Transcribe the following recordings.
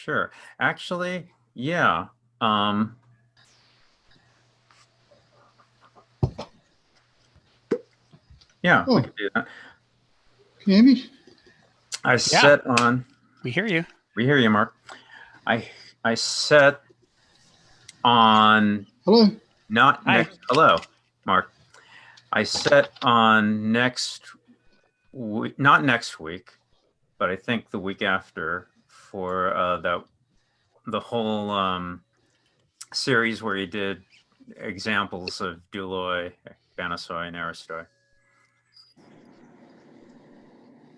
Sure. Actually, yeah. Yeah, we can do that. Can you hear me? I set on. We hear you. We hear you, Mark. I set on. Hello. Not Hi. next. Hello, Mark. I set on next week, not next week, but I think the week after for the whole series where you did examples of Duloi, Banisoi, and Aristoi.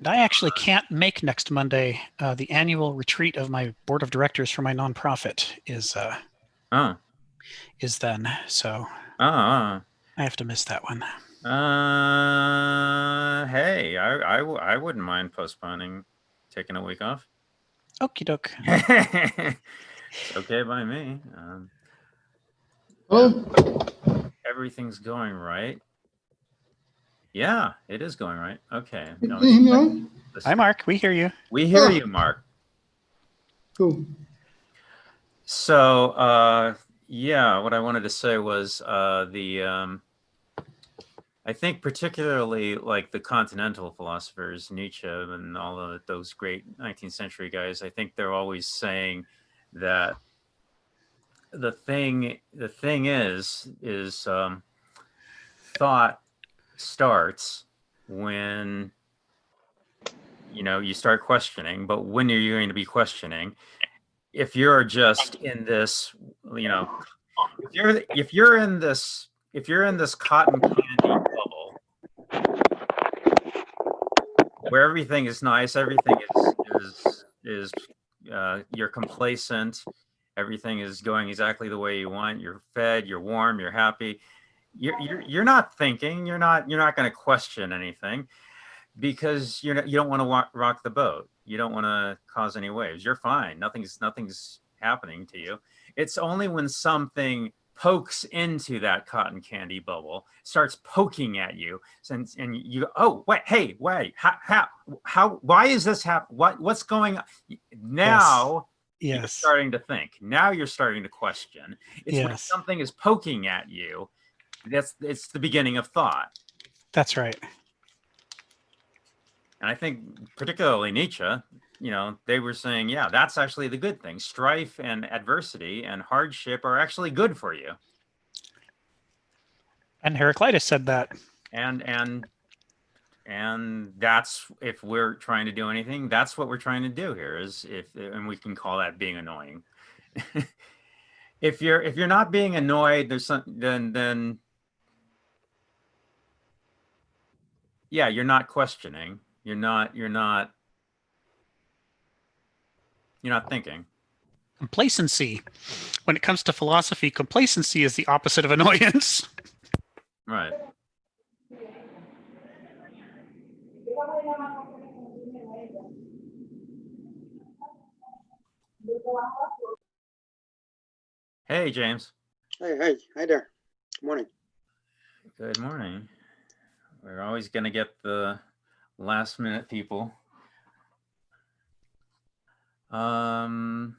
I actually can't make next Monday. The annual retreat of my board of directors for my nonprofit is then. So I have to miss that one. Hey, I wouldn't mind postponing, taking a week off. Okie doke. It's okay by me. Everything's going right. Yeah, it is going right. Okay. No, hi, Mark. We hear you. We hear you, Mark. Cool. So, yeah, what I wanted to say was I think particularly like the continental philosophers, Nietzsche and all of those great 19th century guys, I think they're always saying that the thing is thought starts when you start questioning. But when are you going to be questioning? If you're just in this, if you're in this cotton candy bubble where everything is nice, everything is you're complacent, everything is going exactly the way you want, you're fed, you're warm, you're happy, you're not thinking, you're not going to question anything, because you don't want to rock the boat, you don't want to cause any waves, you're fine, nothing's happening to you. It's only when something pokes into that cotton candy bubble, starts poking at you, and you go, oh wait, hey, wait, how why is this happening? What's going on now? Yes. You're starting to think. Now you're starting to question. It's when something is poking at you. It's the beginning of thought. That's right. And I think particularly Nietzsche, they were saying, yeah, that's actually the good thing. Strife and adversity and hardship are actually good for you. And Heraclitus said that. And that's, if we're trying to do anything, that's what we're trying to do here, and we can call that being annoying. If you're not being annoyed, there's then yeah, you're not questioning. You're not thinking. Complacency. When it comes to philosophy, complacency is the opposite of annoyance. Right. Hey, James. Hey, hi there. Good morning. Good morning. We're always going to get the last minute people. And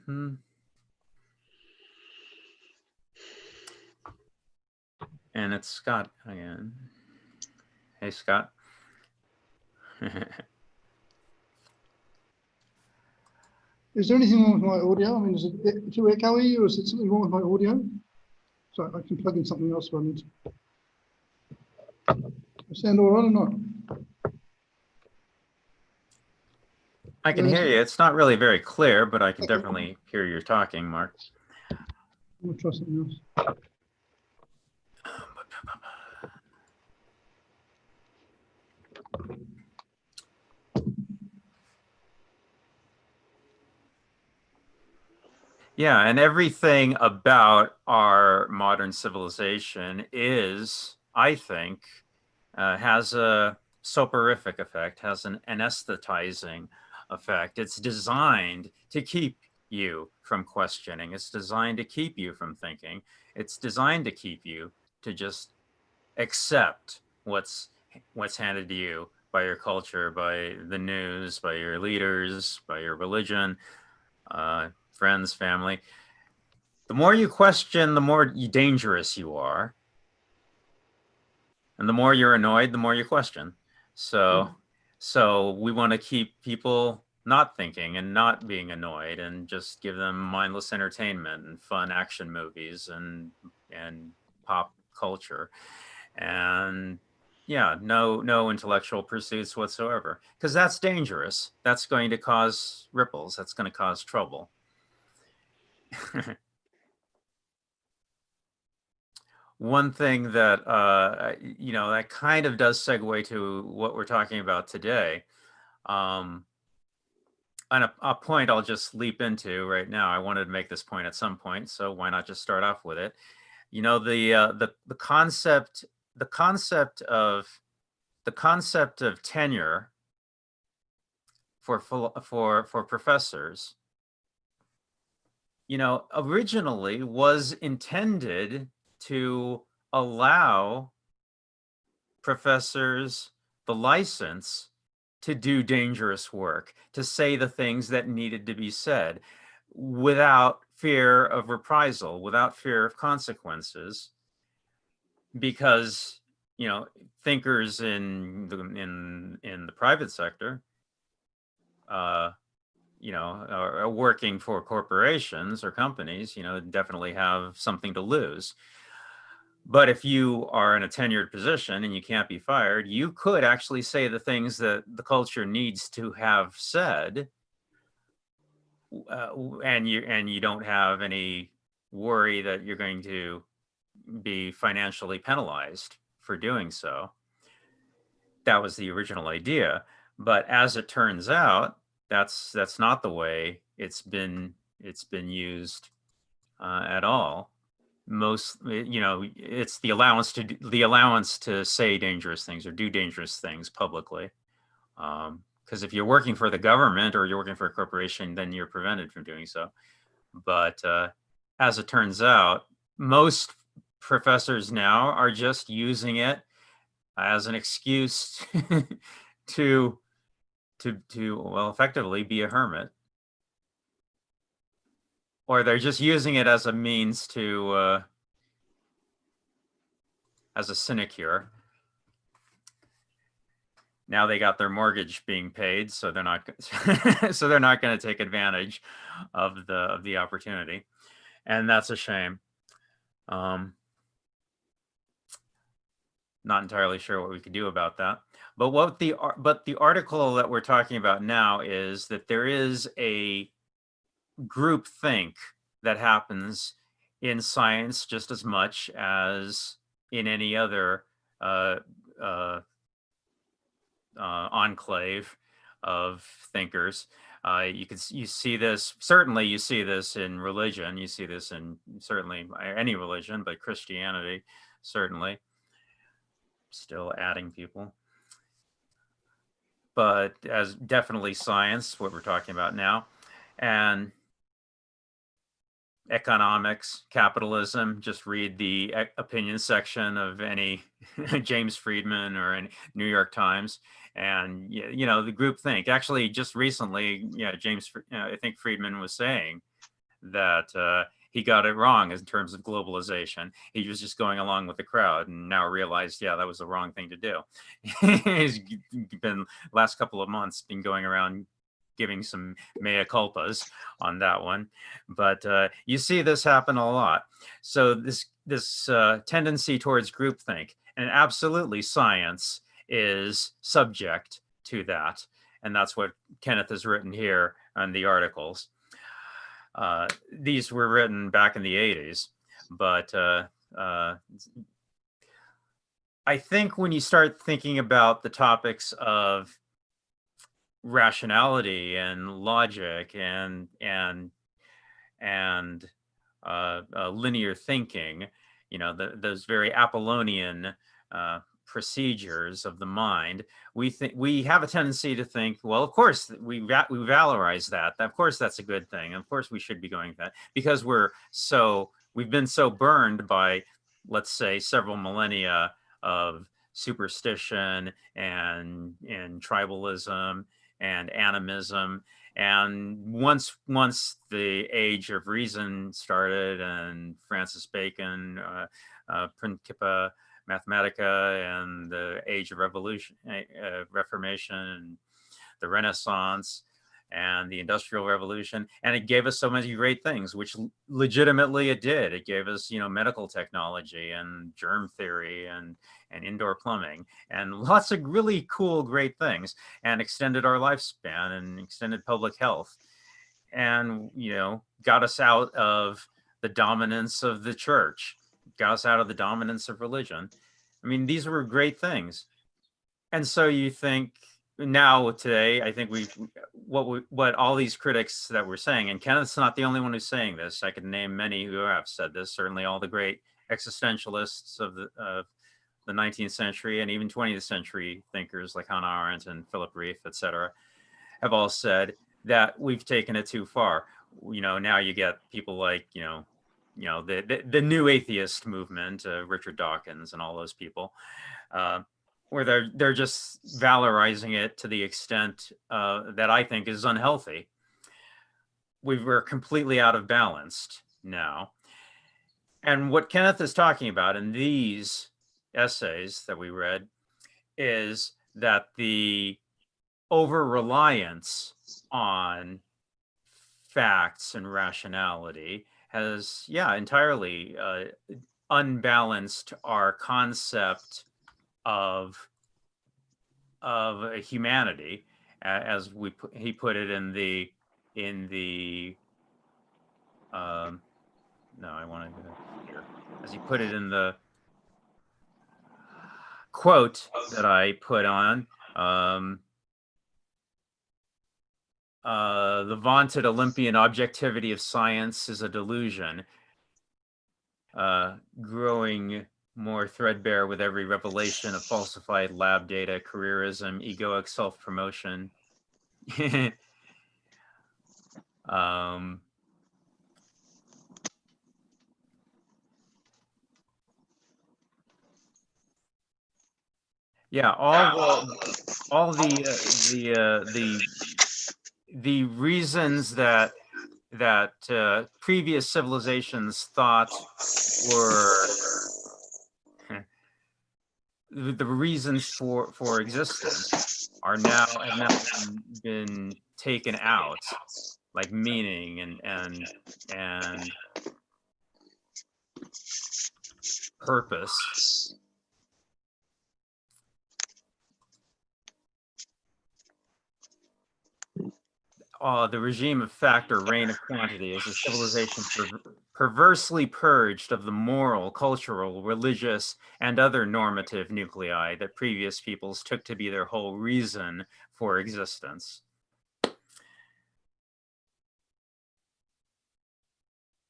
it's Scott again. Hey, Scott. Is there anything wrong with my audio? I mean, is it too echoey, or is it something wrong with my audio? So I can plug in something else if I need to. I sound all right or not? I can hear you. It's not really very clear, but I can definitely hear you talking, Mark. We'll try something else. Yeah, and everything about our modern civilization is, I think, has a soporific effect, has an anesthetizing effect. It's designed to keep you from questioning. It's designed to keep you from thinking. It's designed to keep you to just accept what's handed to you by your culture, by the news, by your leaders, by your religion. friends, family. The more you question, the more dangerous you are. And the more you're annoyed, the more you question. So we want to keep people not thinking and not being annoyed, and just give them mindless entertainment and fun action movies and pop culture. And yeah, no intellectual pursuits whatsoever, because that's dangerous. That's going to cause ripples. That's going to cause trouble. One thing that that kind of does segue to what we're talking about today. And a point I'll just leap into right now. I wanted to make this point at some point, so why not just start off with it? You know, the concept of tenure for professors, you know, originally was intended to allow professors the license to do dangerous work, to say the things that needed to be said without fear of reprisal, without fear of consequences, because, you know, thinkers in the private sector, you know, are working for corporations or companies, you know, definitely have something to lose. But if you are in a tenured position and you can't be fired, you could actually say the things that the culture needs to have said, and you don't have any worry that you're going to be financially penalized for doing so. That was the original idea, but as it turns out, that's not the way it's been used at all. Most, you know, it's the allowance to say dangerous things or do dangerous things publicly, because if you're working for the government or you're working for a corporation, then you're prevented from doing so. But as it turns out, most professors now are just using it as an excuse to well, effectively be a hermit, or they're just using it as a means to as a sinecure. Now they got their mortgage being paid, so they're not so they're not going to take advantage of the opportunity, and that's a shame. Not entirely sure what we could do about that. But the article that we're talking about now is that there is a group think that happens in science just as much as in any other enclave of thinkers. You see this, certainly you see this in religion, you see this in certainly any religion, but Christianity certainly still adding people. But as definitely science, what we're talking about now, and economics, capitalism, just read the opinion section of any James Friedman or any New York Times, and you know, the group think. Actually, just recently, I think Friedman was saying that he got it wrong in terms of globalization. He was just going along with the crowd, and now realized, yeah, that was the wrong thing to do. He's been last couple of months been going around giving some mea culpas on that one, but you see this happen a lot. So this tendency towards groupthink, and absolutely science is subject to that, and that's what Kenneth has written here on the articles. These were written back in the 80s, but I think when you start thinking about the topics of rationality and logic and linear thinking, you know, those very Apollonian procedures of the mind, we have a tendency to think, well, of course we valorize that. Of course that's a good thing. Of course we should be going for that, because we've been so burned by, let's say, several millennia of superstition and tribalism and animism And once the age of reason started, and Francis Bacon, Principia Mathematica, and the age of Reformation, and the Renaissance, and the Industrial Revolution, and it gave us so many great things, which legitimately it did. It gave us, medical technology and germ theory and indoor plumbing and lots of really cool, great things, and extended our lifespan and extended public health, and got us out of the dominance of the church, got us out of the dominance of religion. I mean, these were great things. And so you think now today, I think what all these critics that we're saying, and Kenneth's not the only one who's saying this. I could name many who have said this. Certainly, all the great existentialists of the 19th century and even 20th century thinkers like Hannah Arendt and Philip Rieff, etc., have all said that we've taken it too far. Now you get people like the new atheist movement, Richard Dawkins, and all those people. Where they're just valorizing it to the extent that I think is unhealthy. We're completely out of balance now. And what Kenneth is talking about in these essays that we read is that the over-reliance on facts and rationality has, entirely unbalanced our concept of humanity, as he put it in the no, I want to here, as he put it in the quote that I put on, the vaunted Olympian objectivity of science is a delusion, growing more threadbare with every revelation of falsified lab data, careerism, egoic self-promotion. All the reasons that previous civilizations thought were the reasons for existence have now been taken out, like meaning and purpose. The regime of fact or reign of quantity is a civilization perversely purged of the moral, cultural, religious, and other normative nuclei that previous peoples took to be their whole reason for existence.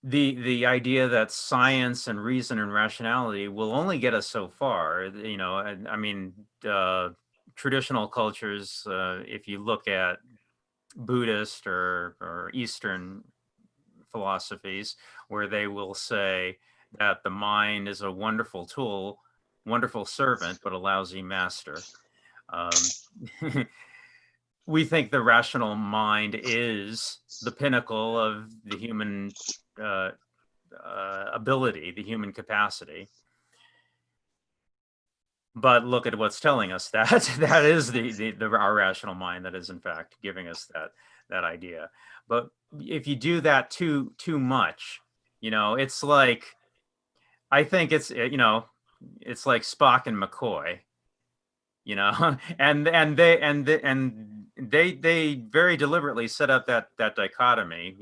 The idea that science and reason and rationality will only get us so far, I mean, traditional cultures, if you look at Buddhist or Eastern philosophies, where they will say that the mind is a wonderful tool, wonderful servant, but a lousy master. We think the rational mind is the pinnacle of the human ability, the human capacity. But look at what's telling us that that is our rational mind that is in fact giving us that idea. But if you do that too much, it's like, I think it's it's like Spock and McCoy, and they very deliberately set up that dichotomy.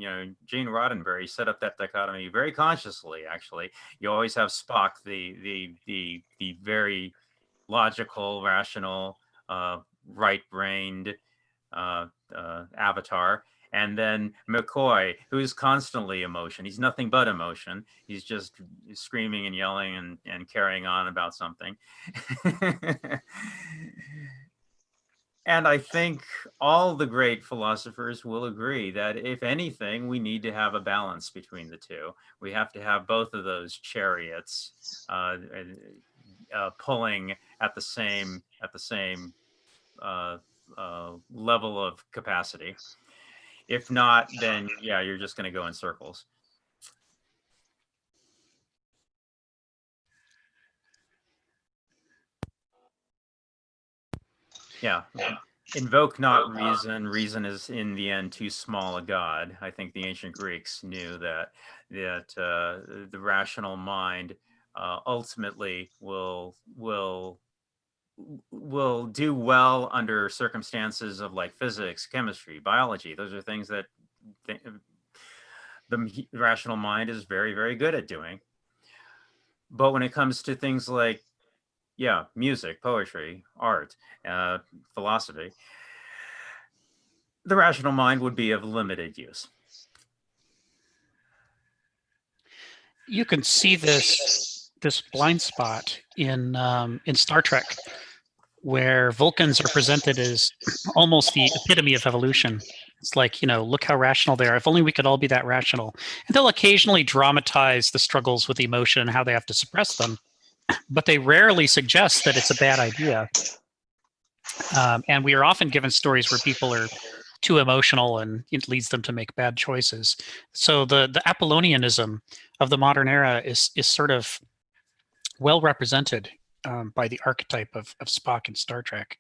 Gene Roddenberry set up that dichotomy very consciously. Actually, you always have Spock, the very logical, rational, right-brained avatar, and then McCoy, who's constantly emotion. He's nothing but emotion. He's just screaming and yelling and carrying on about something. And I think all the great philosophers will agree that if anything, we need to have a balance between the two. We have to have both of those chariots pulling at the same level of capacity. If not, then yeah, you're just going to go in circles. Yeah. Invoke not reason. Reason is in the end too small a god. I think the ancient Greeks knew that the rational mind ultimately will do well under circumstances of like physics, chemistry, biology. Those are things that the rational mind is very, very good at doing. But when it comes to things like, yeah, music, poetry, art, philosophy, the rational mind would be of limited use. You can see this blind spot in Star Trek, where Vulcans are presented as almost the epitome of evolution. It's like, look how rational they are. If only we could all be that rational. And they'll occasionally dramatize the struggles with emotion and how they have to suppress them, but they rarely suggest that it's a bad idea. And we are often given stories where people are too emotional and it leads them to make bad choices. So the Apollonianism of the modern era is sort of well represented by the archetype of Spock in Star Trek,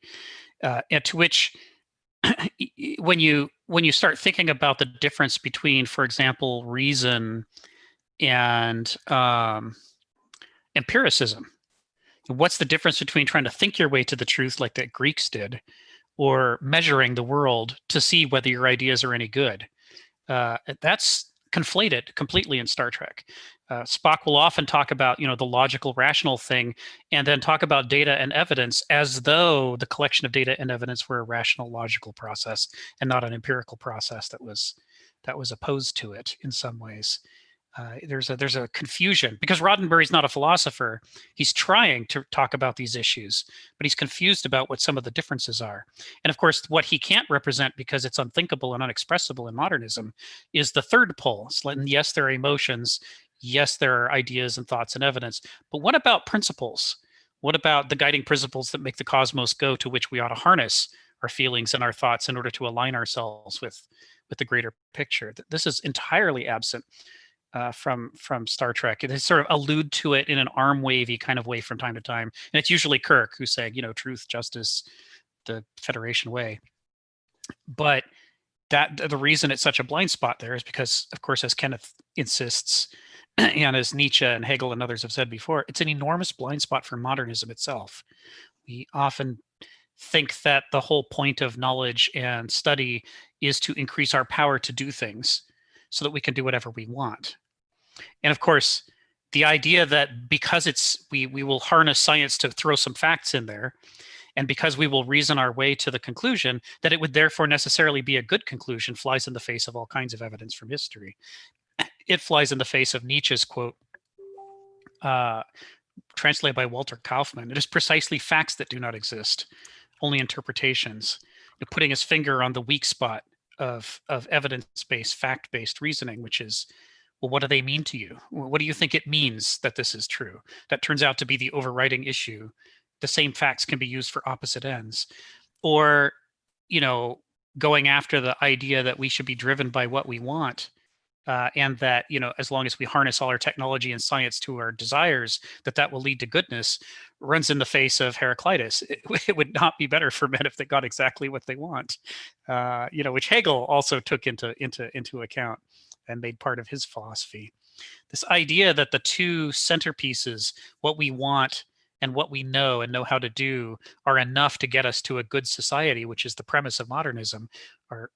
and to which when you start thinking about the difference between, for example, reason and empiricism, what's the difference between trying to think your way to the truth like the Greeks did, or measuring the world to see whether your ideas are any good? That's conflated completely in Star Trek. Spock will often talk about, the logical, rational thing, and then talk about data and evidence as though the collection of data and evidence were a rational, logical process and not an empirical process that was opposed to it in some ways. There's a confusion because Roddenberry's not a philosopher. He's trying to talk about these issues, but he's confused about what some of the differences are. And of course, what he can't represent, because it's unthinkable and unexpressible in modernism, is the third pole. So, yes, there are emotions. Yes, there are ideas and thoughts and evidence. But what about principles? What about the guiding principles that make the cosmos go, to which we ought to harness our feelings and our thoughts in order to align ourselves with the greater picture? This is entirely absent from Star Trek. They sort of allude to it in an arm wavy kind of way from time to time, and it's usually Kirk who's saying, truth, justice, the Federation way. But that the reason it's such a blind spot there is because, of course, as Kenneth insists, and as Nietzsche and Hegel and others have said before, it's an enormous blind spot for modernism itself. We often think that the whole point of knowledge and study is to increase our power to do things so that we can do whatever we want. And of course, the idea that because we will harness science to throw some facts in there, and because we will reason our way to the conclusion, that it would therefore necessarily be a good conclusion, flies in the face of all kinds of evidence from history. It flies in the face of Nietzsche's quote, translated by Walter Kaufmann. It is precisely facts that do not exist, only interpretations. Putting his finger on the weak spot of evidence-based, fact-based reasoning, which is, well, what do they mean to you? What do you think it means that this is true? That turns out to be the overriding issue. The same facts can be used for opposite ends. Or, going after the idea that we should be driven by what we want, and that, as long as we harness all our technology and science to our desires, that will lead to goodness, runs in the face of Heraclitus. It would not be better for men if they got exactly what they want, which Hegel also took into account and made part of his philosophy. This idea that the two centerpieces, what we want and what we know and know how to do, are enough to get us to a good society, which is the premise of modernism, are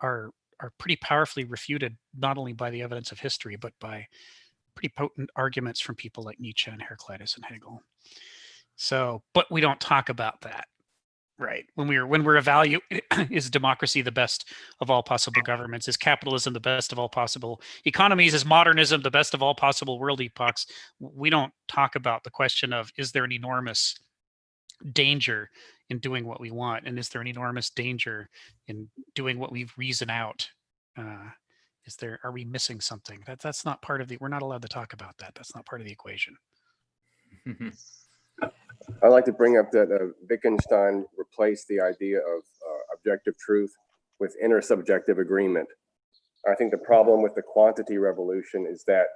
pretty powerfully refuted, not only by the evidence of history, but by pretty potent arguments from people like Nietzsche and Heraclitus and Hegel. So, but we don't talk about that, right? When we're evaluating, is democracy the best of all possible governments? Is capitalism the best of all possible economies? Is modernism the best of all possible world epochs? We don't talk about the question of, is there an enormous danger in doing what we want, and is there an enormous danger in doing what we reason out? Are we missing something? That's not part of we're not allowed to talk about that. That's not part of the equation. I'd like to bring up that Wittgenstein replaced the idea of objective truth with intersubjective agreement. I think the problem with the quantity revolution is that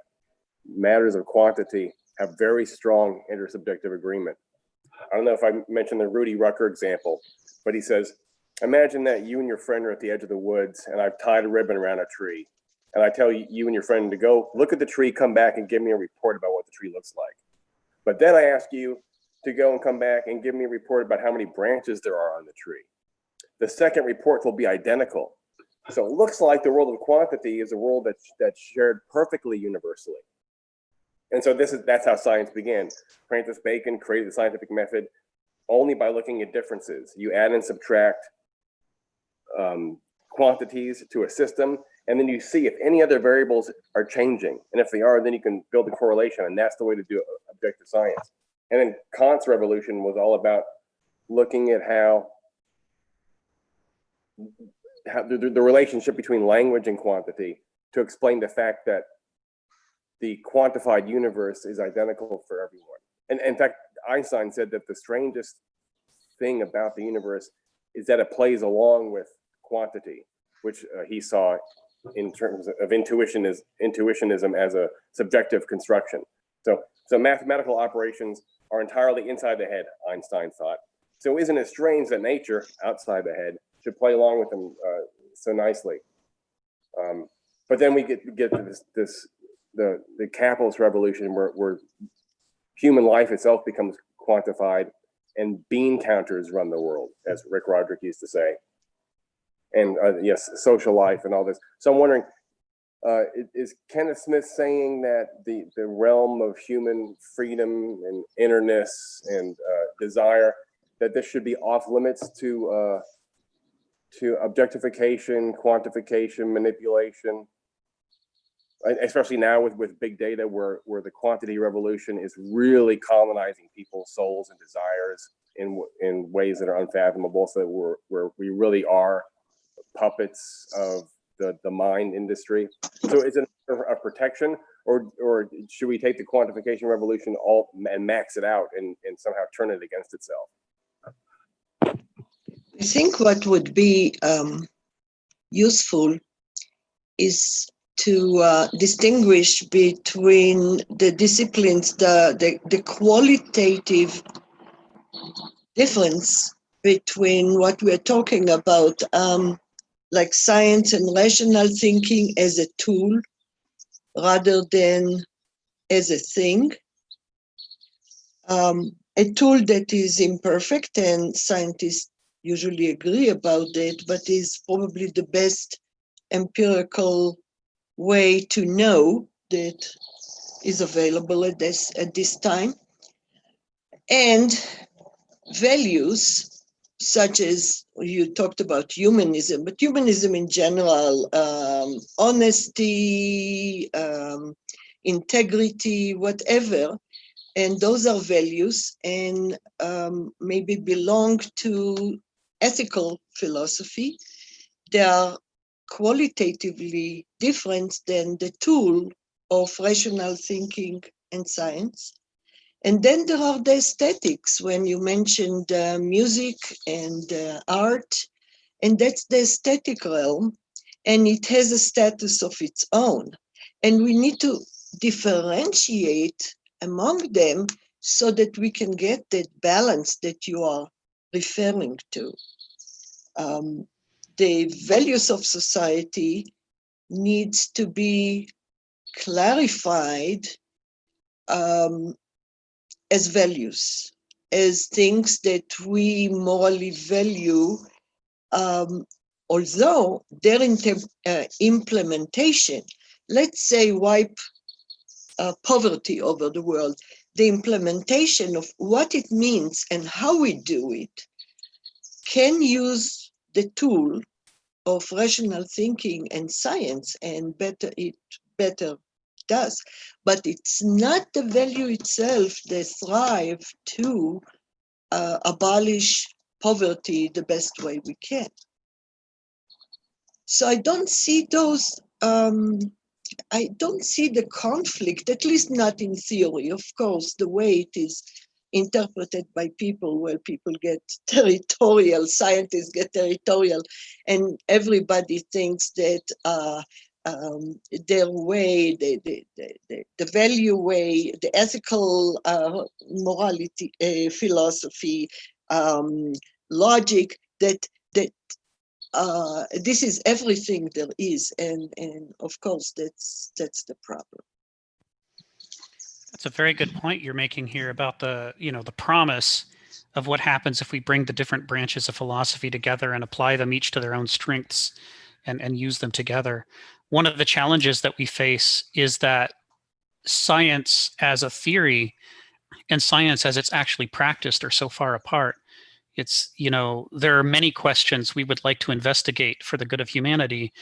matters of quantity have very strong intersubjective agreement. I don't know if I mentioned the Rudy Rucker example, but he says, imagine that you and your friend are at the edge of the woods and I've tied a ribbon around a tree. And I tell you and your friend to go look at the tree, come back and give me a report about what the tree looks like. But then I ask you to go and come back and give me a report about how many branches there are on the tree. The second report will be identical. So it looks like the world of quantity is a world that's shared perfectly universally. And so that's how science began. Francis Bacon created the scientific method only by looking at differences. You add and subtract quantities to a system, and then you see if any other variables are changing. And if they are, then you can build a correlation, and that's the way to do objective science. And then Kant's revolution was all about looking at how the relationship between language and quantity to explain the fact that the quantified universe is identical for everyone. And in fact, Einstein said that the strangest thing about the universe is that it plays along with quantity, which he saw in terms of intuitionism as a subjective construction. So mathematical operations are entirely inside the head, Einstein thought. So isn't it strange that nature, outside the head, should play along with them so nicely? But then we get to the capitalist revolution where human life itself becomes quantified and bean counters run the world, as Rick Roderick used to say. And yes, social life and all this. So I'm wondering, is Kenneth Smith saying that the realm of human freedom and innerness and desire, that this should be off limits to objectification, quantification, manipulation? Especially now with big data, where the quantity revolution is really colonizing people's souls and desires in ways that are unfathomable, so that where we really are puppets of the mind industry. So is it a protection, or should we take the quantification revolution all and max it out and somehow turn it against itself? I think what would be useful is to distinguish between the disciplines, the qualitative difference between what we're talking about, like science and rational thinking as a tool rather than as a thing. A tool that is imperfect, and scientists usually agree about it, but is probably the best empirical way to know that is available at this time. And values such as you talked about humanism, but humanism in general, honesty, integrity, whatever, and those are values and maybe belong to ethical philosophy. They are qualitatively different than the tool of rational thinking and science. And then there are the aesthetics, when you mentioned music and art, and that's the aesthetic realm, and it has a status of its own. And we need to differentiate among them so that we can get that balance that you are referring to. The values of society needs to be clarified as values, as things that we morally value, although their implementation, let's say wipe poverty over the world, the implementation of what it means and how we do it can use the tool of rational thinking and science, and it better does. But it's not the value itself that strive to abolish poverty the best way we can. So I don't see those, I don't see the conflict, at least not in theory. Of course, the way it is interpreted by people, where people get territorial, scientists get territorial, and everybody thinks that their way, the value way, the ethical morality, philosophy, logic, that this is everything there is, and of course that's the problem. That's a very good point you're making here about the promise of what happens if we bring the different branches of philosophy together and apply them each to their own strengths and use them together. One of the challenges that we face is that science as a theory and science as it's actually practiced are so far apart. It's, there are many questions we would like to investigate for the good of humanity,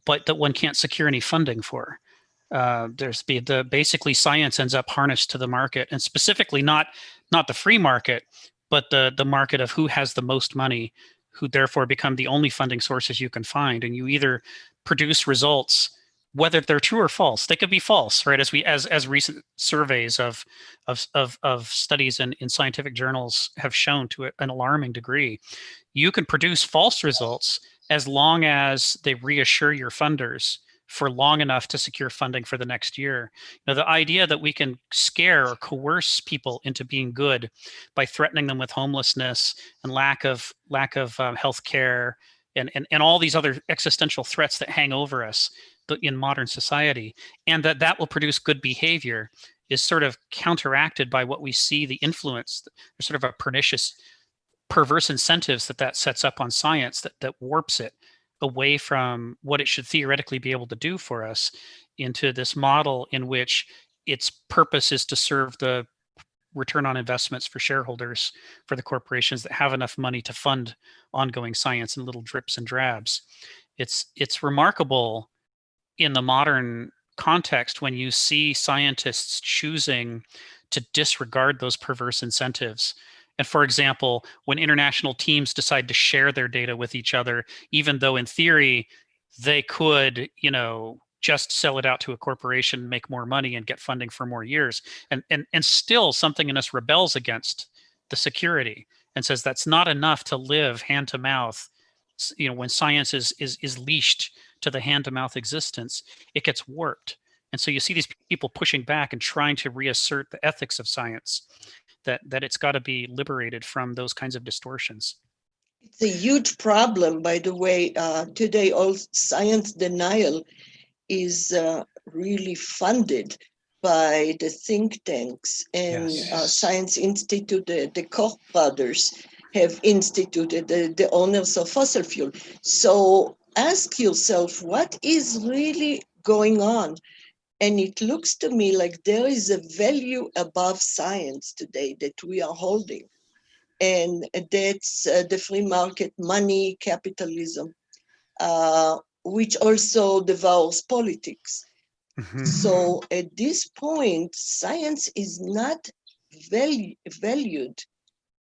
but that one can't secure any funding for. Basically science ends up harnessed to the market, and specifically not the free market, but the market of who has the most money, who therefore become the only funding sources you can find. And you either produce results, whether they're true or false. They could be false, right? As recent surveys of studies in scientific journals have shown to an alarming degree. You can produce false results as long as they reassure your funders for long enough to secure funding for the next year. Now, the idea that we can scare or coerce people into being good by threatening them with homelessness and lack of health care and all these other existential threats that hang over us in modern society, and that will produce good behavior, is sort of counteracted by what we see the influence, there's sort of a pernicious, perverse incentives that sets up on science that warps it away from what it should theoretically be able to do for us into this model in which its purpose is to serve the return on investments for shareholders, for the corporations that have enough money to fund ongoing science in little drips and drabs. It's remarkable in the modern context when you see scientists choosing to disregard those perverse incentives. And for example, when international teams decide to share their data with each other, even though in theory they could, just sell it out to a corporation, make more money and get funding for more years. And still something in us rebels against the security and says that's not enough to live hand to mouth. When science is leashed to the hand to mouth existence, it gets warped. And so you see these people pushing back and trying to reassert the ethics of science, that it's got to be liberated from those kinds of distortions. It's a huge problem, by the way. Today, all science denial is really funded by the think tanks and Yes. Science Institute. The Koch brothers have instituted the owners of fossil fuel. So ask yourself, what is really going on? And it looks to me like there is a value above science today that we are holding. And that's the free market, money, capitalism, which also devours politics. Mm-hmm. So at this point, science is not valued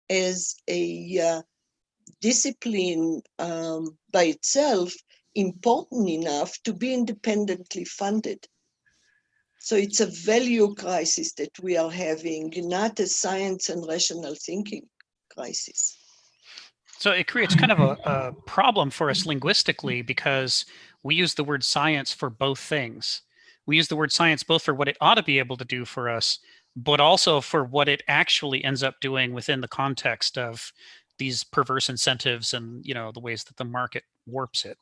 as a discipline by itself, important enough to be independently funded. So it's a value crisis that we are having, not a science and rational thinking crisis. So it creates kind of a problem for us linguistically, because we use the word science for both things. We use the word science both for what it ought to be able to do for us, but also for what it actually ends up doing within the context of these perverse incentives and the ways that the market warps it.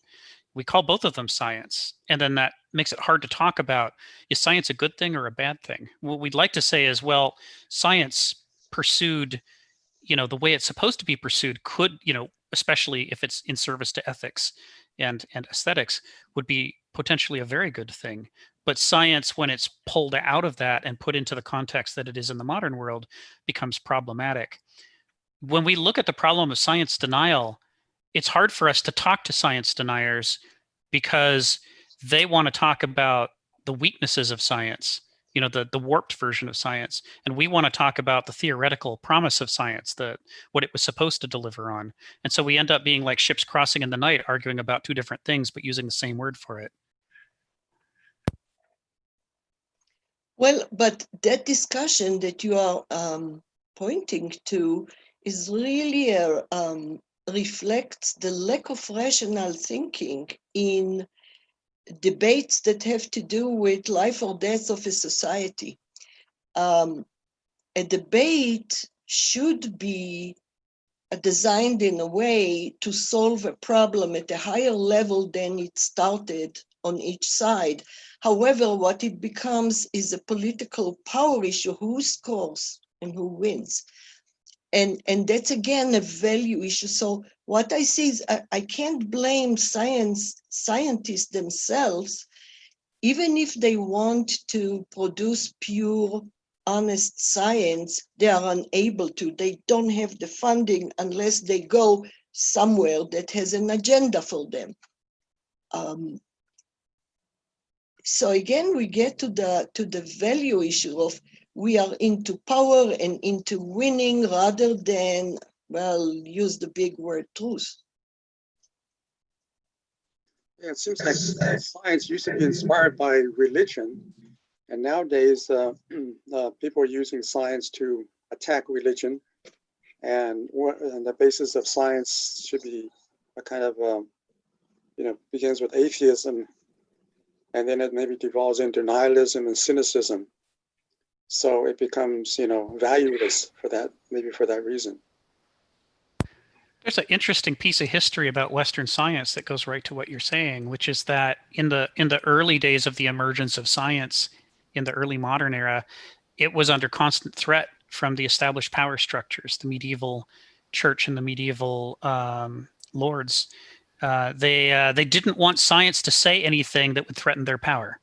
We call both of them science, and then that makes it hard to talk about, is science a good thing or a bad thing? What we'd like to say is, well, science pursued the way it's supposed to be pursued could, especially if it's in service to ethics and aesthetics, would be potentially a very good thing. But science, when it's pulled out of that and put into the context that it is in the modern world, becomes problematic. When we look at the problem of science denial, it's hard for us to talk to science deniers because they want to talk about the weaknesses of science, the warped version of science. And we want to talk about the theoretical promise of science, what it was supposed to deliver on. And so we end up being like ships crossing in the night, arguing about two different things, but using the same word for it. Well, but that discussion that you are pointing to is really reflects the lack of rational thinking in debates that have to do with life or death of a society. A debate should be designed in a way to solve a problem at a higher level than it started on each side. However, what it becomes is a political power issue, who scores and who wins. And that's again a value issue. So what I see is I can't blame scientists themselves, even if they want to produce pure, honest science, they are unable to. They don't have the funding unless they go somewhere that has an agenda for them. So again, we get to the value issue of we are into power and into winning rather than, well, use the big word truth. Yeah, it seems like science used to be inspired by religion, and nowadays people are using science to attack religion, and the basis of science should be a kind of, begins with atheism, and then it maybe devolves into nihilism and cynicism. So it becomes, valueless for that, maybe for that reason. There's an interesting piece of history about Western science that goes right to what you're saying, which is that in the early days of the emergence of science, in the early modern era, it was under constant threat from the established power structures, the medieval church and the medieval lords. They didn't want science to say anything that would threaten their power.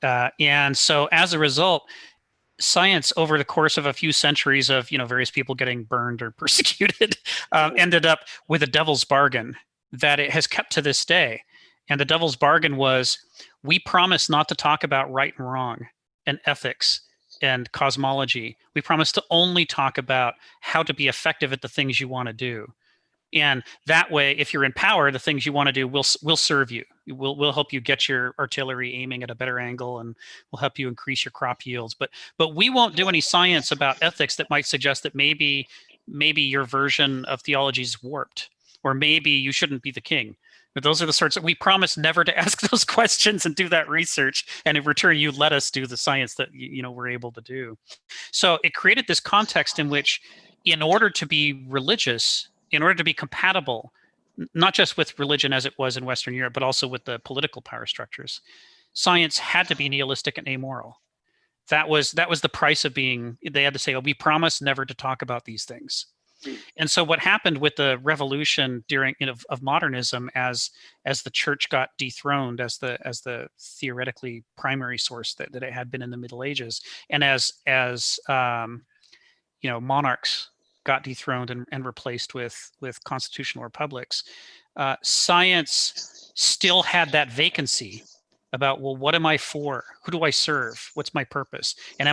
And so as a result, science over the course of a few centuries of various people getting burned or persecuted ended up with a devil's bargain that it has kept to this day. And the devil's bargain was, we promise not to talk about right and wrong and ethics and cosmology. We promise to only talk about how to be effective at the things you want to do. And that way, if you're in power, the things you want to do will serve you. We'll help you get your artillery aiming at a better angle, and we'll help you increase your crop yields. But we won't do any science about ethics that might suggest that maybe your version of theology is warped, or maybe you shouldn't be the king. But those are the sorts that we promise never to ask those questions and do that research. And in return, you let us do the science that we're able to do. So it created this context in which, in order to be religious, in order to be compatible, not just with religion as it was in Western Europe, but also with the political power structures, science had to be nihilistic and amoral. That was the price of being. They had to say, "Oh, we promise never to talk about these things." And so, what happened with the revolution during of modernism, as the church got dethroned as the theoretically primary source that it had been in the Middle Ages, and as monarchs got dethroned and replaced with constitutional republics, science still had that vacancy about, well, what am I for? Who do I serve? What's my purpose? And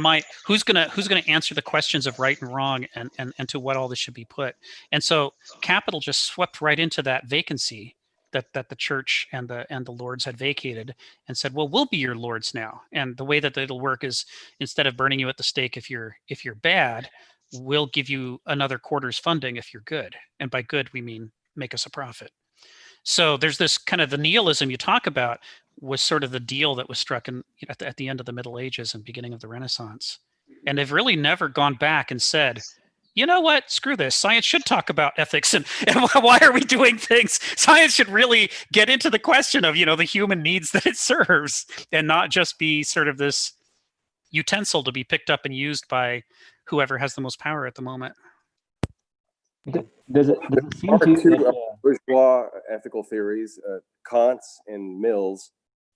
who's gonna answer the questions of right and wrong and to what all this should be put? And so capital just swept right into that vacancy that the church and the lords had vacated, and said, well, we'll be your lords now. And the way that it'll work is, instead of burning you at the stake if you're bad, we'll give you another quarter's funding if you're good. And by good, we mean make us a profit. So there's this kind of, the nihilism you talk about was sort of the deal that was struck at the end of the Middle Ages and beginning of the Renaissance. And they've really never gone back and said, you know what, screw this. Science should talk about ethics and why are we doing things? Science should really get into the question of, the human needs that it serves, and not just be sort of this utensil to be picked up and used by whoever has the most power at the moment. Does it seem There are to two bourgeois ethical theories, Kant's and Mill's.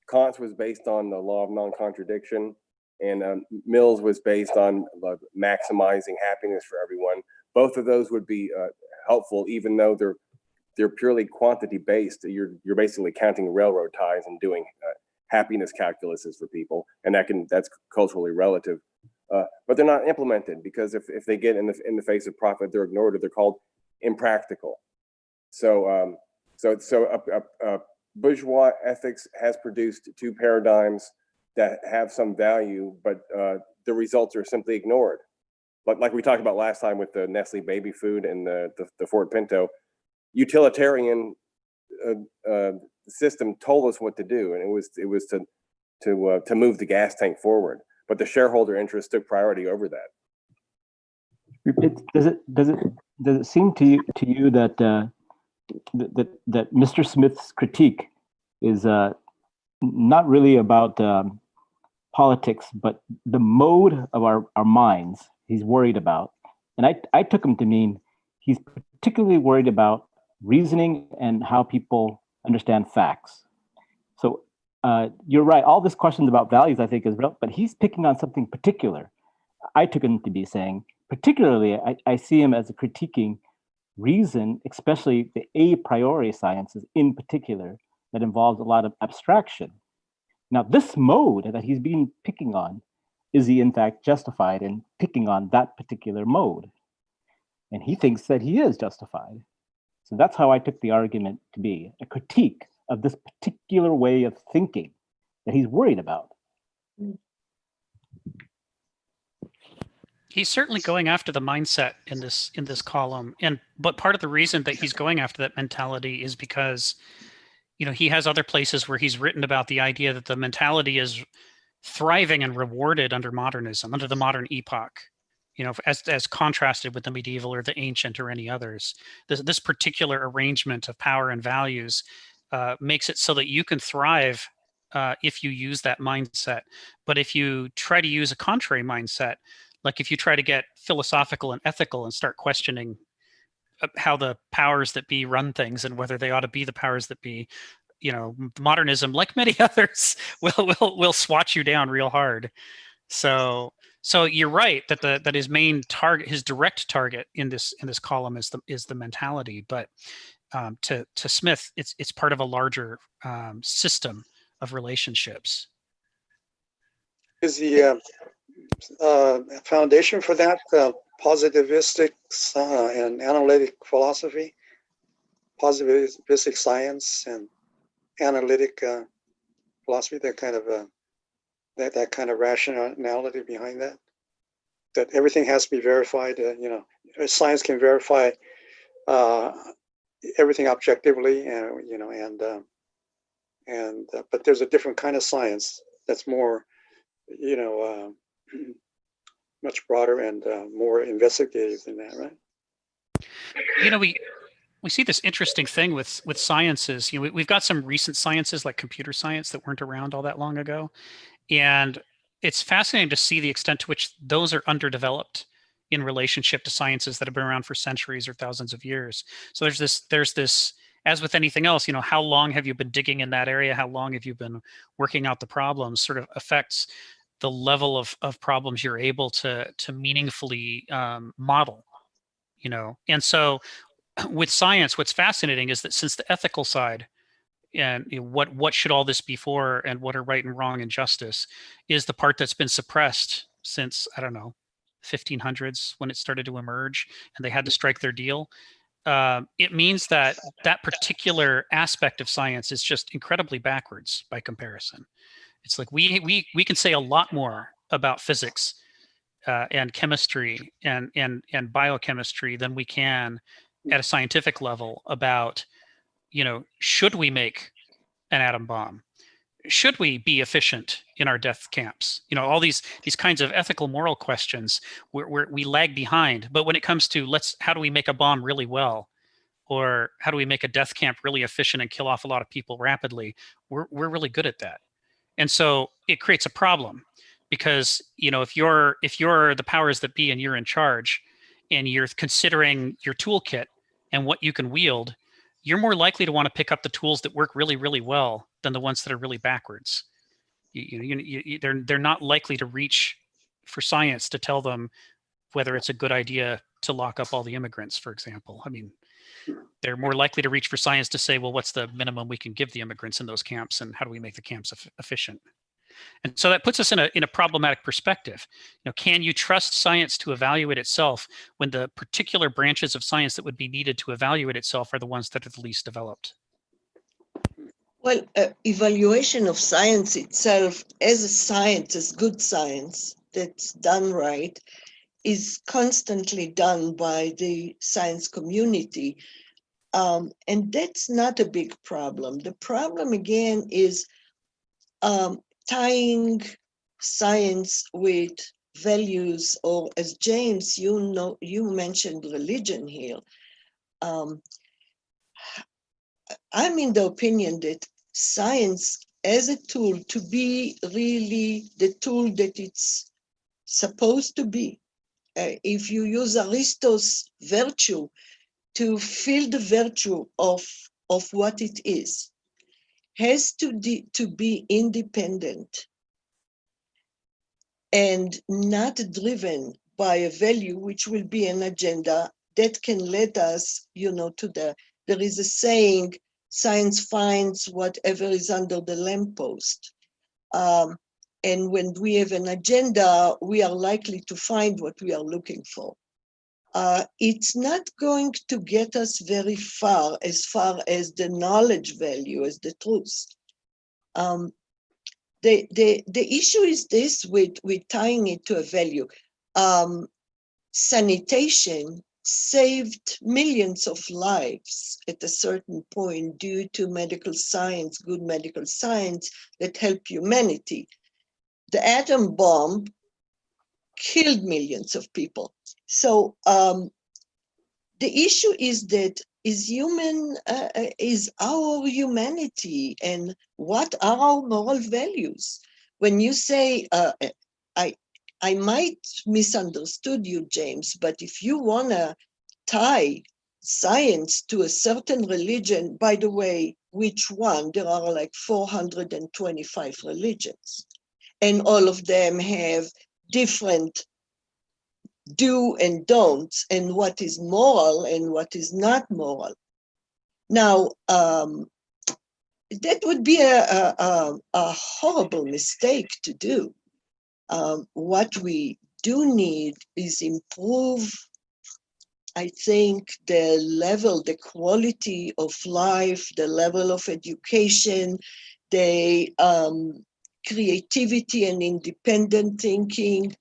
Kant's was based on the law of non-contradiction, and Mill's was based on maximizing happiness for everyone. Both of those would be helpful, even though they're purely quantity based. You're basically counting railroad ties and doing happiness calculuses for people, and that's culturally relative. But they're not implemented, because if they get in the face of profit, they're ignored, or they're called impractical. So bourgeois ethics has produced two paradigms that have some value, but the results are simply ignored. Like we talked about last time with the Nestle baby food and the Ford Pinto, utilitarian system told us what to do, and it was to move the gas tank forward. But the shareholder interest took priority over that. Does it seem to you that that Mr. Smith's critique is not really about politics, but the mode of our minds he's worried about? And I took him to mean he's particularly worried about reasoning and how people understand facts. So you're right, all this questions about values I think is real, but he's picking on something particular. I took him to be saying, particularly, I see him as critiquing reason, especially the a priori sciences in particular, that involves a lot of abstraction. Now, this mode that he's been picking on, is he in fact justified in picking on that particular mode? And he thinks that he is justified. So that's how I took the argument to be, a critique of this particular way of thinking that he's worried about. He's certainly going after the mindset in this column, but part of the reason that he's going after that mentality is because, he has other places where he's written about the idea that the mentality is thriving and rewarded under modernism, under the modern epoch, as contrasted with the medieval or the ancient or any others. This particular arrangement of power and values makes it so that you can thrive if you use that mindset. But if you try to use a contrary mindset, like if you try to get philosophical and ethical and start questioning how the powers that be run things and whether they ought to be the powers that be, modernism, like many others, will swat you down real hard. So you're right that his main target, his direct target in this column is the mentality. But to Smith, it's part of a larger system of relationships. Is the foundation for that positivistic and analytic philosophy, positivistic science and analytic philosophy, that kind of rationality behind that everything has to be verified. Science can verify everything objectively, but there's a different kind of science that's more, much broader and more investigative than that, right? We see this interesting thing with sciences. We've got some recent sciences like computer science that weren't around all that long ago, and it's fascinating to see the extent to which those are underdeveloped in relationship to sciences that have been around for centuries or thousands of years. So there's this, as with anything else, how long have you been digging in that area? How long have you been working out the problems? Sort of affects the level of problems you're able to meaningfully model, And so with science, what's fascinating is that since the ethical side and what should all this be for and what are right and wrong and justice is the part that's been suppressed since, 1500s when it started to emerge and they had to strike their deal. It means that particular aspect of science is just incredibly backwards by comparison. It's like we can say a lot more about physics and chemistry and biochemistry than we can at a scientific level about, should we make an atom bomb? Should we be efficient in our death camps? All these kinds of ethical, moral questions where we lag behind. But when it comes to how do we make a bomb really well? Or how do we make a death camp really efficient and kill off a lot of people rapidly? We're really good at that. And so it creates a problem because, if you're the powers that be and you're in charge and you're considering your toolkit and what you can wield, you're more likely to want to pick up the tools that work really, really well than the ones that are really backwards. They're not likely to reach for science to tell them whether it's a good idea to lock up all the immigrants, for example. They're more likely to reach for science to say, well, what's the minimum we can give the immigrants in those camps and how do we make the camps efficient? And so that puts us in a problematic perspective. Can you trust science to evaluate itself when the particular branches of science that would be needed to evaluate itself are the ones that are the least developed? Well, evaluation of science itself as a science, as good science that's done right, is constantly done by the science community. And that's not a big problem. The problem again is tying science with values, or as James, you mentioned religion here. I'm in the opinion that science as a tool to be really the tool that it's supposed to be. If you use Aristotle's virtue to feel the virtue of what it is, has to be independent and not driven by a value which will be an agenda that can lead us, there is a saying, science finds whatever is under the lamppost. And when we have an agenda, we are likely to find what we are looking for. It's not going to get us very far as the knowledge value, as the truth. The issue is this with tying it to a value. Sanitation saved millions of lives at a certain point due to medical science, good medical science that helped humanity. The atom bomb killed millions of people. So the issue is that is our humanity, and what are our moral values? When you say, I might misunderstood you, James, but if you want to tie science to a certain religion, by the way, which one? There are like 425 religions, and all of them have different do and don'ts, and what is moral and what is not moral. Now, that would be a horrible mistake to do. What we do need is improve, I think, the level, the quality of life, the level of education, the creativity and independent thinking,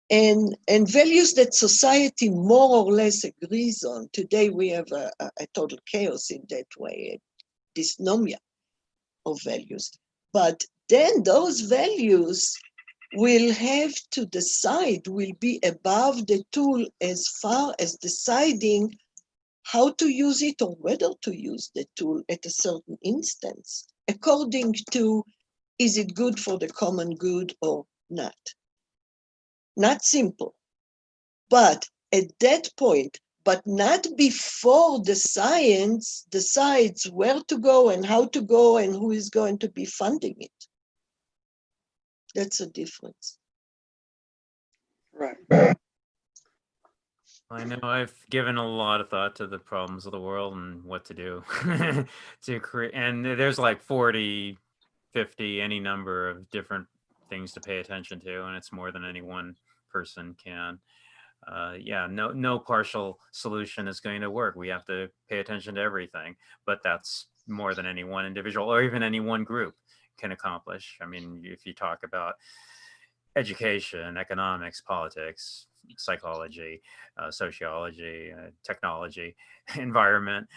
and values that society more or less agrees on. Today we have a total chaos in that way, a dysnomia of values. But then those values will have to decide, will be above the tool as far as deciding how to use it or whether to use the tool at a certain instance, according to, is it good for the common good or not? Not simple, but at that point, but not before the science decides where to go and how to go and who is going to be funding it. That's a difference. Right. I know I've given a lot of thought to the problems of the world and what to do to create, and there's like 40, 50, any number of different things to pay attention to, and it's more than any one person can. Yeah, no partial solution is going to work. We have to pay attention to everything, but that's more than any one individual or even any one group can accomplish. I mean, if you talk about education, economics, politics, psychology, sociology, technology, environment,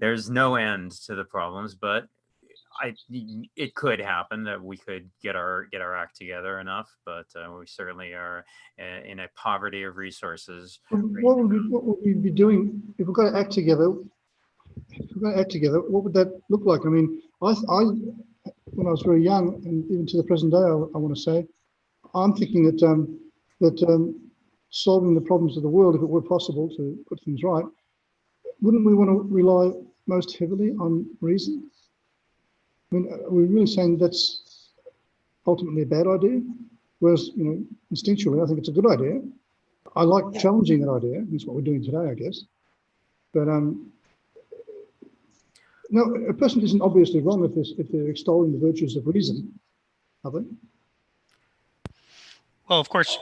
there's no end to the problems, but it could happen that we could get our act together enough, but we certainly are in a poverty of resources. What would we be doing if we've got to act together? If we've got to act together, what would that look like? I mean, I when I was very young, and even to the present day, I want to say, I'm thinking that solving the problems of the world, if it were possible to put things right, wouldn't we want to rely most heavily on reason? I mean, are we really saying that's ultimately a bad idea? Whereas, instinctually, I think it's a good idea. I like challenging that idea. That's what we're doing today, I guess. But no, a person isn't obviously wrong if they're extolling the virtues of reason, are they? Well, of course,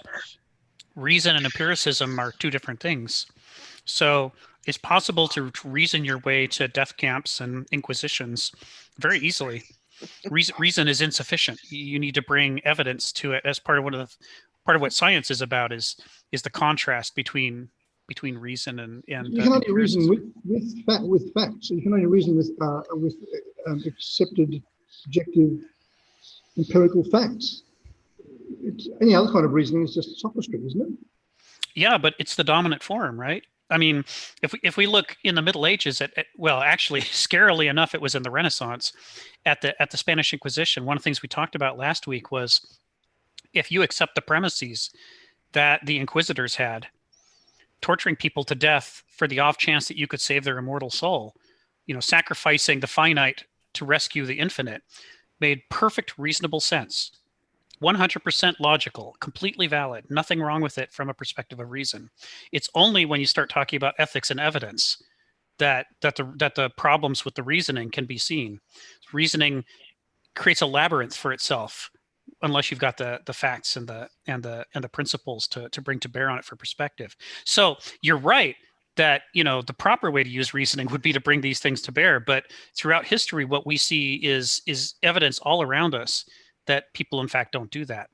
reason and empiricism are two different things. So it's possible to reason your way to death camps and inquisitions very easily. Reason is insufficient. You need to bring evidence to it as part of what science is about is the contrast between between reason and you can only reason empiricism. with facts. You can only reason with accepted, objective, empirical facts. Any other kind of reasoning is just sophistry, isn't it? Yeah, but it's the dominant form, right? I mean, if we look in the Middle Ages well, actually, scarily enough, it was in the Renaissance, at the Spanish Inquisition. One of the things we talked about last week was, if you accept the premises that the inquisitors had, torturing people to death for the off chance that you could save their immortal soul, sacrificing the finite to rescue the infinite, made perfect, reasonable sense. 100% logical, completely valid, nothing wrong with it from a perspective of reason. It's only when you start talking about ethics and evidence that the problems with the reasoning can be seen. Reasoning creates a labyrinth for itself unless you've got the facts and the principles to bring to bear on it for perspective. So you're right that the proper way to use reasoning would be to bring these things to bear, but throughout history, what we see is evidence all around us that people, in fact, don't do that.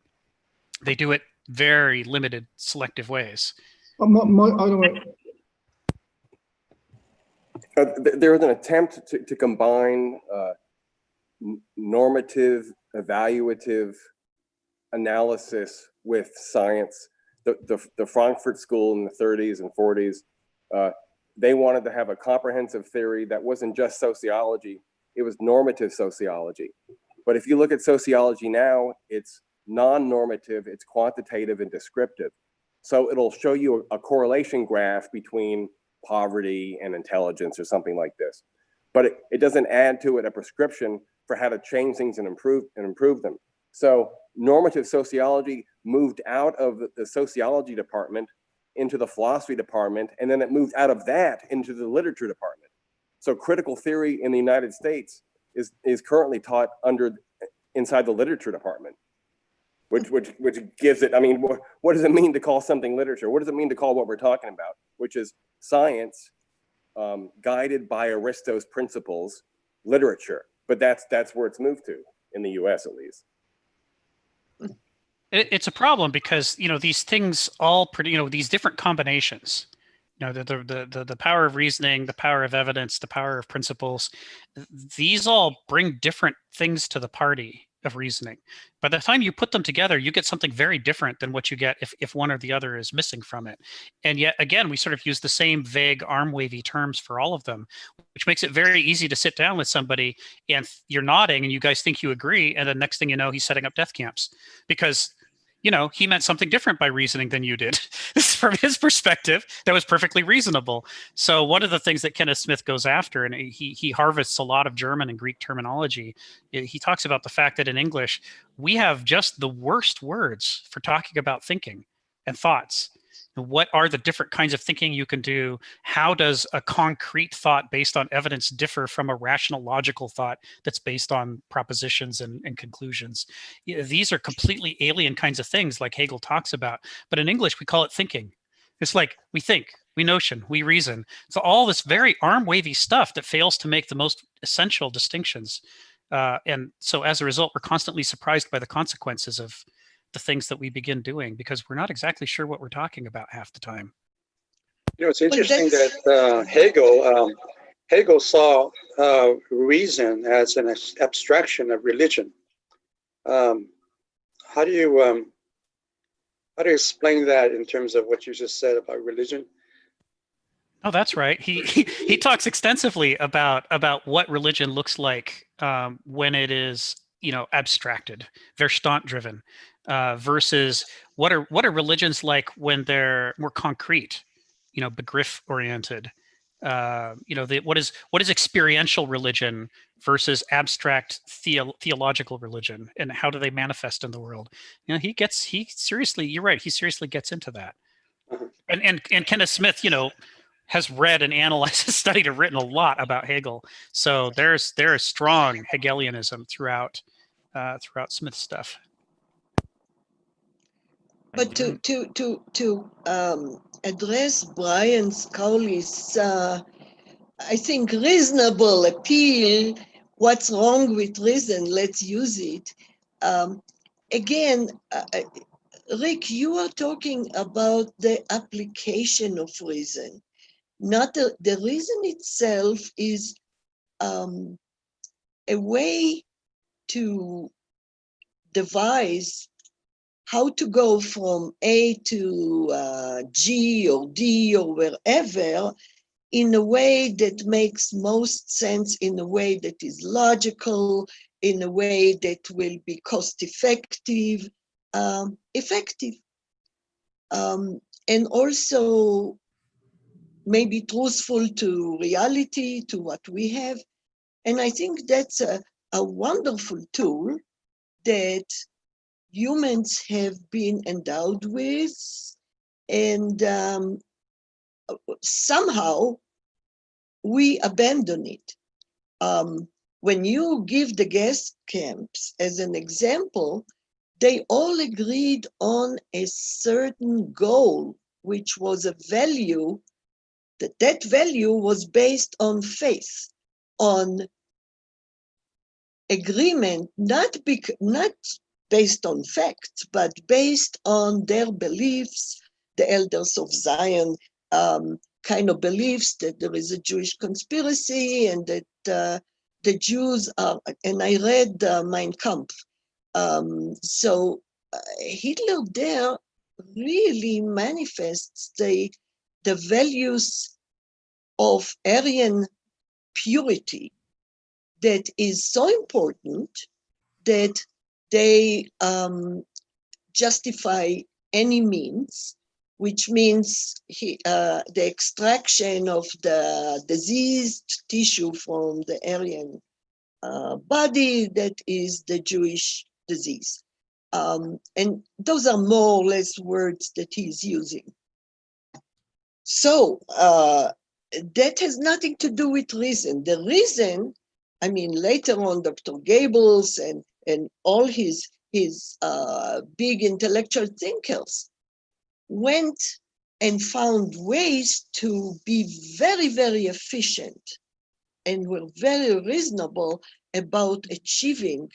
They do it very limited, selective ways. I don't want There was an attempt to combine normative, evaluative analysis with science. The Frankfurt School in the 30s and 40s, they wanted to have a comprehensive theory that wasn't just sociology, it was normative sociology. But if you look at sociology now, it's non-normative, it's quantitative and descriptive. So it'll show you a correlation graph between poverty and intelligence or something like this. But it doesn't add to it a prescription for how to change things and improve them. So normative sociology moved out of the sociology department into the philosophy department, and then it moved out of that into the literature department. So critical theory in the United States is currently taught inside the literature department, which gives it, I mean, what does it mean to call something literature? What does it mean to call what we're talking about, which is science guided by Aristotle's principles, literature? But that's where it's moved to in the US, at least. It's a problem because these things all these different combinations. The power of reasoning, the power of evidence, the power of principles, these all bring different things to the party of reasoning. By the time you put them together, you get something very different than what you get if one or the other is missing from it. And yet, again, we sort of use the same vague arm-wavy terms for all of them, which makes it very easy to sit down with somebody and you're nodding and you guys think you agree, and the next thing you know, he's setting up death camps because he meant something different by reasoning than you did. From his perspective, that was perfectly reasonable. So one of the things that Kenneth Smith goes after, and he harvests a lot of German and Greek terminology, he talks about the fact that in English, we have just the worst words for talking about thinking and thoughts. What are the different kinds of thinking you can do? How does a concrete thought based on evidence differ from a rational, logical thought that's based on propositions and conclusions? These are completely alien kinds of things like Hegel talks about. But in English, we call it thinking. It's like we think, we notion, we reason. So all this very arm-wavy stuff that fails to make the most essential distinctions. And so as a result, we're constantly surprised by the consequences of the things that we begin doing because we're not exactly sure what we're talking about half the time. It's interesting that Hegel saw reason as an abstraction of religion. How do you explain that in terms of what you just said about religion? Oh, that's right. He talks extensively about what religion looks like when it is abstracted, Verstand driven. Versus what are religions like when they're more concrete, Begriff oriented. What is experiential religion versus abstract theological religion, and how do they manifest in the world? He seriously, you're right. He seriously gets into that. And Kenneth Smith, has read and analyzed, studied, and written a lot about Hegel. So there is strong Hegelianism throughout Smith's stuff. But to address Brian Scowley's, I think, reasonable appeal, what's wrong with reason? Let's use it. Again, Rick, you are talking about the application of reason, not the reason itself is a way to devise how to go from A to G or D or wherever in a way that makes most sense, in a way that is logical, in a way that will be cost effective, effective. And also maybe truthful to reality, to what we have. And I think that's a wonderful tool that humans have been endowed with, and somehow we abandon it. When you give the gas camps as an example, they all agreed on a certain goal, which was a value, that value was based on faith, on agreement, not based on facts, but based on their beliefs, the elders of Zion kind of beliefs that there is a Jewish conspiracy and that the Jews are, and I read Mein Kampf. So Hitler there really manifests the values of Aryan purity that is so important that they justify any means, which means the extraction of the diseased tissue from the Aryan body that is the Jewish disease. And those are more or less words that he's using. So that has nothing to do with reason. The reason, I mean, later on, Dr. Goebbels and all his big intellectual thinkers went and found ways to be very, very efficient and were very reasonable about achieving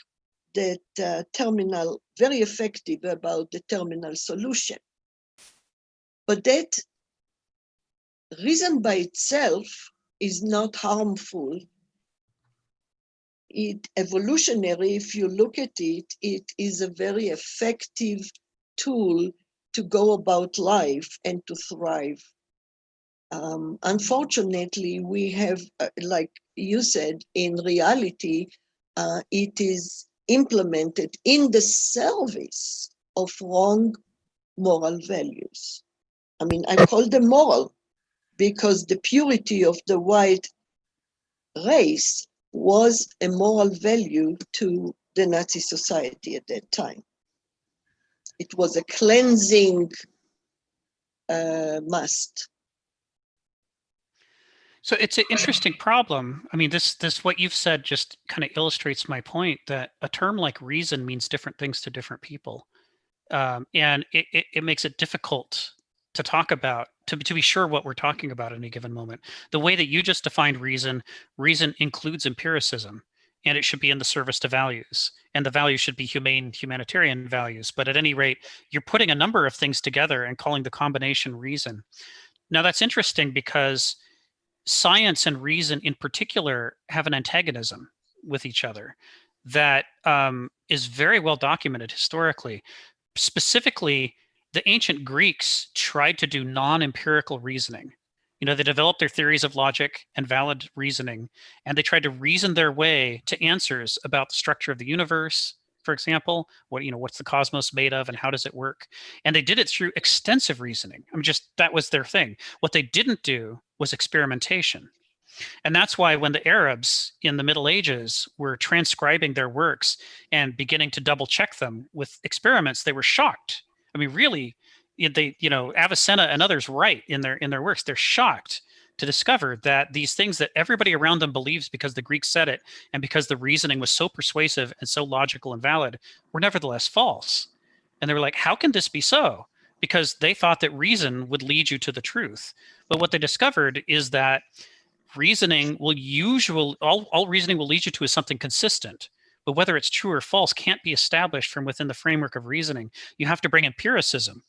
that terminal, very effective about the terminal solution. But that reason by itself is not harmful. It evolutionary, if you look at it, it is a very effective tool to go about life and to thrive. Unfortunately, we have, like you said, in reality, it is implemented in the service of wrong moral values. I mean, I call them moral because the purity of the white race was a moral value to the Nazi society at that time. It was a cleansing must. So it's an interesting problem. I mean, this what you've said just kind of illustrates my point that a term like reason means different things to different people, and it makes it difficult to talk about, to be sure what we're talking about in a given moment. The way that you just defined reason includes empiricism, and it should be in the service to values, and the values should be humanitarian values. But at any rate, you're putting a number of things together and calling the combination reason. Now that's interesting because science and reason in particular have an antagonism with each other that is very well documented historically. Specifically, the ancient Greeks tried to do non-empirical reasoning. You know, they developed their theories of logic and valid reasoning, and they tried to reason their way to answers about the structure of the universe, for example, what's the cosmos made of and how does it work? And they did it through extensive reasoning. I mean, that was their thing. What they didn't do was experimentation. And that's why when the Arabs in the Middle Ages were transcribing their works and beginning to double check them with experiments, they were shocked. I mean, really, Avicenna and others write in their works, they're shocked to discover that these things that everybody around them believes because the Greeks said it and because the reasoning was so persuasive and so logical and valid were nevertheless false. And they were like, how can this be so? Because they thought that reason would lead you to the truth. But what they discovered is that reasoning will all reasoning will lead you to is something consistent, But whether it's true or false can't be established from within the framework of reasoning. You have to bring empiricism.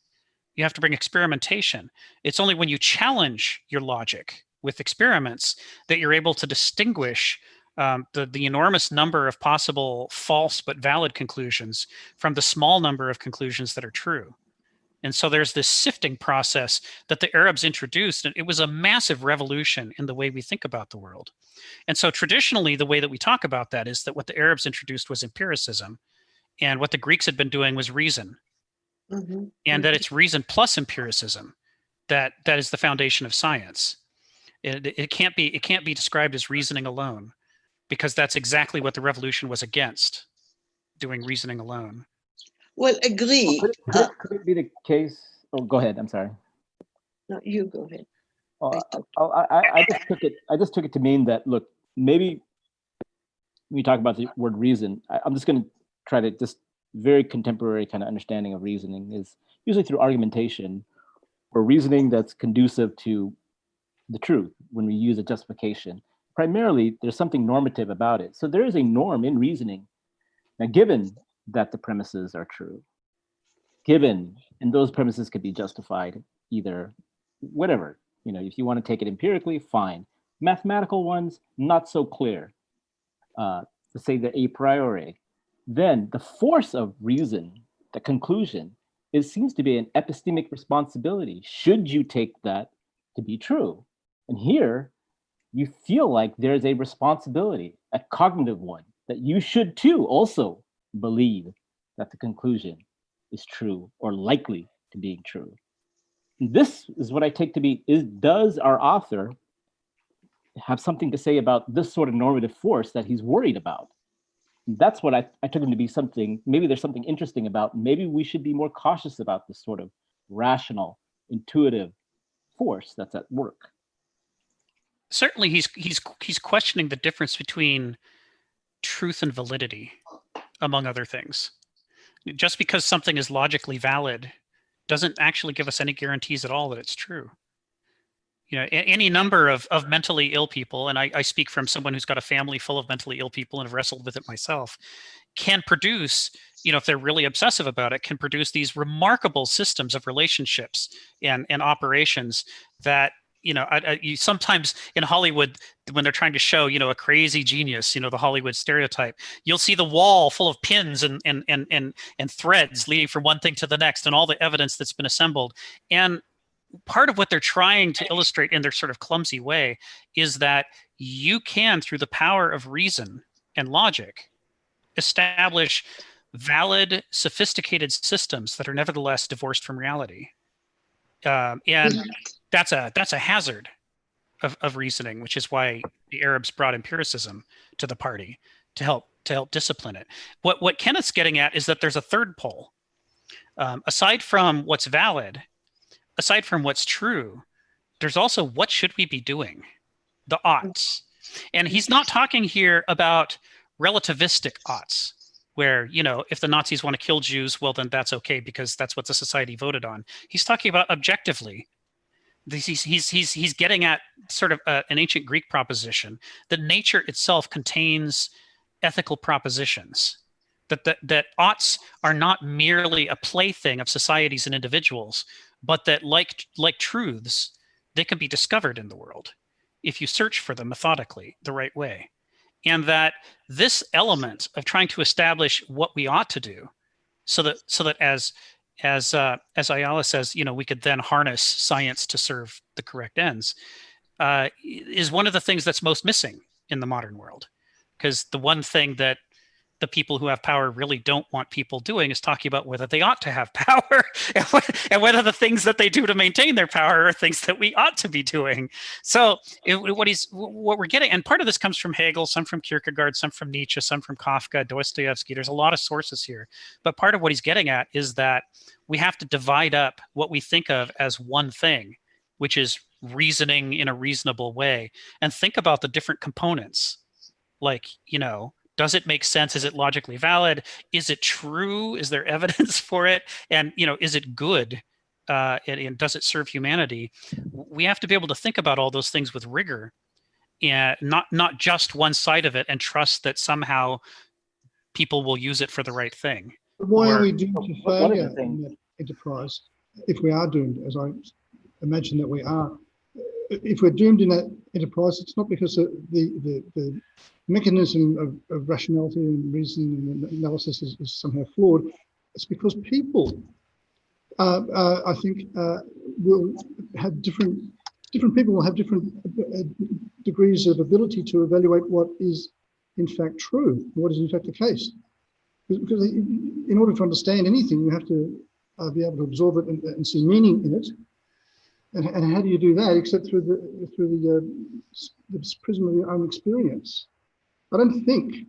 You have to bring experimentation. It's only when you challenge your logic with experiments that you're able to distinguish the enormous number of possible false but valid conclusions from the small number of conclusions that are true. And so there's this sifting process that the Arabs introduced, and it was a massive revolution in the way we think about the world. And so traditionally, the way that we talk about that is that what the Arabs introduced was empiricism, and what the Greeks had been doing was reason. And that it's reason plus empiricism that is the foundation of science. It can't be described as reasoning alone, because that's exactly what the revolution was against, doing reasoning alone. Well, agree. Could it be the case? Oh, go ahead. I'm sorry. No, you go ahead. I just took it to mean that, look, maybe when you talk about the word reason, I'm just going to try to just very contemporary kind of understanding of reasoning is usually through argumentation or reasoning that's conducive to the truth. When we use a justification, primarily there's something normative about it. So there is a norm in reasoning. Now, given that the premises are true, and those premises could be justified either whatever, if you want to take it empirically, fine. Mathematical ones, not so clear. To say that a priori, then the force of reason, the conclusion, it seems to be an epistemic responsibility. Should you take that to be true? And here, you feel like there's a responsibility, a cognitive one, that you should too also believe that the conclusion is true or likely to be true. And this is what I take to be, does our author have something to say about this sort of normative force that he's worried about? That's what I took him to be something, maybe there's something interesting about, maybe we should be more cautious about this sort of rational, intuitive force that's at work. Certainly he's questioning the difference between truth and validity, among other things. Just because something is logically valid doesn't actually give us any guarantees at all that it's true. Any number of mentally ill people, and I speak from someone who's got a family full of mentally ill people and have wrestled with it myself, can produce, if they're really obsessive about it, can produce these remarkable systems of relationships and operations that, you sometimes in Hollywood, when they're trying to show, a crazy genius, the Hollywood stereotype, you'll see the wall full of pins and threads leading from one thing to the next and all the evidence that's been assembled. And part of what they're trying to illustrate in their sort of clumsy way is that you can, through the power of reason and logic, establish valid, sophisticated systems that are nevertheless divorced from reality. And that's a hazard of reasoning, which is why the Arabs brought empiricism to the party to help discipline it. What Kenneth's getting at is that there's a third pole. Aside from what's valid, aside from what's true, there's also what should we be doing, the oughts. And he's not talking here about relativistic oughts, where, if the Nazis want to kill Jews, well, then that's okay because that's what the society voted on. He's talking about objectively. He's getting at sort of an ancient Greek proposition that nature itself contains ethical propositions, that oughts are not merely a plaything of societies and individuals, but that like truths, they can be discovered in the world if you search for them methodically the right way. And that this element of trying to establish what we ought to do so that as Ayala says, we could then harness science to serve the correct ends, is one of the things that's most missing in the modern world. Because the one thing that the people who have power really don't want people doing is talking about whether they ought to have power and whether the things that they do to maintain their power are things that we ought to be doing. So what we're getting, and part of this comes from Hegel, some from Kierkegaard, some from Nietzsche, some from Kafka, Dostoevsky. There's a lot of sources here. But part of what he's getting at is that we have to divide up what we think of as one thing, which is reasoning in a reasonable way, and think about the different components. Like, does it make sense? Is it logically valid? Is it true? Is there evidence for it? And, is it good? And does it serve humanity? We have to be able to think about all those things with rigor and not just one side of it and trust that somehow people will use it for the right thing. But why Or- are we doomed to One of the failure in things- that enterprise? If we are doomed, as I imagine that we are, if we're doomed in that enterprise, it's not because the mechanism of rationality and reason and analysis is somehow flawed. It's because people, I think, will have different people will have different degrees of ability to evaluate what is in fact true, what is in fact the case. Because in order to understand anything, you have to be able to absorb it and see meaning in it. And how do you do that except through the prism of your own experience? I don't think.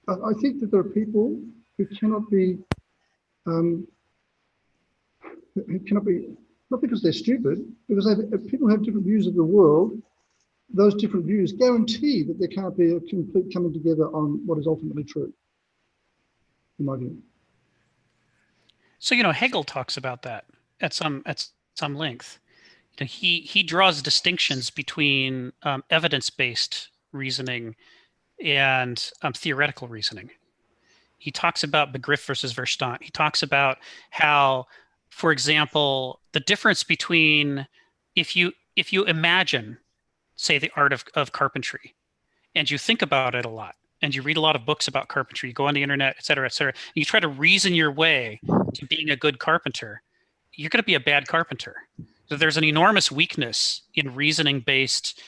I think that there are people who cannot be, not because they're stupid, because people have different views of the world. Those different views guarantee that there can't be a complete coming together on what is ultimately true, in my view. So, Hegel talks about that at some length. He draws distinctions between evidence-based reasoning and theoretical reasoning. He talks about Begriff versus Verstand. He talks about how, for example, the difference between if you imagine, say, the art of carpentry, and you think about it a lot, and you read a lot of books about carpentry, you go on the internet, et cetera, and you try to reason your way to being a good carpenter, you're going to be a bad carpenter. So there's an enormous weakness in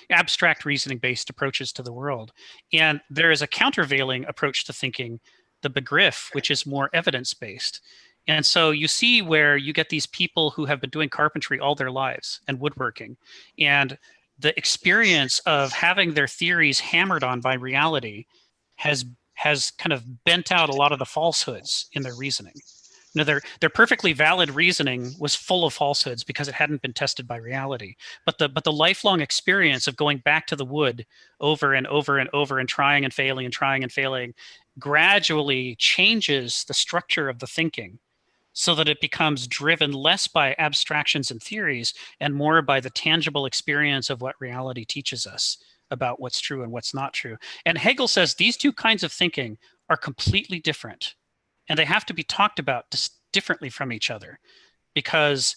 abstract reasoning-based approaches to the world. And there is a countervailing approach to thinking, the Begriff, which is more evidence-based. And so you see where you get these people who have been doing carpentry all their lives and woodworking. And the experience of having their theories hammered on by reality has kind of bent out a lot of the falsehoods in their reasoning. Their perfectly valid reasoning was full of falsehoods because it hadn't been tested by reality. But the lifelong experience of going back to the wood over and over and over and trying and failing gradually changes the structure of the thinking so that it becomes driven less by abstractions and theories and more by the tangible experience of what reality teaches us about what's true and what's not true. And Hegel says these two kinds of thinking are completely different. And they have to be talked about differently from each other, because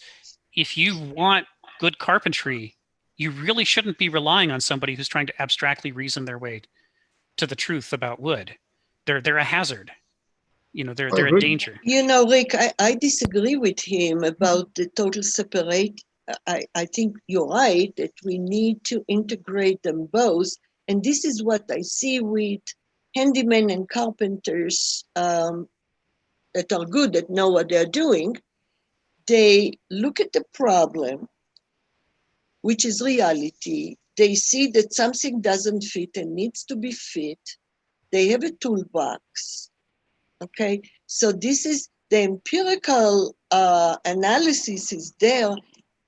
if you want good carpentry, you really shouldn't be relying on somebody who's trying to abstractly reason their way to the truth about wood. They're a hazard. They're a danger. Rick, I disagree with him about the total separate. I think you're right that we need to integrate them both. And this is what I see with handymen and carpenters that are good, that know what they're doing. They look at the problem, which is reality. They see that something doesn't fit and needs to be fit. They have a toolbox. Okay, so this is the empirical analysis is there,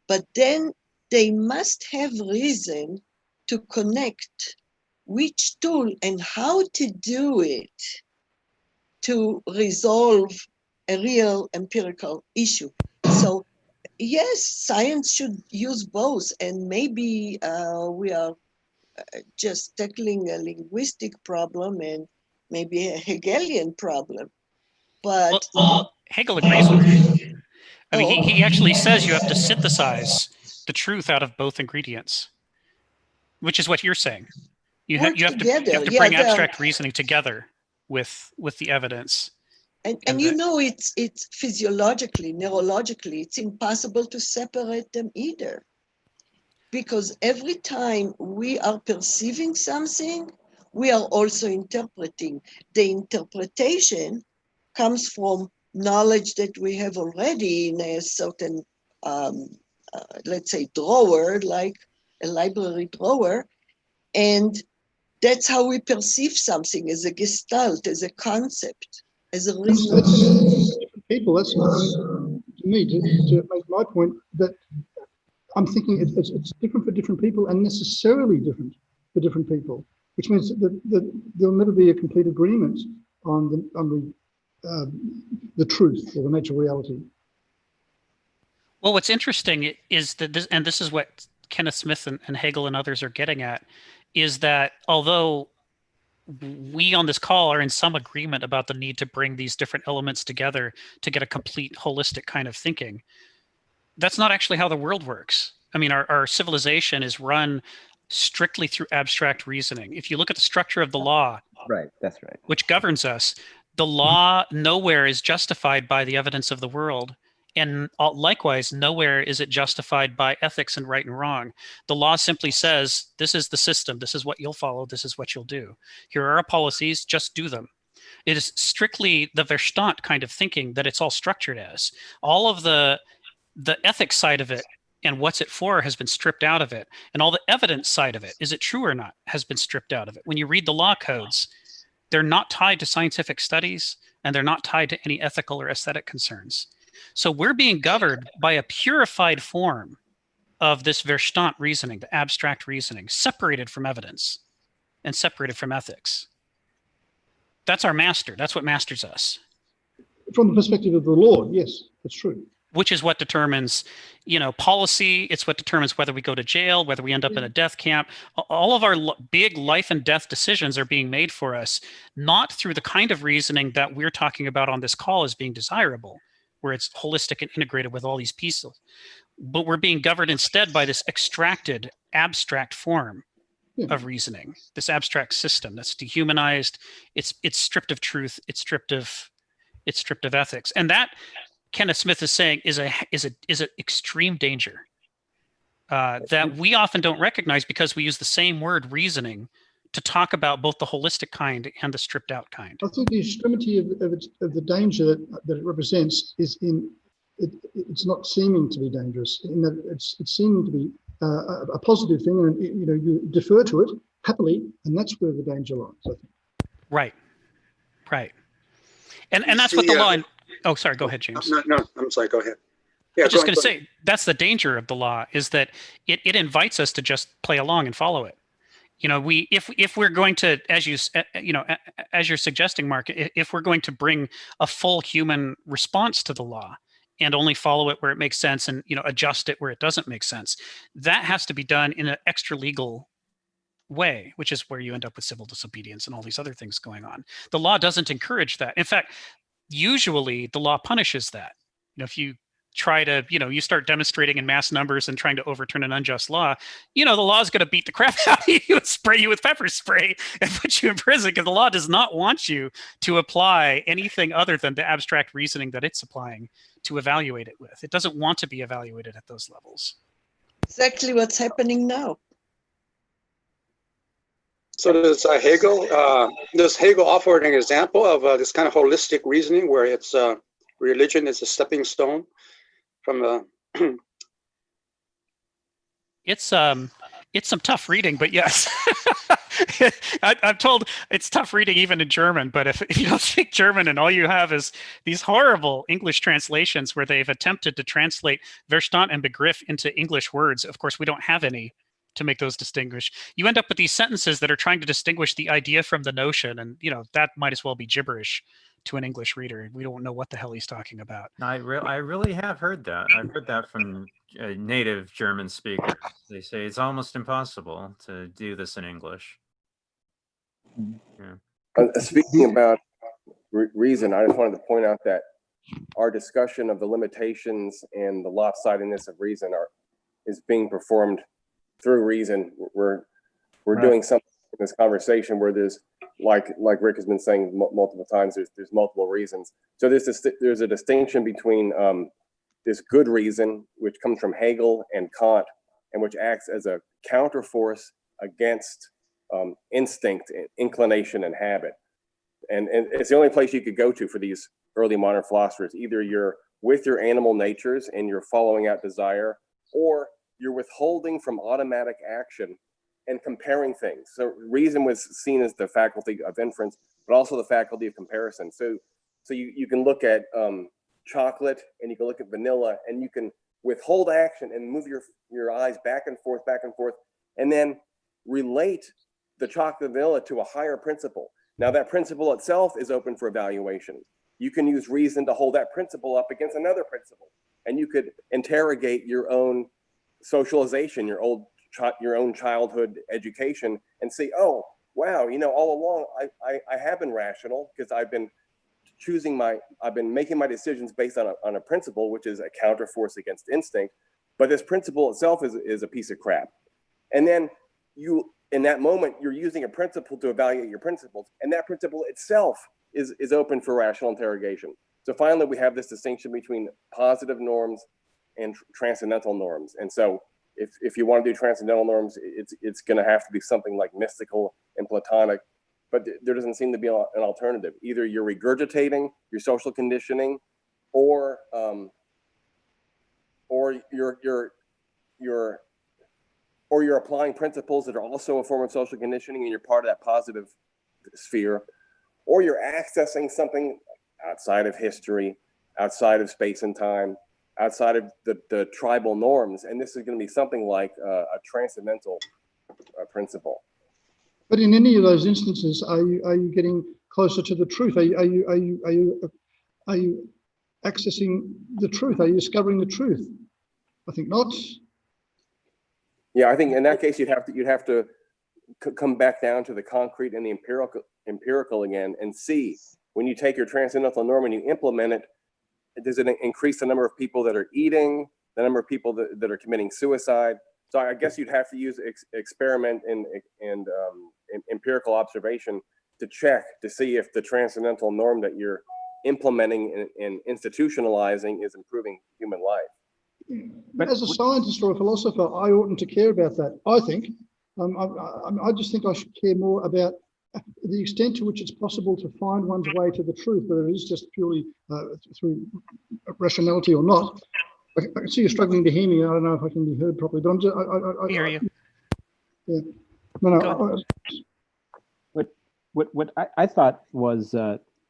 but then they must have reason to connect which tool and how to do it to resolve a real empirical issue. So yes, science should use both, and maybe we are just tackling a linguistic problem and maybe a Hegelian problem. But Hegel agrees with you. I mean, he actually says you have to synthesize the truth out of both ingredients, which is what you're saying. You have to bring abstract reasoning together with the evidence. And it's physiologically, neurologically, it's impossible to separate them either. Because every time we are perceiving something, we are also interpreting. The interpretation comes from knowledge that we have already in a certain, let's say, drawer, like a library drawer. And that's how we perceive something, as a gestalt, as a concept, as a reason. People, that's to me, to make my point, that I'm thinking it's different for different people and necessarily different for different people, which means that there'll never be a complete agreement on the truth or the nature of reality. Well, what's interesting is that this is what Kenneth Smith and Hegel and others are getting at, is that although we on this call are in some agreement about the need to bring these different elements together to get a complete holistic kind of thinking. That's not actually how the world works. I mean, our civilization is run strictly through abstract reasoning. If you look at the structure of the law, Right, that's right. which governs us, the law nowhere is justified by the evidence of the world. And likewise, nowhere is it justified by ethics and right and wrong. The law simply says, this is the system, this is what you'll follow, this is what you'll do. Here are our policies, just do them. It is strictly the Verstand kind of thinking that it's all structured as. All of the ethics side of it and what's it for has been stripped out of it. And all the evidence side of it, is it true or not, has been stripped out of it. When you read the law codes, they're not tied to scientific studies and they're not tied to any ethical or aesthetic concerns. So we're being governed by a purified form of this Verstand reasoning, the abstract reasoning, separated from evidence and separated from ethics. That's our master. That's what masters us. From the perspective of the Lord, yes, that's true. Which is what determines, policy. It's what determines whether we go to jail, whether we end up in a death camp. All of our big life and death decisions are being made for us, not through the kind of reasoning that we're talking about on this call as being desirable, where it's holistic and integrated with all these pieces. But we're being governed instead by this extracted, abstract form of reasoning, this abstract system that's dehumanized. It's stripped of truth. It's stripped of ethics, and that, Kenneth Smith is saying, is an extreme danger that we often don't recognize because we use the same word, reasoning, to talk about both the holistic kind and the stripped out kind. I think the extremity of the danger that it represents is in it's not seeming to be dangerous, in that it's seeming to be a positive thing, and you defer to it happily, and that's where the danger lies, I think. Right. And that's what the law. Oh, sorry. Go ahead, James. No, I'm sorry. Go ahead. Yeah, I was just going to say, that's the danger of the law, is that it invites us to just play along and follow it. If we're going to, as you're suggesting, Mark, if we're going to bring a full human response to the law and only follow it where it makes sense and adjust it where it doesn't make sense, that has to be done in an extra legal way, which is where you end up with civil disobedience and all these other things going on. The law doesn't encourage that. In fact, usually the law punishes that. If you try to, you start demonstrating in mass numbers and trying to overturn an unjust law, the law is going to beat the crap out of you and spray you with pepper spray and put you in prison, because the law does not want you to apply anything other than the abstract reasoning that it's applying to evaluate it with. It doesn't want to be evaluated at those levels. Exactly what's happening now. So does Hegel offer an example of this kind of holistic reasoning where it's religion is a stepping stone from the It's some tough reading, but yes. I'm told it's tough reading even in German, but if you don't speak German and all you have is these horrible English translations where they've attempted to translate Verstand and Begriff into English words, of course we don't have any to make those distinguish. You end up with these sentences that are trying to distinguish the idea from the notion, and that might as well be gibberish to an English reader. We don't know what the hell he's talking about. I really have heard that. I've heard that from native German speakers. They say it's almost impossible to do this in English. Yeah. Speaking about reason, I just wanted to point out that our discussion of the limitations and the lopsidedness of reason is being performed through reason. We're doing something in this conversation where there's, like Rick has been saying multiple times, there's multiple reasons. So there's a distinction between this good reason, which comes from Hegel and Kant, and which acts as a counterforce against instinct, inclination, and habit. And it's the only place you could go to for these early modern philosophers. Either you're with your animal natures and you're following out desire, or you're withholding from automatic action and comparing things. So reason was seen as the faculty of inference, but also the faculty of comparison. So you can look at chocolate and you can look at vanilla, and you can withhold action and move your eyes back and forth, and then relate the chocolate and vanilla to a higher principle. Now that principle itself is open for evaluation. You can use reason to hold that principle up against another principle, and you could interrogate your own socialization, your own childhood education, and say, oh, wow, you know, all along I have been rational because I've been making my decisions based on a principle, which is a counterforce against instinct. But this principle itself is a piece of crap. And then in that moment, you're using a principle to evaluate your principles, and that principle itself is open for rational interrogation. So finally, we have this distinction between positive norms and transcendental norms. And so if you want to do transcendental norms, it's going to have to be something like mystical and Platonic, but there doesn't seem to be an alternative. Either you're regurgitating your social conditioning, or you're applying principles that are also a form of social conditioning, and you're part of that positive sphere, or you're accessing something outside of history, outside of space and time, outside of the tribal norms, and this is going to be something like a transcendental principle. But in any of those instances, are you getting closer to the truth? Are you accessing the truth? Are you discovering the truth? I think not. Yeah, I think in that case you'd have to come back down to the concrete and the empirical again, and see, when you take your transcendental norm and you implement it, does it increase the number of people that are eating, the number of people that are committing suicide? So I guess you'd have to use experiment and empirical observation to check to see if the transcendental norm that you're implementing and institutionalizing is improving human life. But as a scientist or a philosopher, I oughtn't to care about that. I think. I just think I should care more about the extent to which it's possible to find one's way to the truth, whether it is just purely through rationality or not. I can see you're struggling to hear me. I don't know if I can be heard properly, but I'm just. I hear you. Yeah. No. What I thought was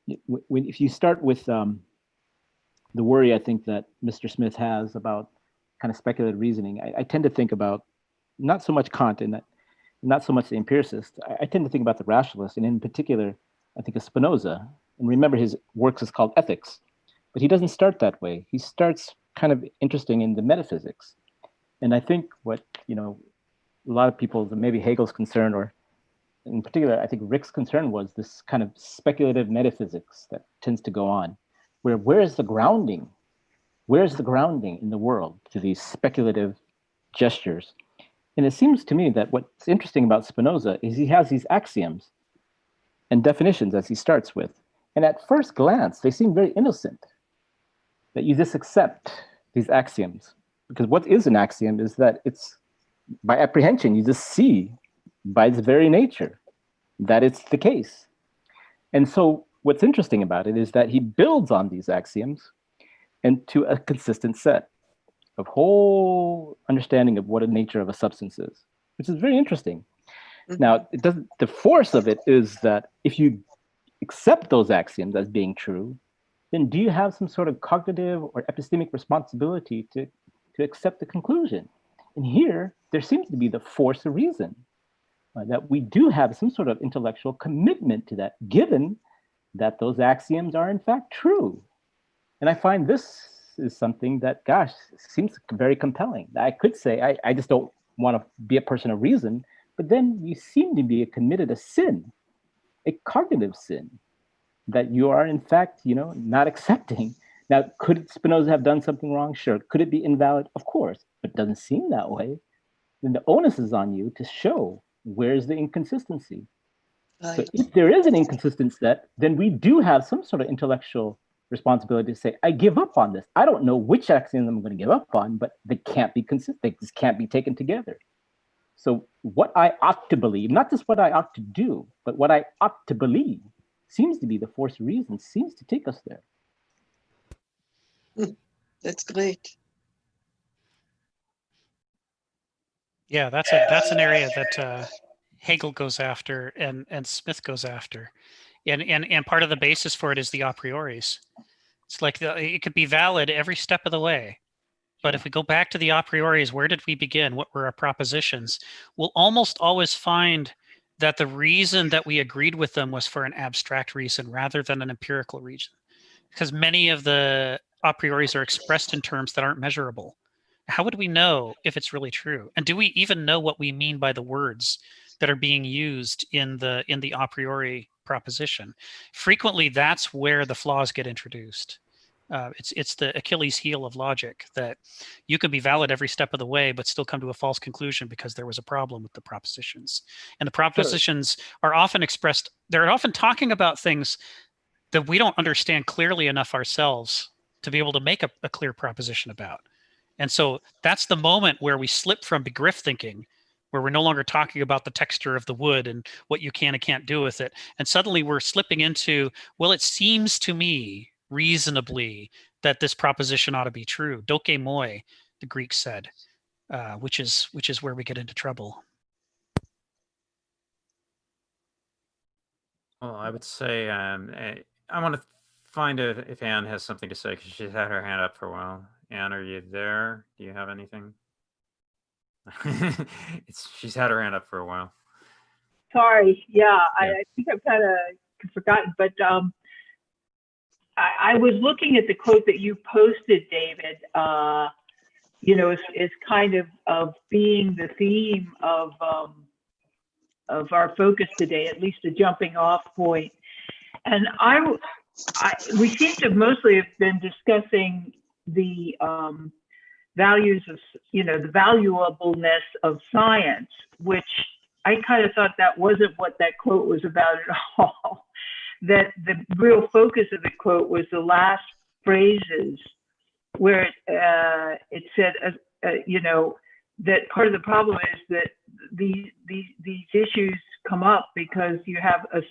if you start with the worry I think that Mr. Smith has about kind of speculative reasoning, I tend to think about not so much Kant and not so much the empiricist. I tend to think about the rationalist, and in particular, I think of Spinoza. And remember, his works is called Ethics, but he doesn't start that way. He starts kind of interesting in the metaphysics. And I think what, a lot of people, maybe Hegel's concern, or in particular, I think Rick's concern was this kind of speculative metaphysics that tends to go on, where is the grounding? Where's the grounding in the world to these speculative gestures? And it seems to me that what's interesting about Spinoza is he has these axioms and definitions as he starts with. And at first glance, they seem very innocent, that you just accept these axioms. Because what is an axiom is that it's, by apprehension, you just see by its very nature that it's the case. And so what's interesting about it is that he builds on these axioms into a consistent set of whole understanding of what a nature of a substance is, which is very interesting. Mm-hmm. Now, the force of it is that if you accept those axioms as being true, then do you have some sort of cognitive or epistemic responsibility to accept the conclusion? And here, there seems to be the force of reason, that we do have some sort of intellectual commitment to that, given that those axioms are in fact true. And I find this is something that, gosh, seems very compelling. I could say, I just don't want to be a person of reason, but then you seem to be committed a sin, a cognitive sin, that you are in fact, not accepting. Now, could Spinoza have done something wrong? Sure. Could it be invalid? Of course, but it doesn't seem that way. Then the onus is on you to show where's the inconsistency. Right. So if there is an inconsistent set, then we do have some sort of intellectual responsibility to say, I give up on this. I don't know which axiom I'm going to give up on, but they can't be consistent. They just can't be taken together. So what I ought to believe, not just what I ought to do, but what I ought to believe, seems to be the force of reason, seems to take us there. That's great. Yeah, that's an area that Hegel goes after and Smith goes after. And part of the basis for it is the a prioris. It's like it could be valid every step of the way. But if we go back to the a prioris, where did we begin? What were our propositions? We'll almost always find that the reason that we agreed with them was for an abstract reason rather than an empirical reason. Because many of the a prioris are expressed in terms that aren't measurable. How would we know if it's really true? And do we even know what we mean by the words that are being used in the a priori proposition. Frequently, that's where the flaws get introduced. It's the Achilles heel of logic, that you can be valid every step of the way, but still come to a false conclusion because there was a problem with the propositions. And the propositions are often expressed, they're often talking about things that we don't understand clearly enough ourselves to be able to make a clear proposition about. And so that's the moment where we slip from begriff thinking, where we're no longer talking about the texture of the wood and what you can and can't do with it. And suddenly we're slipping into, well, it seems to me reasonably that this proposition ought to be true. Doke moi, the Greeks said, which is where we get into trouble. Well, I would say I want to find out if Anne has something to say, because she's had her hand up for a while. Anne, are you there? Do you have anything? She's had her hand up for a while. Sorry, yeah. I think I've kind of forgotten, but I was looking at the quote that you posted, David. You know, is kind of being the theme of our focus today, at least a jumping off point. And we seem to mostly have been discussing the values of, you know, the valuableness of science, which I kind of thought that wasn't what that quote was about at all. That the real focus of the quote was the last phrases where it said, you know, that part of the problem is that these issues come up because you have, as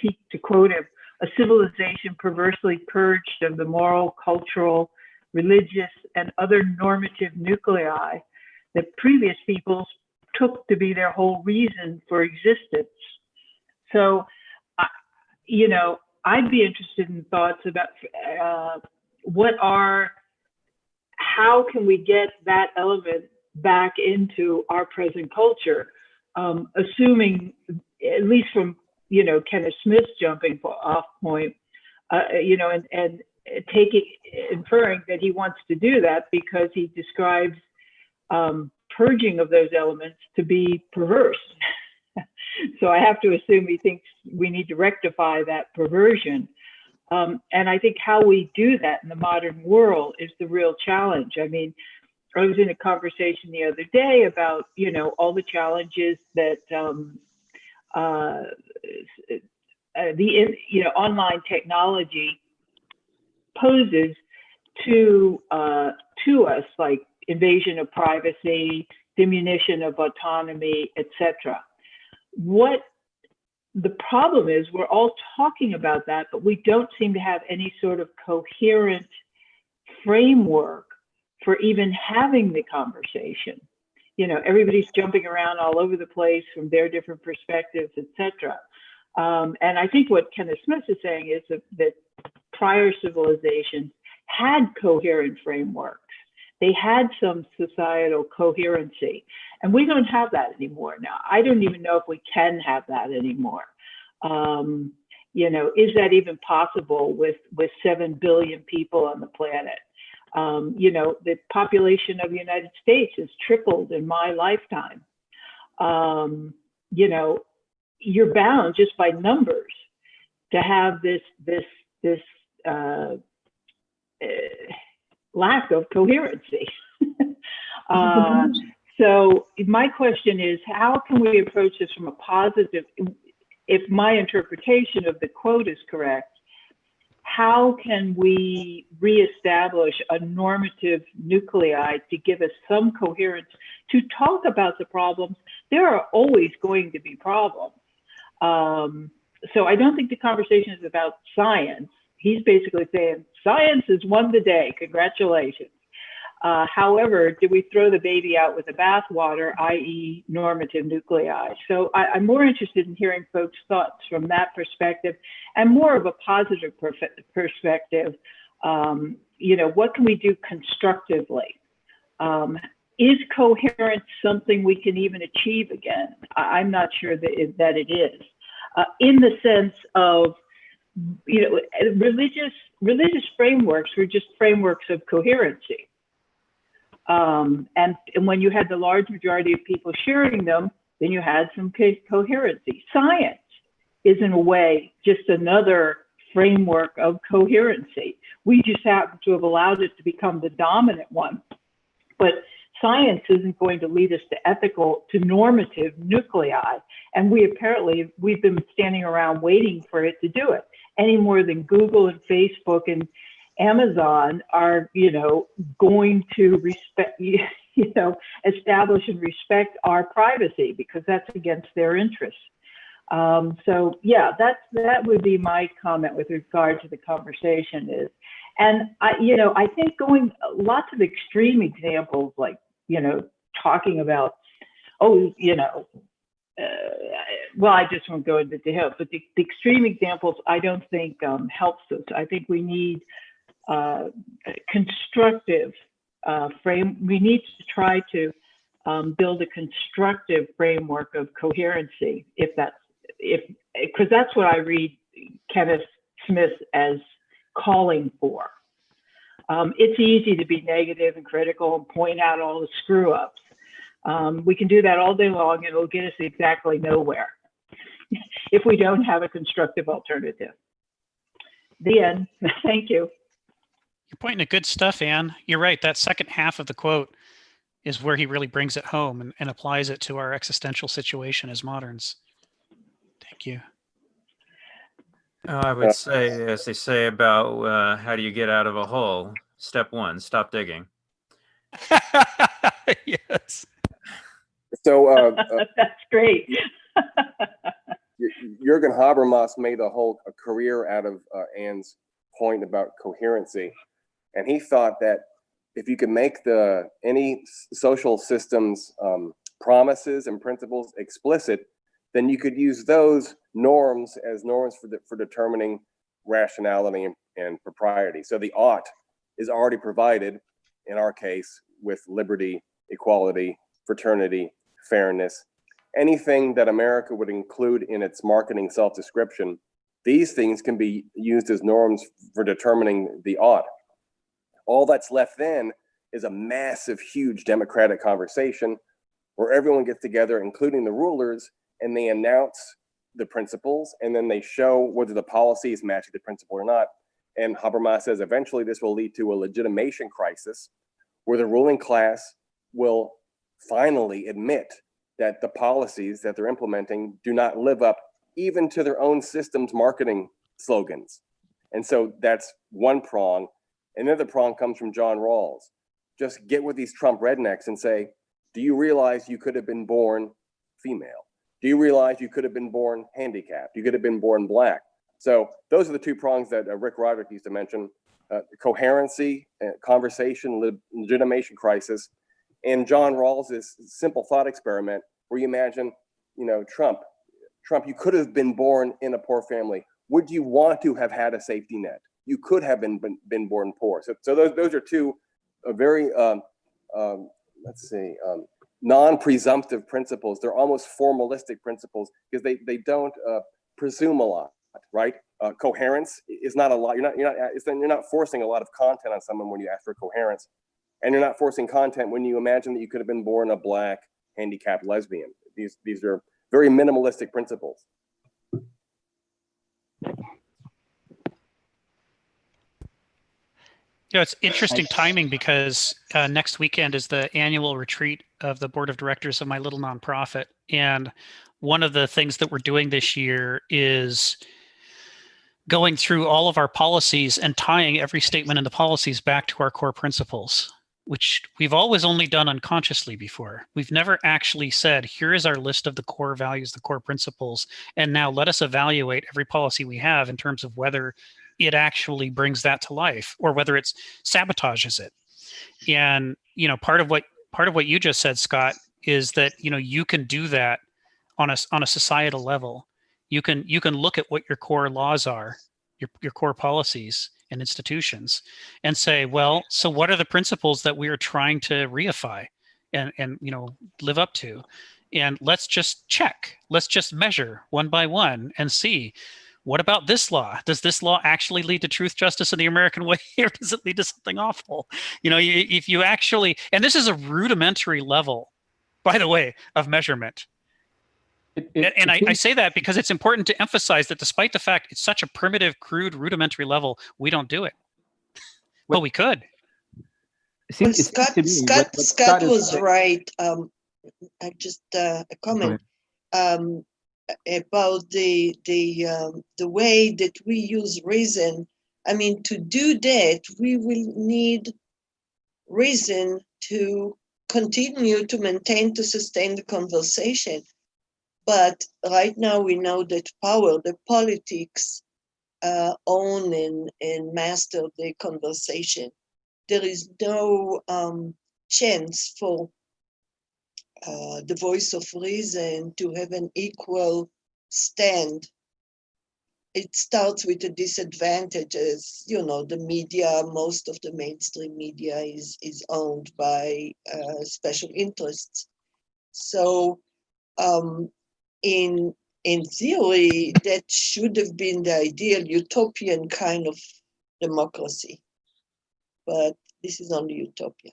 he, to quote him, a civilization perversely purged of the moral, cultural, religious, and other normative nuclei that previous peoples took to be their whole reason for existence. So, you know, I'd be interested in thoughts about how can we get that element back into our present culture, assuming, at least from, you know, Kenneth Smith's jumping off point, you know, and inferring that he wants to do that because he describes purging of those elements to be perverse. So I have to assume he thinks we need to rectify that perversion. And I think how we do that in the modern world is the real challenge. I mean, I was in a conversation the other day about, you know, all the challenges that you know, online technology poses to us, like invasion of privacy, diminution of autonomy, etc. What the problem is, we're all talking about that, but we don't seem to have any sort of coherent framework for even having the conversation. You know, everybody's jumping around all over the place from their different perspectives, etc. And I think what Kenneth Smith is saying is that prior civilizations had coherent frameworks. They had some societal coherency, and we don't have that anymore now. I don't even know if we can have that anymore. You know, is that even possible with 7 billion people on the planet? You know, the population of the United States has tripled in my lifetime. You know, you're bound just by numbers to have this lack of coherency. So my question is, how can we approach this from a positive, if my interpretation of the quote is correct, how can we reestablish a normative nuclei to give us some coherence to talk about the problems? There are always going to be problems. So I don't think the conversation is about science. He's basically saying, science has won the day, congratulations. However, do we throw the baby out with the bathwater, i.e. normative nuclei? So I'm more interested in hearing folks' thoughts from that perspective, and more of a positive perspective. You know, what can we do constructively? Is coherence something we can even achieve again? I'm not sure that it is. In the sense of, you know, religious frameworks were just frameworks of coherency. And when you had the large majority of people sharing them, then you had some coherency. Science is in a way just another framework of coherency. We just happen to have allowed it to become the dominant one. But science isn't going to lead us to normative nuclei. And we've been standing around waiting for it to do it, any more than Google and Facebook and Amazon are, going to establish and respect our privacy, because that's against their interests. So yeah, that would be my comment with regard to the conversation is, and I think going lots of extreme examples, like, talking about, well, I just won't go into detail, but the extreme examples I don't think helps us. I think we need constructive we need to try to build a constructive framework of coherency, because that's what I read Kenneth Smith as calling for. It's easy to be negative and critical and point out all the screw ups. We can do that all day long, and it'll get us exactly nowhere if we don't have a constructive alternative. The end. Thank you. You're pointing to good stuff, Anne. You're right. That second half of the quote is where he really brings it home and applies it to our existential situation as moderns. Thank you. I would say, as they say about how do you get out of a hole? Step one, stop digging. Yes. So that's great. Jürgen Habermas made a career out of Anne's point about coherency. And he thought that if you could make any social system's promises and principles explicit, then you could use those norms as norms for determining rationality and propriety. So the ought is already provided, in our case, with liberty, equality, fraternity, fairness, anything that America would include in its marketing self-description. These things can be used as norms for determining the ought. All that's left then is a massive, huge democratic conversation where everyone gets together, including the rulers, and they announce the principles, and then they show whether the policies match the principle or not. And Habermas says eventually this will lead to a legitimation crisis where the ruling class will finally admit that the policies that they're implementing do not live up even to their own system's marketing slogans. And so that's one prong. Another prong comes from John Rawls. Just get with these Trump rednecks and say, do you realize you could have been born female? Do you realize you could have been born handicapped? You could have been born black. So those are the two prongs that Rick Roderick used to mention, coherency, conversation, legitimation crisis, and John Rawls' simple thought experiment where you imagine, Trump, you could have been born in a poor family. Would you want to have had a safety net? You could have been born poor. So those are two very, non-presumptive principles. They're almost formalistic principles because they don't presume a lot, right? Coherence is not a lot. You're not forcing a lot of content on someone when you ask for coherence, and you're not forcing content when you imagine that you could have been born a black, handicapped lesbian. These are very minimalistic principles. It's interesting timing because next weekend is the annual retreat of the board of directors of my little nonprofit. And one of the things that we're doing this year is going through all of our policies and tying every statement in the policies back to our core principles, which we've always only done unconsciously before. We've never actually said, here is our list of the core values, the core principles, and now let us evaluate every policy we have in terms of whether it actually brings that to life or whether it sabotages it. And part of what you just said, Scott, is that you can do that on a societal level. You can look at what your core laws are, your core policies and institutions, and say, well, so what are the principles that we are trying to reify and live up to? And let's just check. Let's just measure one by one and see, what about this law? Does this law actually lead to truth, justice, and the American way, or does it lead to something awful? If you actually, and this is a rudimentary level, by the way, of measurement. I say that because it's important to emphasize that despite the fact it's such a primitive, crude, rudimentary level, we don't do it. Well, we could. Well, Scott was right. I just a comment about the way that we use reason. I mean, to do that, we will need reason to continue to maintain, to sustain the conversation. But right now we know that power, the politics, own and master the conversation. There is no chance for the voice of reason to have an equal stand. It starts with the disadvantages. You know, the media, most of the mainstream media is owned by special interests. So in theory, that should have been the ideal utopian kind of democracy. But this is only utopia.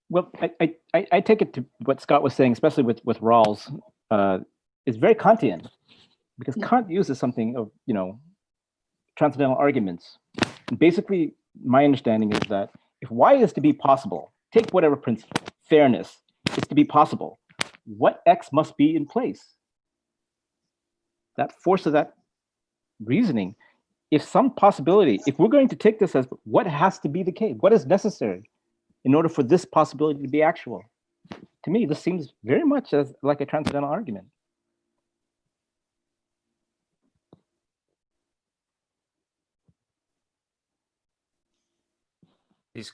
Well, I take it to what Scott was saying, especially with Rawls, is very Kantian, because Kant uses something of, transcendental arguments. And basically, my understanding is that if Y is to be possible, take whatever principle, fairness is to be possible, what X must be in place? That force of that reasoning, if some possibility, if we're going to take this as what has to be the case, what is necessary in order for this possibility to be actual, to me, this seems very much as like a transcendental argument.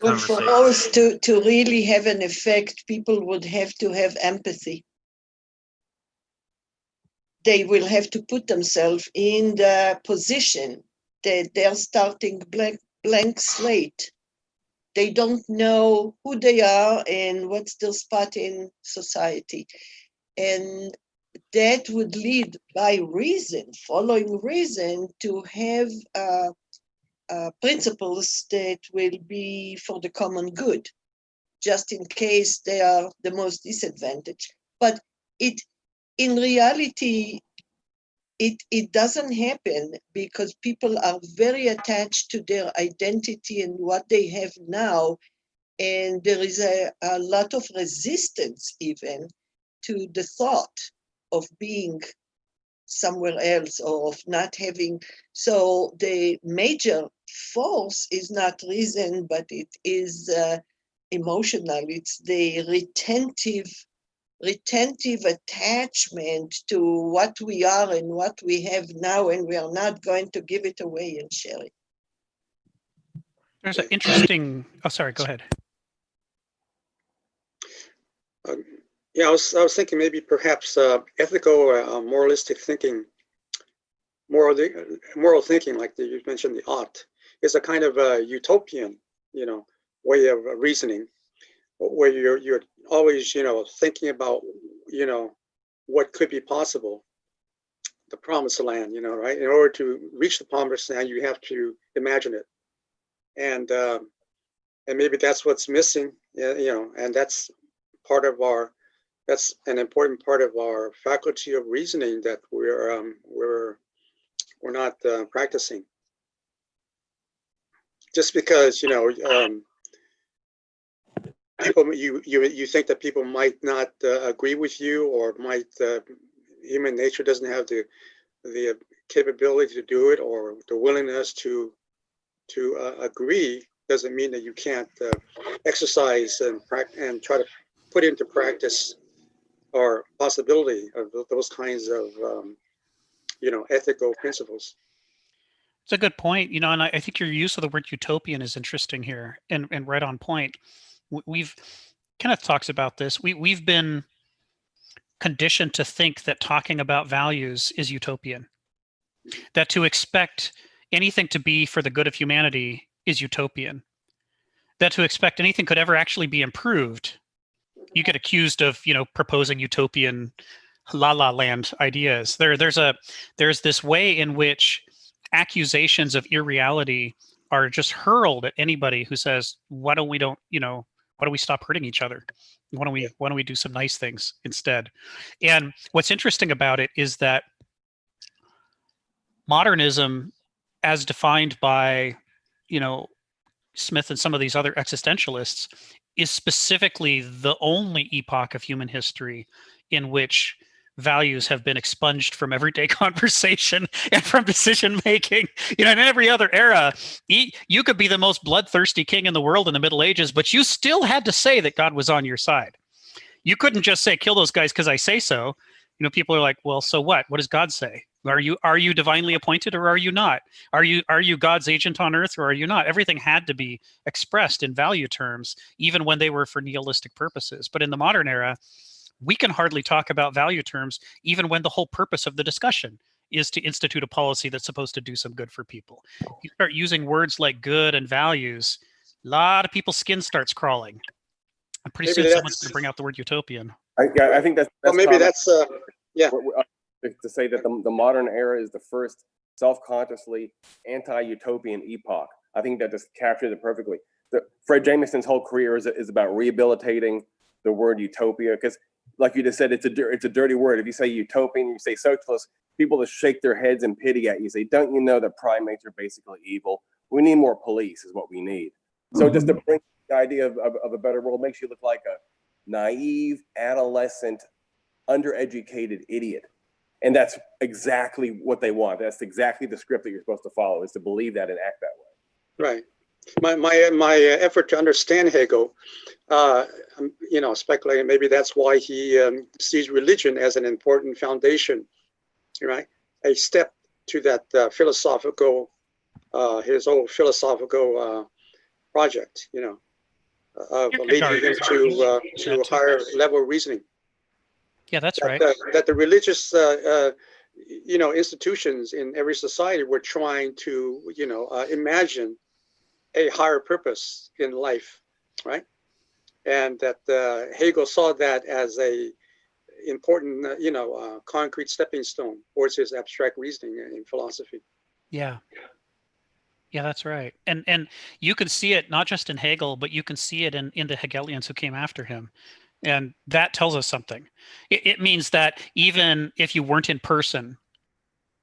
Well, for us to really have an effect, people would have to have empathy. They will have to put themselves in the position that they're starting blank slate. They don't know who they are and what's their spot in society. And that would lead by reason, following reason, to have principles that will be for the common good, just in case they are the most disadvantaged. But in reality, it doesn't happen because people are very attached to their identity and what they have now. And there is a lot of resistance even to the thought of being somewhere else or of not having. So the major force is not reason, but it is emotional. It's the retentive attachment to what we are and what we have now, and we are not going to give it away and share it. There's an interesting, oh, sorry, go ahead. Yeah, I was thinking maybe perhaps ethical, moralistic thinking, moral thinking, like you mentioned, the ought, is a kind of utopian, way of reasoning, where you're always, thinking about, what could be possible, the promised land, right? In order to reach the promised land, you have to imagine it, and maybe that's what's missing, and that's part of our. That's an important part of our faculty of reasoning that we're not practicing. Just because people, you think that people might not agree with you, or might human nature doesn't have the capability to do it, or the willingness to agree, doesn't mean that you can't exercise and try to put into practice or possibility of those kinds of, ethical principles. It's a good point, and I think your use of the word utopian is interesting here and right on point. We've Kenneth talks about this. We've been conditioned to think that talking about values is utopian, that to expect anything to be for the good of humanity is utopian, that to expect anything could ever actually be improved, you get accused of, proposing utopian la la land ideas. There's this way in which accusations of irreality are just hurled at anybody who says, why don't Why don't we stop hurting each other? Why don't we do some nice things instead? And what's interesting about it is that modernism, as defined by, Smith and some of these other existentialists, is specifically the only epoch of human history in which values have been expunged from everyday conversation and from decision making. In every other era, you could be the most bloodthirsty king in the world in the Middle Ages, but you still had to say that God was on your side. You couldn't just say, kill those guys because I say so. People are like, well, so what? What does God say? Are you divinely appointed or are you not? Are you God's agent on earth or are you not? Everything had to be expressed in value terms, even when they were for nihilistic purposes. But in the modern era, we can hardly talk about value terms, even when the whole purpose of the discussion is to institute a policy that's supposed to do some good for people. You start using words like good and values, a lot of people's skin starts crawling. And pretty soon someone's going to bring out the word utopian. I think that's well, maybe common. that's yeah. To say that the modern era is the first self-consciously anti-utopian epoch. I think that just captures it perfectly. Fred Jameson's whole career is about rehabilitating the word utopia, because like you just said, it's a dirty word. If you say utopian, you say socialist, people just shake their heads in pity at you. Say, don't you know that primates are basically evil? We need more police is what we need. So just to bring the idea of a better world makes you look like a naive, adolescent, undereducated idiot. And that's exactly what they want. That's exactly the script that you're supposed to follow, is to believe that and act that way. Right. My effort to understand Hegel, speculating, maybe that's why he sees religion as an important foundation, right? A step to that philosophical, his old philosophical project, of leading him to higher level reasoning. Yeah, that's right. That the religious, institutions in every society were trying to, imagine a higher purpose in life, right? And that Hegel saw that as a important, concrete stepping stone towards his abstract reasoning in philosophy. Yeah. Yeah, that's right. And you can see it not just in Hegel, but you can see it in the Hegelians who came after him. And that tells us something. It means that even if you weren't in person,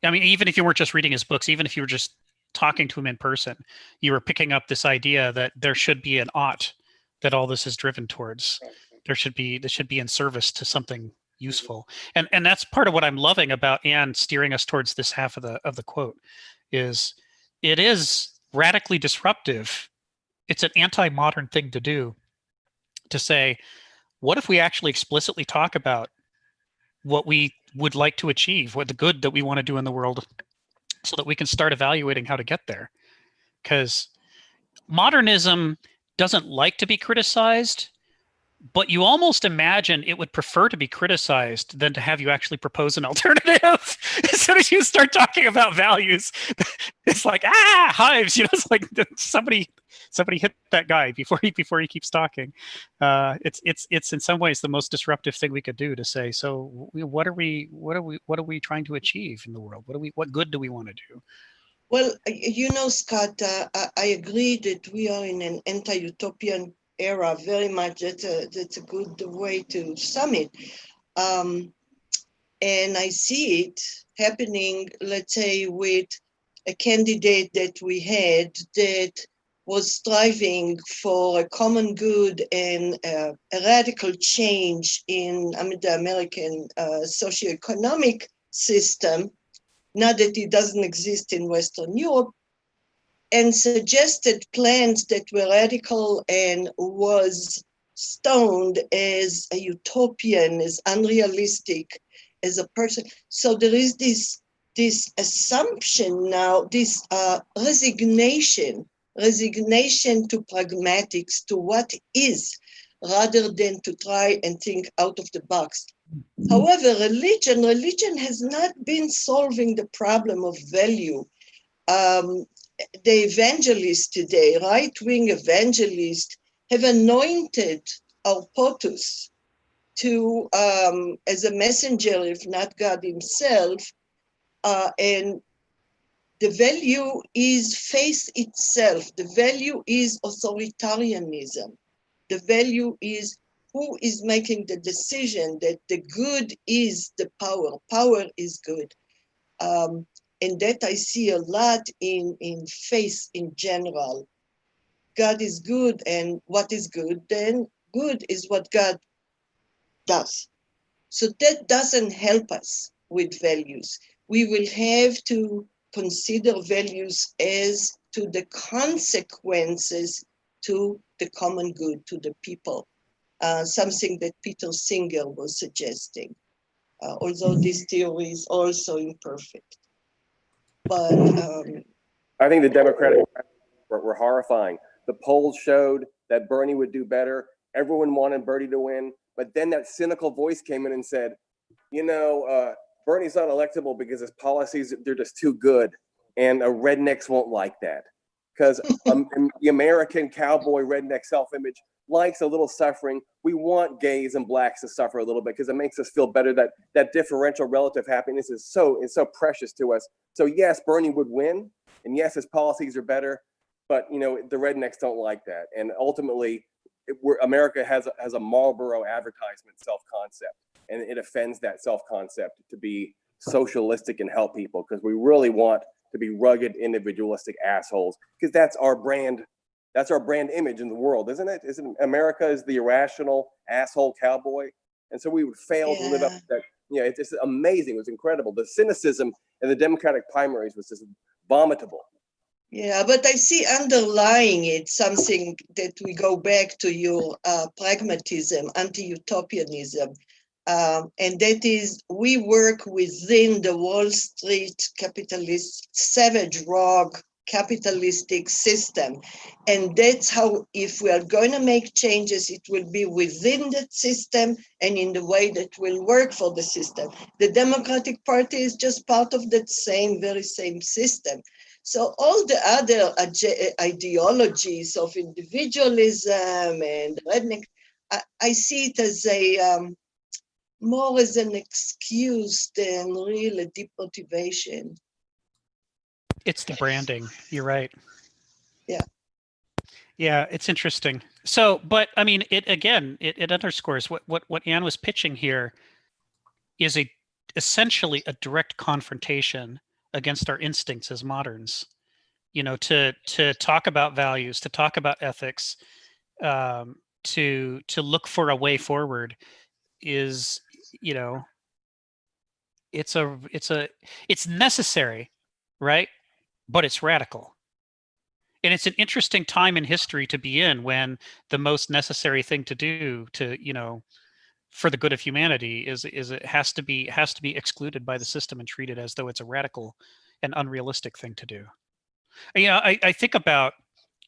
even if you weren't just reading his books, even if you were just talking to him in person, you were picking up this idea that there should be an ought that all this is driven towards. This should be in service to something useful. And that's part of what I'm loving about Anne steering us towards this half of the quote, is it is radically disruptive. It's an anti-modern thing to do, to say, what if we actually explicitly talk about what we would like to achieve, what the good that we want to do in the world, so that we can start evaluating how to get there? Because modernism doesn't like to be criticized, but you almost imagine it would prefer to be criticized than to have you actually propose an alternative. As soon as you start talking about values, it's like, hives, it's like somebody hit that guy before he keeps talking. It's in some ways the most disruptive thing we could do, to say, so what are we trying to achieve in the world? What good do we want to do? Well, Scott, I agree that we are in an anti-utopian era very much. That's a good way to sum it. And I see it happening, let's say, with a candidate that we had that was striving for a common good and a radical change in the American socioeconomic system, not that it doesn't exist in Western Europe, and suggested plans that were radical and was stoned as a utopian, as unrealistic, as a person. So there is this assumption now, this resignation to pragmatics, to what is, rather than to try and think out of the box. However, religion has not been solving the problem of value. The evangelists today, right-wing evangelists, have anointed our POTUS to as a messenger, if not God himself, and the value is faith itself. The value is authoritarianism. The value is who is making the decision that the good is the power. Power is good. And that I see a lot in faith in general. God is good, and what is good? Then good is what God does. So that doesn't help us with values. We will have to consider values as to the consequences to the common good, to the people. Something that Peter Singer was suggesting, although this theory is also imperfect. But I think the Democratic were horrifying. The polls showed that Bernie would do better. Everyone wanted Bernie to win. But then that cynical voice came in and said, you know, Bernie's not electable because his policies, they're just too good. And rednecks won't like that. Because the American cowboy redneck self-image likes a little suffering. We want gays and blacks to suffer a little bit because it makes us feel better that that differential relative happiness is so precious to us. So yes, Bernie would win. And yes, his policies are better. But, you know, the rednecks don't like that. And ultimately, America has a Marlboro advertisement self-concept, and it offends that self-concept to be socialistic and help people because we really want to be rugged, individualistic assholes because that's our brand image in the world, isn't it? Isn't America is the irrational asshole cowboy? And so we would fail to live up to that. You know, it's just amazing. It was incredible. The cynicism in the Democratic primaries was just vomitable. Yeah, but I see underlying it something that we go back to your pragmatism, anti-utopianism. And that is, we work within the Wall Street capitalist, savage, rogue, capitalistic system. And that's how, if we are going to make changes, it will be within that system and in the way that will work for the system. The Democratic Party is just part of that very same system. So all the other ideologies of individualism and redneck, I see it as more as an excuse than really deep motivation. It's the branding. You're right. Yeah. Yeah, it's interesting. So, but I mean, it underscores what Anne was pitching here is essentially a direct confrontation against our instincts as moderns. You know, to talk about values, to talk about ethics, to look for a way forward is, you know, it's necessary, right? But it's radical. And it's an interesting time in history to be in when the most necessary thing to do to, you know, for the good of humanity is it has to be excluded by the system and treated as though it's a radical and unrealistic thing to do. You know, I think about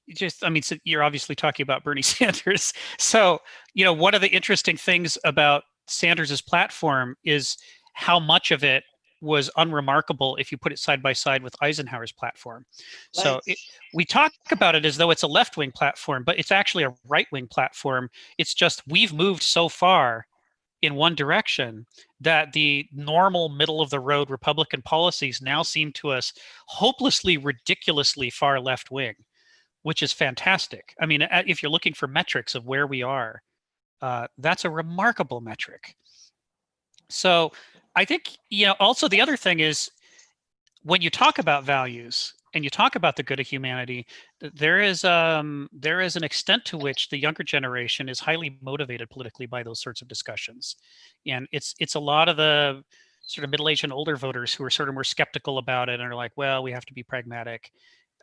just, I mean, so you're obviously talking about Bernie Sanders. So, you know, one of the interesting things about Sanders's platform is how much of it was unremarkable if you put it side by side with Eisenhower's platform. So we talk about it as though it's a left-wing platform, but it's actually a right-wing platform. It's just we've moved so far in one direction that the normal middle-of-the-road Republican policies now seem to us hopelessly, ridiculously far left-wing, which is fantastic. I mean, if you're looking for metrics of where we are, that's a remarkable metric. So I think, you know, also the other thing is when you talk about values and you talk about the good of humanity, there is an extent to which the younger generation is highly motivated politically by those sorts of discussions. And it's a lot of the sort of middle-aged and older voters who are sort of more skeptical about it and are like, well, we have to be pragmatic.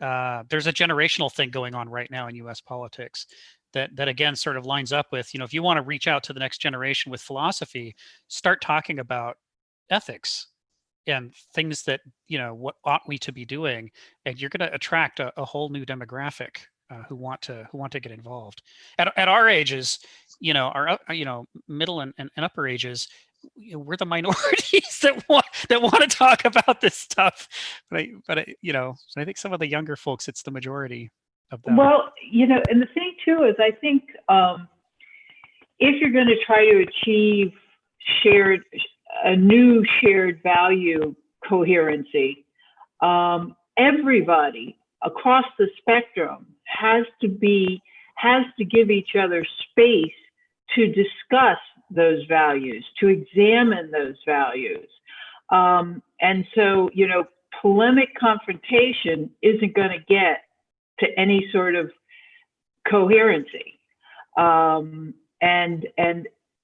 There's a generational thing going on right now in US politics that again sort of lines up with, you know, if you want to reach out to the next generation with philosophy, start talking about ethics and things that, you know, what ought we to be doing, and you're going to attract a whole new demographic who want to get involved. At our ages, you know, our middle and upper ages, you know, we're the minorities that want to talk about this stuff. But you know, I think some of the younger folks, it's the majority of them. Well, you know, and the thing too is, I think if you're going to try to achieve a new shared value coherency, everybody across the spectrum has has to give each other space to discuss those values, to examine those values. And so, you know, polemic confrontation isn't going to get to any sort of coherency. And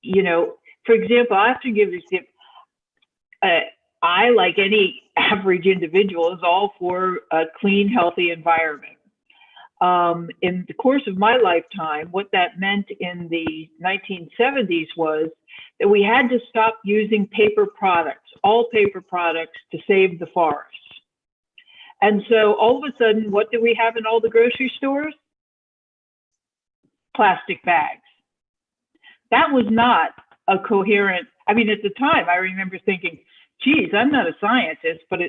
you know, for example, I have to give this. I, like any average individual, is all for a clean, healthy environment. In the course of my lifetime, what that meant in the 1970s was that we had to stop using paper products, all paper products, to save the forests. And so all of a sudden, what do we have in all the grocery stores? Plastic bags. That was not a coherent, I mean, at the time, I remember thinking, geez, I'm not a scientist, but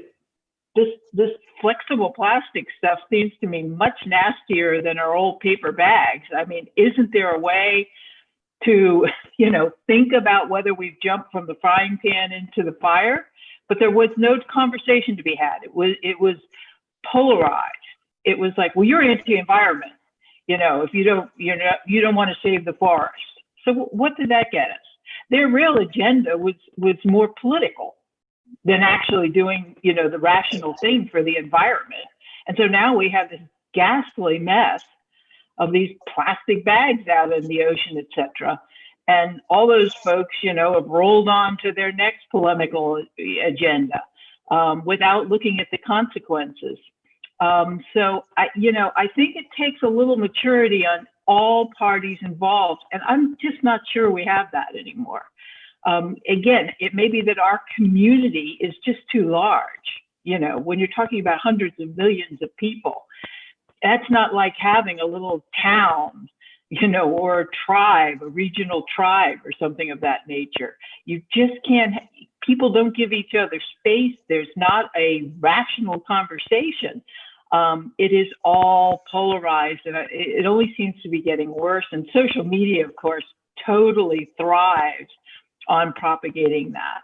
this flexible plastic stuff seems to me much nastier than our old paper bags. I mean, isn't there a way to, you know, think about whether we've jumped from the frying pan into the fire? But there was no conversation to be had. It was polarized. It was like, well, you're anti-environment. You know, if you don't want to save the forest. So what did that get us? Their real agenda was more political than actually doing, you know, the rational thing for the environment. And so now we have this ghastly mess of these plastic bags out in the ocean, etc. And all those folks, you know, have rolled on to their next polemical agenda without looking at the consequences. So I think it takes a little maturity on all parties involved, and I'm just not sure we have that anymore. Again, it may be that our community is just too large. You know, when you're talking about hundreds of millions of people, that's not like having a little town, you know, or a tribe, a regional tribe or something of that nature. You just can't, people don't give each other space. There's not a rational conversation. It is all polarized, and it only seems to be getting worse. And social media, of course, totally thrives on propagating that.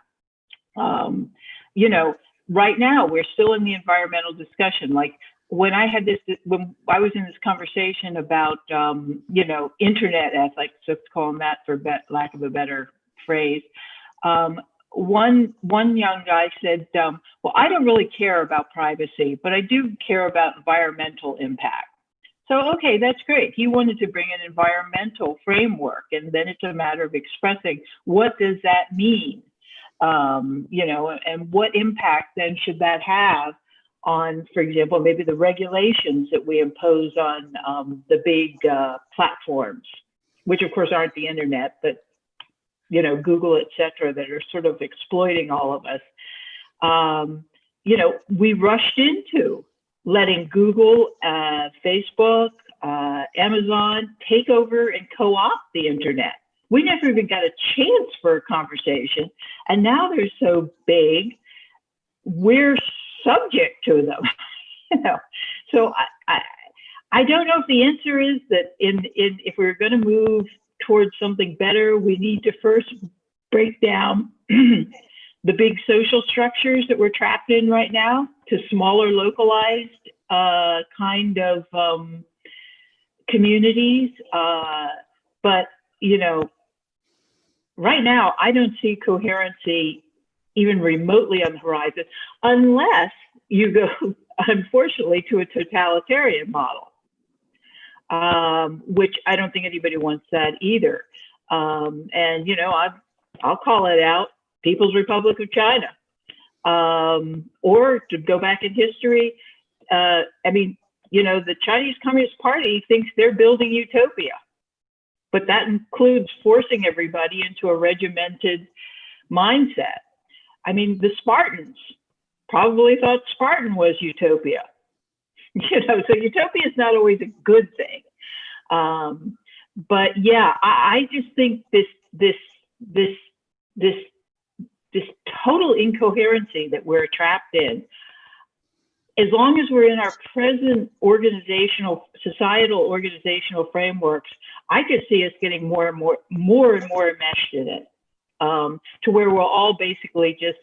You know, right now we're still in the environmental discussion. Like when I was in this conversation about, you know, internet ethics, let's call them that for lack of a better phrase. One young guy said, well, I don't really care about privacy, but I do care about environmental impact. So, okay, that's great. He wanted to bring an environmental framework, and then it's a matter of expressing what does that mean, you know, and what impact then should that have on, for example, maybe the regulations that we impose on the big platforms, which of course aren't the internet, but you know, Google, et cetera, that are sort of exploiting all of us. You know, we rushed into letting Google, Facebook, Amazon take over and co-opt the internet. We never even got a chance for a conversation. And now they're so big, we're subject to them. You know, so I don't know if the answer is that if we're going to move towards something better, we need to first break down the big social structures that we're trapped in right now to smaller, localized kind of communities. But, you know, right now, I don't see coherency even remotely on the horizon, unless you go, unfortunately, to a totalitarian model. Which I don't think anybody wants that either. And, you know, I'll call it out, People's Republic of China. Or to go back in history, I mean, you know, the Chinese Communist Party thinks they're building utopia, but that includes forcing everybody into a regimented mindset. I mean, the Spartans probably thought Spartan was utopia. You know, so utopia is not always a good thing. But yeah, I just think this total incoherency that we're trapped in, as long as we're in our present societal organizational frameworks, I could see us getting more and more enmeshed in it, to where we'll all basically just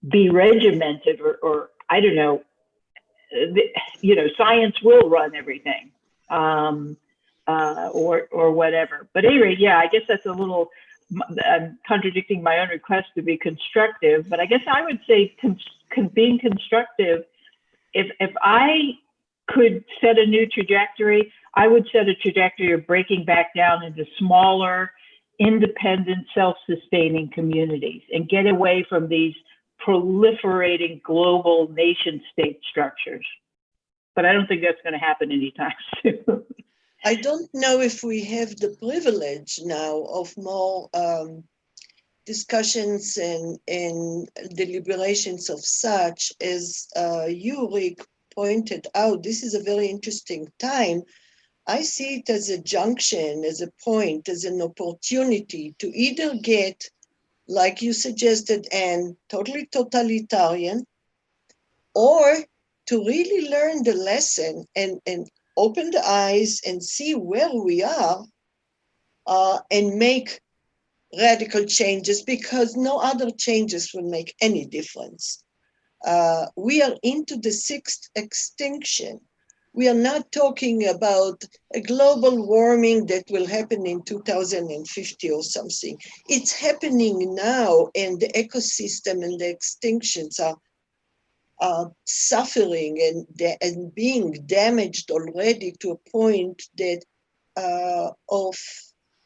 be regimented, or I don't know, you know, science will run everything. or whatever. But anyway, yeah, I guess that's a little, I'm contradicting my own request to be constructive, but I guess I would say being constructive, if I could set a new trajectory, I would set a trajectory of breaking back down into smaller, independent, self-sustaining communities and get away from these proliferating global nation state structures. But I don't think that's going to happen anytime soon. I don't know if we have the privilege now of more discussions and deliberations of such as you, Rick, pointed out. This is a very interesting time. I see it as a junction, as a point, as an opportunity to either get, like you suggested, Anne, totally totalitarian, or to really learn the lesson and open the eyes and see where we are and make radical changes, because no other changes will make any difference. We are into the sixth extinction. We are not talking about a global warming that will happen in 2050 or something. It's happening now, and the ecosystem and the extinctions are suffering and being damaged already to a point that of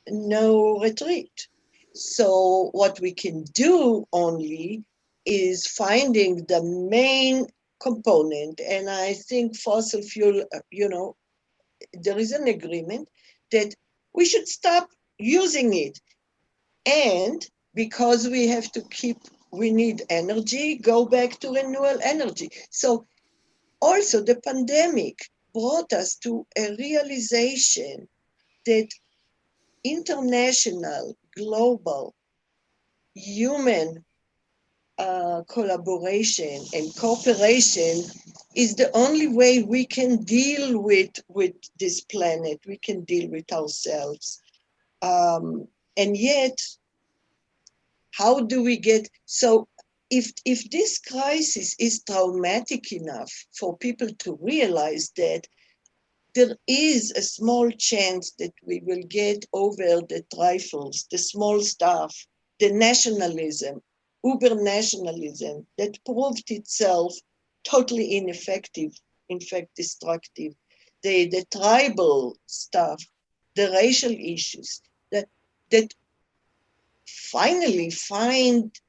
no retreat. So what we can do only is finding the main component, and I think fossil fuel, there is an agreement that we should stop using it. And because we have to we need energy, go back to renewable energy. So also the pandemic brought us to a realization that international, global, human collaboration and cooperation is the only way we can deal with this planet, we can deal with ourselves. And yet, how do we get, so if this crisis is traumatic enough for people to realize that there is a small chance that we will get over the trifles, the small stuff, the nationalism, uber nationalism that proved itself totally ineffective, in fact destructive, the tribal stuff, the racial issues, that finally find,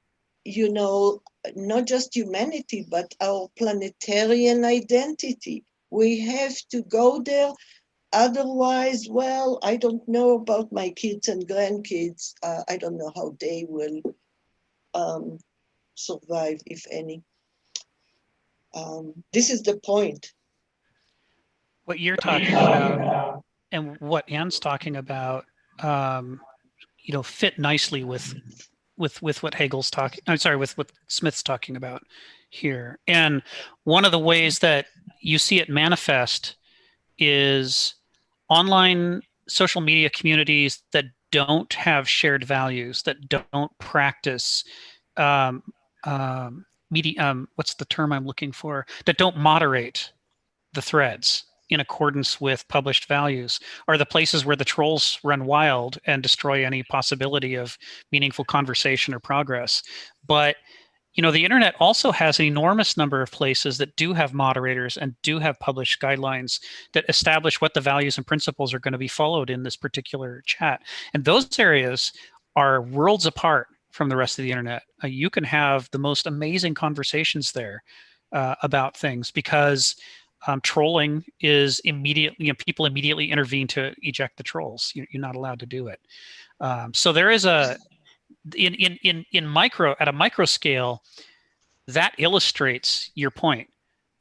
not just humanity, but our planetarian identity. We have to go there. Otherwise, well, I don't know about my kids and grandkids. I don't know how they will survive, if any. This is the point. What you're talking about and what Anne's talking about, fit nicely with what Hegel's talking. I'm sorry, with what Smith's talking about here. And one of the ways that you see it manifest is online social media communities that don't have shared values, that don't practice what's the term I'm looking for? That don't moderate the threads in accordance with published values, are the places where the trolls run wild and destroy any possibility of meaningful conversation or progress. But the internet also has an enormous number of places that do have moderators and do have published guidelines that establish what the values and principles are going to be followed in this particular chat. And those areas are worlds apart from the rest of the internet. You can have the most amazing conversations there about things because trolling is immediately, people immediately intervene to eject the trolls. You're not allowed to do it. So there is at a micro scale, that illustrates your point,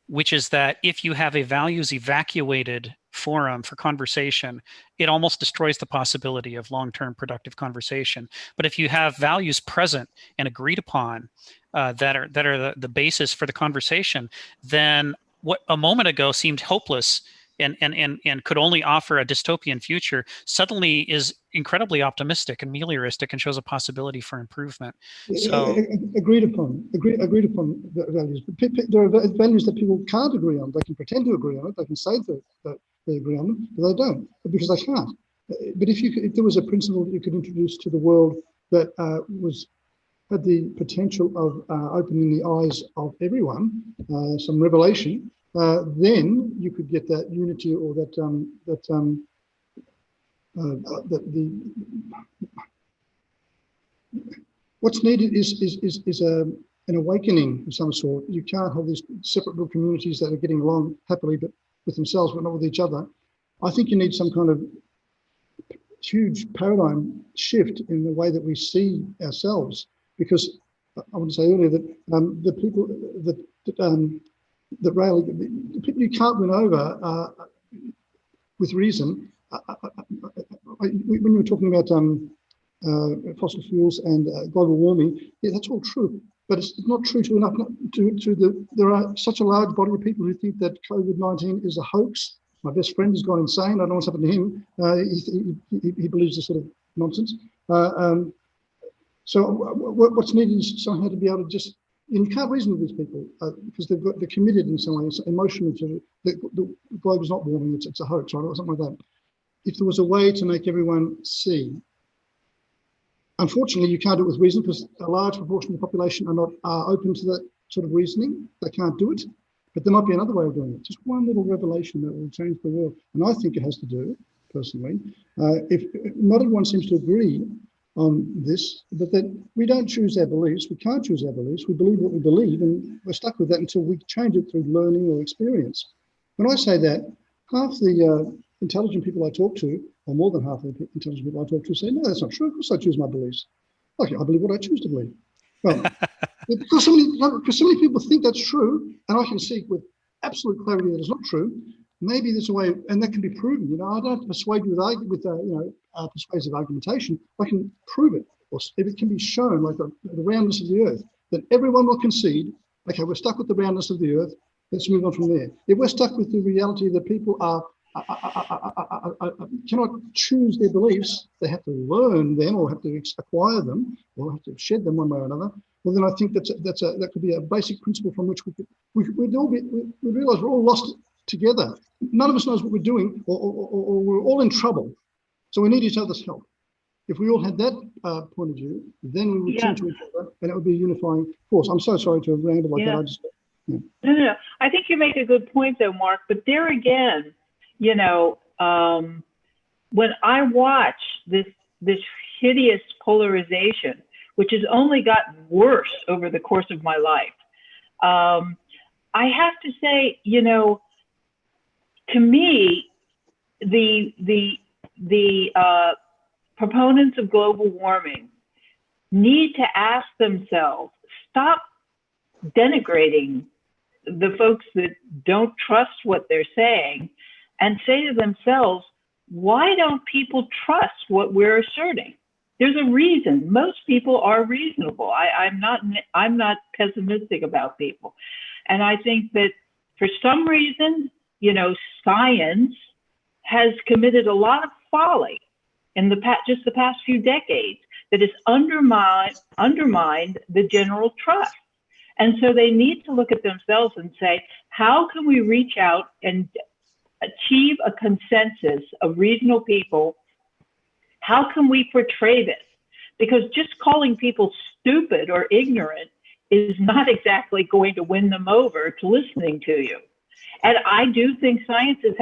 which is that if you have a values evacuated forum for conversation, it almost destroys the possibility of long-term productive conversation. But if you have values present and agreed upon that are the basis for the conversation, then what a moment ago seemed hopeless and could only offer a dystopian future suddenly is incredibly optimistic and melioristic and shows a possibility for improvement. So agreed upon the values. But there are values that people can't agree on. They can pretend to agree on it. They can say that they agree on them, but they don't, because they can't. But if there was a principle that you could introduce to the world that had the potential of opening the eyes of everyone, some revelation, then you could get that unity, or what's needed is an awakening of some sort. You can't have these separate little communities that are getting along happily, but with themselves, but not with each other. I think you need some kind of huge paradigm shift in the way that we see ourselves, because I want to say earlier that the people that rail, the people you can't win over with reason. When you were talking about fossil fuels and global warming, yeah, that's all true, but it's not true to enough. There are such a large body of people who think that COVID-19 is a hoax. My best friend has gone insane. I don't know what's happened to him. He believes this sort of nonsense. So what's needed is somehow to be able to just, and you can't reason with these people because they're committed in some way, emotionally to the globe is not warming, it's a hoax, right, or something like that. If there was a way to make everyone see, unfortunately you can't do it with reason because a large proportion of the population are not open to that sort of reasoning. They can't do it, but there might be another way of doing it. Just one little revelation that will change the world. And I think it has to do, personally, if not everyone seems to agree on this, but that we don't choose our beliefs. We can't choose our beliefs. We believe what we believe, and we're stuck with that until we change it through learning or experience. When I say that, half the intelligent people I talk to, or more than half of the intelligent people I talk to, say, no, that's not true. Of course I choose my beliefs. Okay, I believe what I choose to believe. Well, because so many people think that's true, and I can see with absolute clarity that it's not true. Maybe there's a way, and that can be proven. You know, I don't have to persuade you with persuasive argumentation. I can prove it, or if it can be shown, like the roundness of the Earth, that everyone will concede. Okay, we're stuck with the roundness of the Earth. Let's move on from there. If we're stuck with the reality that people cannot choose their beliefs, they have to learn them, or have to acquire them, or have to shed them one way or another. Well, then I think that could be a basic principle from which we realize we're all lost together. None of us knows what we're doing, or we're all in trouble. So we need each other's help. If we all had that point of view, then we would turn to each other, and it would be a unifying force. I'm so sorry to ramble like that. No. I think you make a good point, though, Mark. But there again, you know, when I watch this hideous polarization, which has only gotten worse over the course of my life, I have to say, you know, to me, the proponents of global warming need to ask themselves, stop denigrating the folks that don't trust what they're saying, and say to themselves, why don't people trust what we're asserting? There's a reason. Most people are reasonable. I'm not pessimistic about people. And I think that for some reason, you know, science has committed a lot of folly in just the past few decades that has undermined the general trust. And so they need to look at themselves and say, how can we reach out and achieve a consensus of reasonable people? How can we portray this? Because just calling people stupid or ignorant is not exactly going to win them over to listening to you. And I do think science has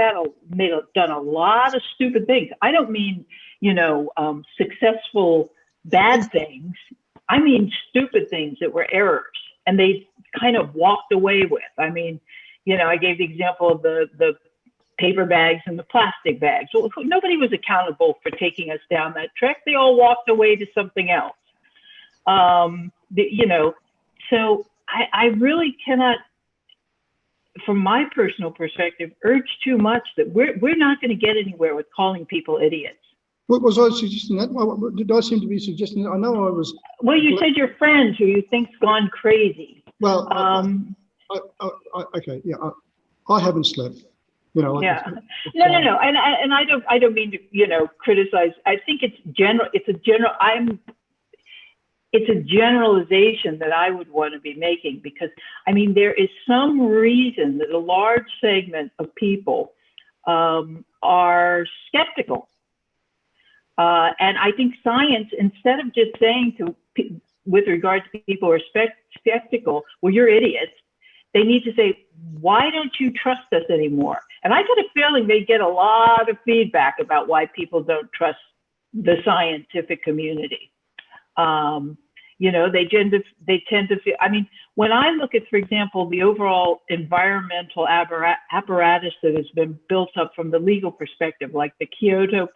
done a lot of stupid things. I don't mean, you know, successful bad things. I mean stupid things that were errors, and they kind of walked away with. I mean, you know, I gave the example of the paper bags and the plastic bags. Well, nobody was accountable for taking us down that track. They all walked away to something else. You know, so I really cannot, from my personal perspective, urge too much that we're not going to get anywhere with calling people idiots. What was I suggesting that? Did I seem to be suggesting that? I know I was. Well, you said your friend who you think's gone crazy. Well, okay, yeah, I haven't slept. You know, like yeah. No, and I don't mean to, you know, criticize. I think it's a generalization that I would want to be making, because I mean there is some reason that a large segment of people are skeptical. And I think science, instead of just saying with regard to people who are skeptical, well, you're idiots, they need to say, why don't you trust us anymore? And I get a feeling they get a lot of feedback about why people don't trust the scientific community. You know, they tend to feel, I mean, when I look at, for example, the overall environmental apparatus that has been built up from the legal perspective, like the Kyoto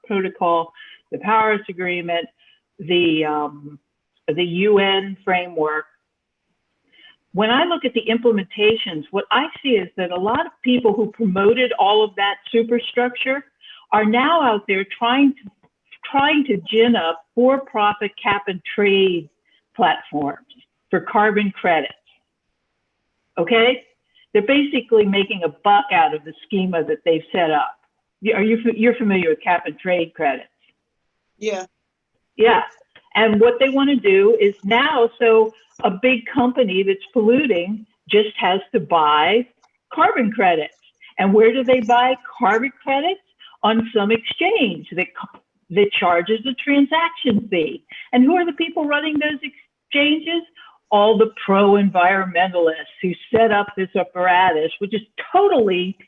Protocol, the Paris Agreement, the UN framework, when I look at the implementations, what I see is that a lot of people who promoted all of that superstructure are now out there trying to gin up for-profit cap and trade platforms for carbon credits. Okay, they're basically making a buck out of the schema that they've set up. You're familiar with cap and trade credits? Yeah. Yeah, and what they want to do is now, so a big company that's polluting just has to buy carbon credits. And where do they buy carbon credits? On some exchange that charges a transaction fee. And who are the people running those exchanges? All the pro-environmentalists who set up this apparatus, which is totally,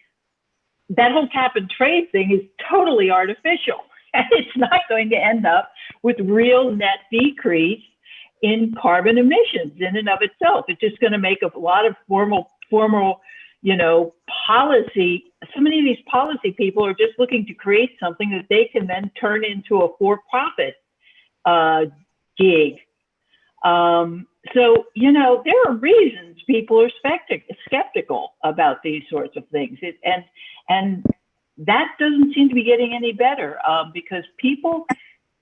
that whole cap and trade thing is totally artificial. And it's not going to end up with real net decrease in carbon emissions in and of itself. It's just going to make a lot of formal, you know, policy. So many of these policy people are just looking to create something that they can then turn into a for-profit gig. So, you know, there are reasons people are skeptical about these sorts of things. And that doesn't seem to be getting any better because people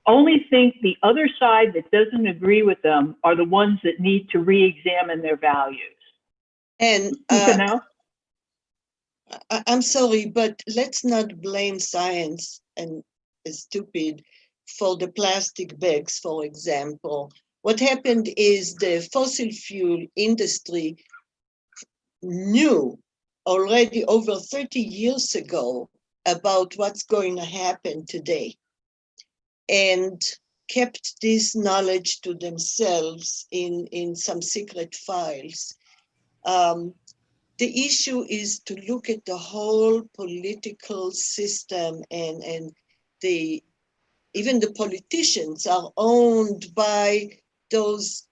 only think the other side that doesn't agree with them are the ones that need to re-examine their values. And I'm sorry, but let's not blame science and stupid for the plastic bags, for example. What happened is the fossil fuel industry knew already over 30 years ago about what's going to happen today and kept this knowledge to themselves in some secret files. The issue is to look at the whole political system, and even the politicians are owned by those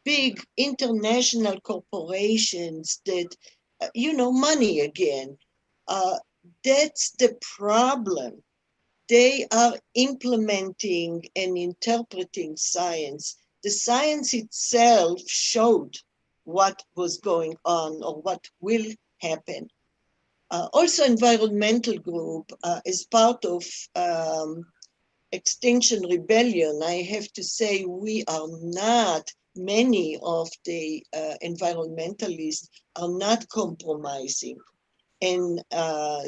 big international corporations that, you know, money again. That's the problem. They are implementing and interpreting science. The science itself showed what was going on or what will happen. Also, environmental group is part of Extinction Rebellion. I have to say we are not, many of the environmentalists are not compromising and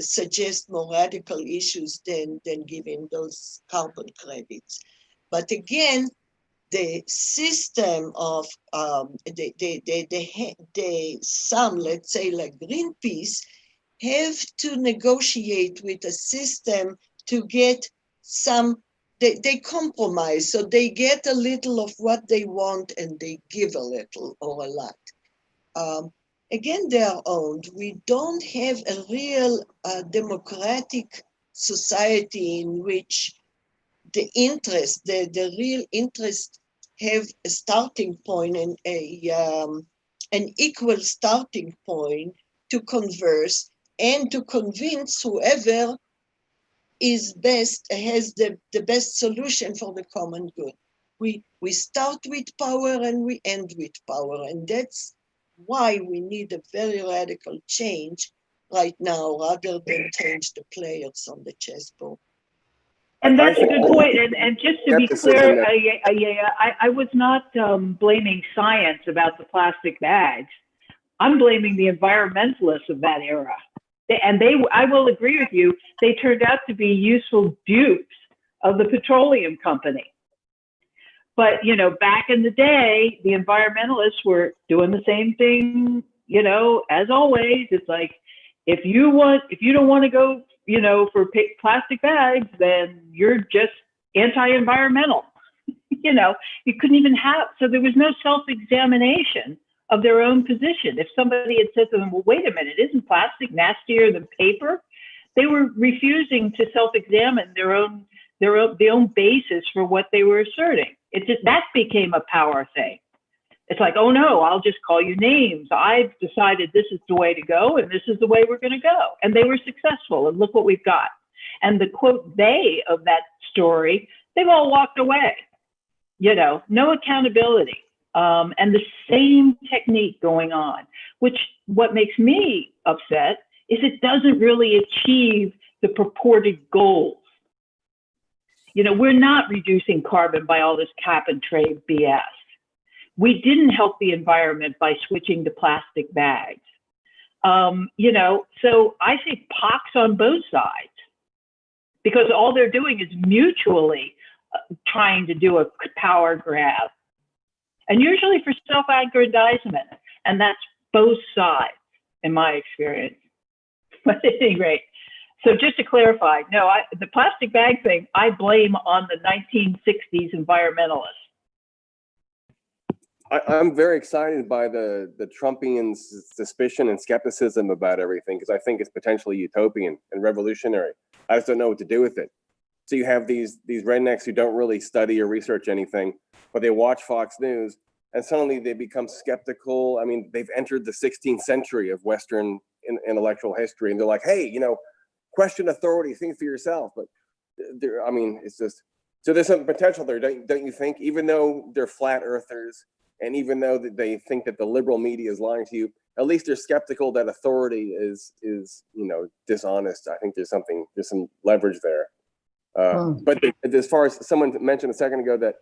suggest more radical issues than giving those carbon credits. But again, the system of some, let's say like Greenpeace, have to negotiate with a system to get some, they compromise, so they get a little of what they want and they give a little or a lot. Again, they are owned. We don't have a real democratic society in which the interest, the real interest, have a starting point and an equal starting point to converse and to convince whoever is best, has the best solution for the common good. We start with power and we end with power, and that's why we need a very radical change right now rather than change the players on the chessboard. And that's a good point. And just to be clear, I was not blaming science about the plastic bags. I'm blaming the environmentalists of that era. I will agree with you, they turned out to be useful dupes of the petroleum company. But, you know, back in the day, the environmentalists were doing the same thing, you know, as always. It's like, If you don't want to go, for plastic bags, then you're just anti-environmental. You couldn't even so there was no self-examination of their own position. If somebody had said to them, well, wait a minute, isn't plastic nastier than paper? They were refusing to self-examine their own basis for what they were asserting. That became a power thing. It's like, oh no, I'll just call you names. I've decided this is the way to go, and this is the way we're going to go. And they were successful, and look what we've got. And the quote "they" of that story, they've all walked away. No accountability, and the same technique going on. What makes me upset is it doesn't really achieve the purported goals. We're not reducing carbon by all this cap and trade BS. We didn't help the environment by switching to plastic bags. So I think pox on both sides, because all they're doing is mutually trying to do a power grab, and usually for self-aggrandizement, and that's both sides in my experience. But at any rate, so just to clarify, no, the plastic bag thing, I blame on the 1960s environmentalists. I'm very excited by the Trumpian suspicion and skepticism about everything, because I think it's potentially utopian and revolutionary. I just don't know what to do with it. So you have these rednecks who don't really study or research anything, but they watch Fox News, and suddenly they become skeptical. I mean, they've entered the 16th century of Western intellectual history, and they're like, hey, question authority, think for yourself. But it's just, so there's some potential there, don't you think? Even though they're flat earthers, and even though they think that the liberal media is lying to you, at least they're skeptical that authority is dishonest. I think there's some leverage there. But as far as someone mentioned a second ago that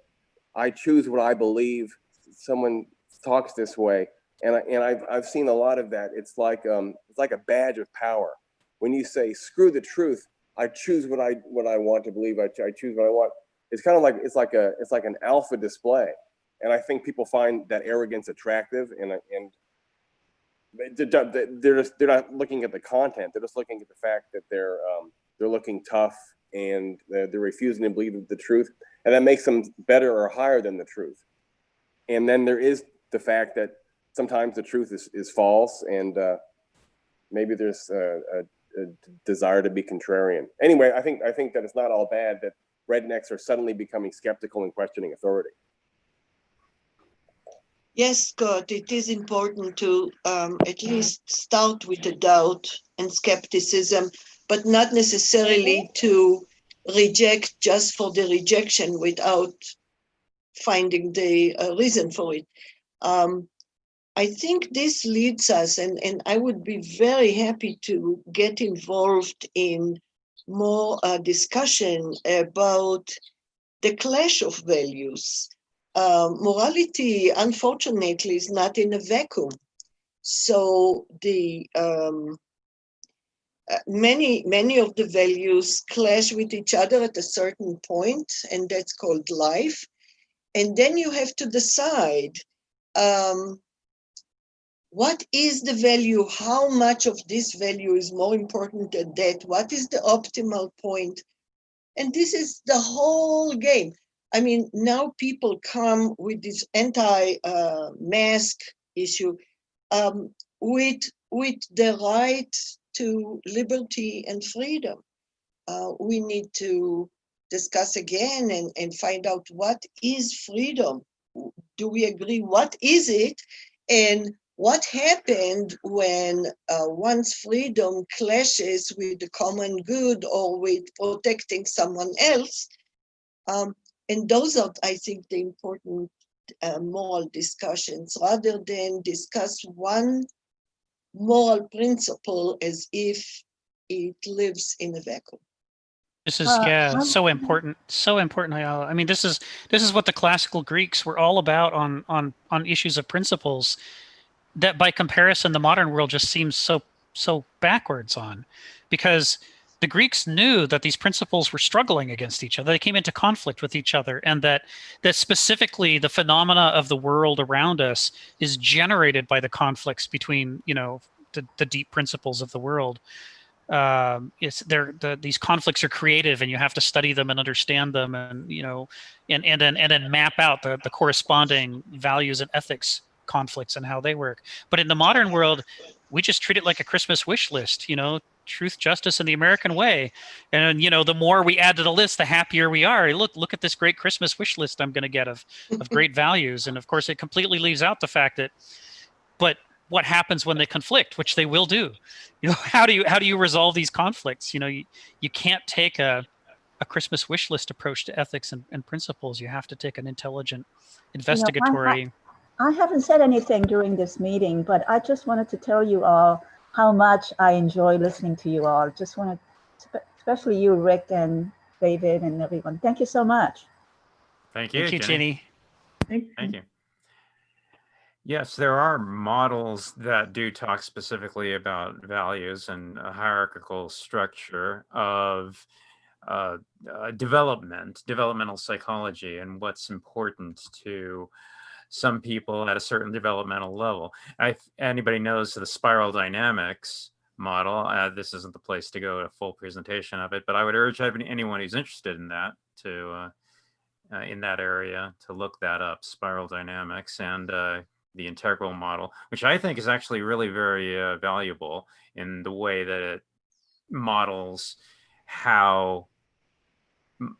I choose what I believe, someone talks this way, and I've seen a lot of that. It's like a badge of power. When you say screw the truth, I choose what I want to believe. I choose what I want. It's kind of like it's like an alpha display. And I think people find that arrogance attractive, and they're not looking at the content. They're just looking at the fact that they're looking tough, and they're refusing to believe the truth, and that makes them better or higher than the truth. And then there is the fact that sometimes the truth is false, and maybe there's a desire to be contrarian. Anyway, I think that it's not all bad that rednecks are suddenly becoming skeptical and questioning authority. Yes, Scott, it is important to at least start with a doubt and skepticism, but not necessarily to reject just for the rejection without finding the reason for it. I think this leads us, and I would be very happy to get involved in more discussion about the clash of values. Morality, unfortunately, is not in a vacuum. So the many of the values clash with each other at a certain point, and that's called life. And then you have to decide what is the value, how much of this value is more important than that, what is the optimal point. And this is the whole game. I mean, now people come with this anti-mask issue with the right to liberty and freedom. We need to discuss again and find out what is freedom. Do we agree? What is it? And what happened when one's freedom clashes with the common good or with protecting someone else? And those are, I think, the important moral discussions, rather than discuss one moral principle as if it lives in a vacuum. This is so important, Ayala. I mean, this is what the classical Greeks were all about on issues of principles that, by comparison, the modern world just seems so backwards on, because the Greeks knew that these principles were struggling against each other. They came into conflict with each other, and that specifically the phenomena of the world around us is generated by the conflicts between, the deep principles of the world. These conflicts are creative, and you have to study them and understand them, and then map out the corresponding values and ethics conflicts and how they work. But in the modern world, we just treat it like a Christmas wish list, truth, justice, and the American way. And the more we add to the list, the happier we are. Look at this great Christmas wish list I'm going to get of great values. And of course, it completely leaves out the fact that, but what happens when they conflict, which they will do? How do you resolve these conflicts? You can't take a Christmas wish list approach to ethics and principles. You have to take an intelligent, investigatory. I haven't said anything during this meeting, but I just wanted to tell you all how much I enjoy listening to you all. Just want to, especially you, Rick and David and everyone. Thank you so much. Thank you, Jenny. Thank you. Yes, there are models that do talk specifically about values and a hierarchical structure of developmental psychology, and what's important to some people at a certain developmental level. Anybody knows the spiral dynamics model. This isn't the place to go to a full presentation of it, but I would urge anyone who's interested in that to in that area to look that up, spiral dynamics, and the integral model, which I think is actually really very valuable in the way that it models how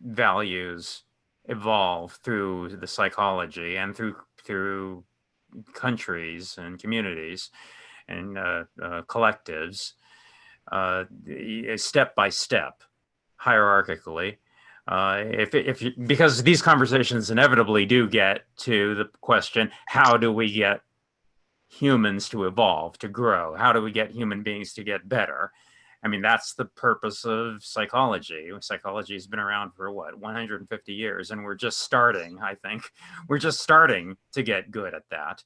values evolve through the psychology and through countries and communities and collectives, step by step, hierarchically. Because these conversations inevitably do get to the question, how do we get humans to evolve, to grow? How do we get human beings to get better? I mean, that's the purpose of psychology. Psychology has been around for 150 years, and we're just starting, I think. We're just starting to get good at that.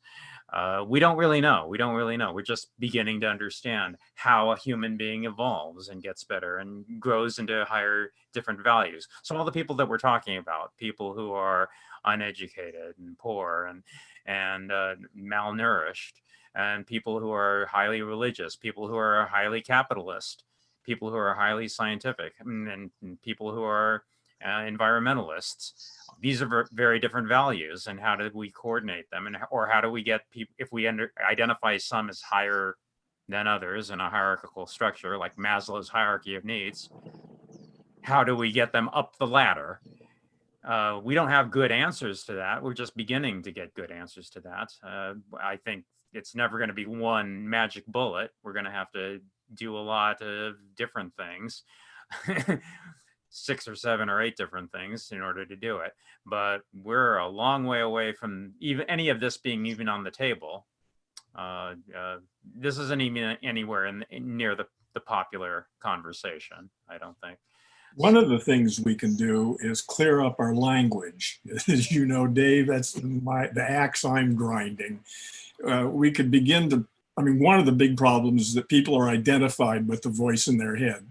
We don't really know. We're just beginning to understand how a human being evolves and gets better and grows into higher, different values. So all the people that we're talking about, people who are uneducated and poor and malnourished, and people who are highly religious, people who are highly capitalist, people who are highly scientific, and people who are environmentalists. These are very different values, and how do we coordinate them? Or how do we get people, if we identify some as higher than others in a hierarchical structure, like Maslow's hierarchy of needs, how do we get them up the ladder? We don't have good answers to that. We're just beginning to get good answers to that. I think it's never going to be one magic bullet. We're going to have to do a lot of different things, 6 or 7 or 8 different things in order to do it. But we're a long way away from even any of this being even on the table. This isn't even anywhere near the popular conversation, I don't think. One of the things we can do is clear up our language. As you know, Dave, that's the axe I'm grinding. We could begin to, one of the big problems is that people are identified with the voice in their head.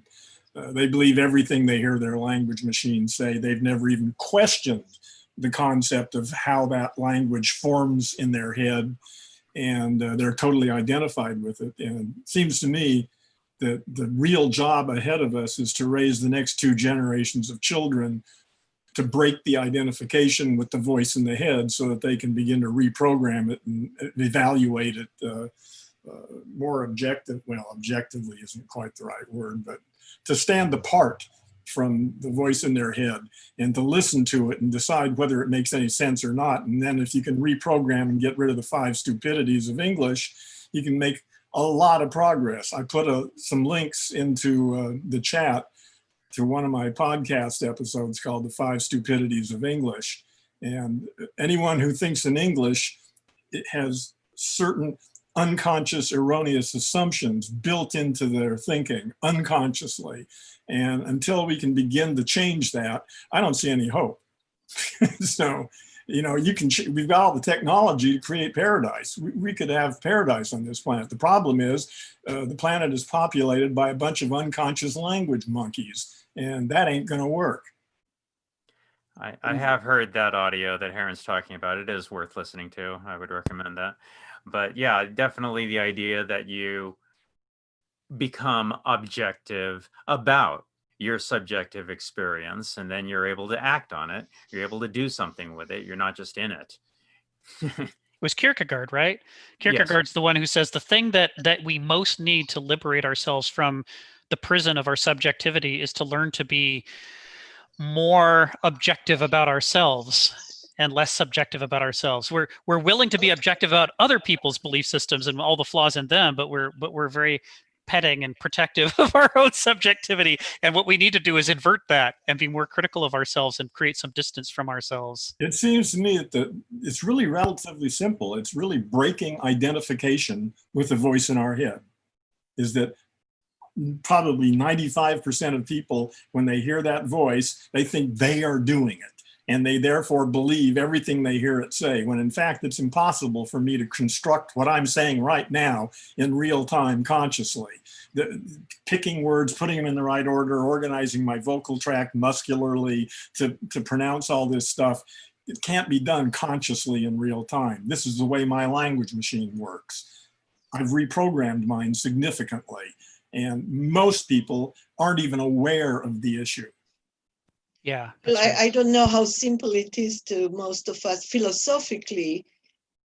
They believe everything they hear their language machine say. They've never even questioned the concept of how that language forms in their head, and they're totally identified with it. And it seems to me that the real job ahead of us is to raise the next 2 generations of children to break the identification with the voice in the head so that they can begin to reprogram it and evaluate it more objectively isn't quite the right word, but to stand apart from the voice in their head and to listen to it and decide whether it makes any sense or not. And then if you can reprogram and get rid of the 5 stupidities of English, you can make a lot of progress. I put some links into the chat to one of my podcast episodes called The 5 Stupidities of English. And anyone who thinks in English, it has certain unconscious erroneous assumptions built into their thinking unconsciously. And until we can begin to change that, I don't see any hope. So, we've got all the technology to create paradise. We could have paradise on this planet. The problem is the planet is populated by a bunch of unconscious language monkeys, and that ain't gonna work. I have heard that audio that Heron's talking about. It is worth listening to. I would recommend that. But yeah, definitely the idea that you become objective about your subjective experience, and then you're able to act on it. You're able to do something with it. You're not just in it. It was Kierkegaard, right? Yes. Kierkegaard's the one who says the thing that we most need to liberate ourselves from the prison of our subjectivity is to learn to be more objective about ourselves and less subjective about ourselves. We're willing to be objective about other people's belief systems and all the flaws in them, but we're very petting and protective of our own subjectivity. And what we need to do is invert that and be more critical of ourselves and create some distance from ourselves. It seems to me that it's really relatively simple. It's really breaking identification with the voice in our head. Is that probably 95% of people, when they hear that voice, they think they are doing it. And they therefore believe everything they hear it say, when in fact it's impossible for me to construct what I'm saying right now in real time consciously. Picking words, putting them in the right order, organizing my vocal tract muscularly to pronounce all this stuff, it can't be done consciously in real time. This is the way my language machine works. I've reprogrammed mine significantly, and most people aren't even aware of the issue. Yeah. Well, I don't know how simple it is to most of us. Philosophically,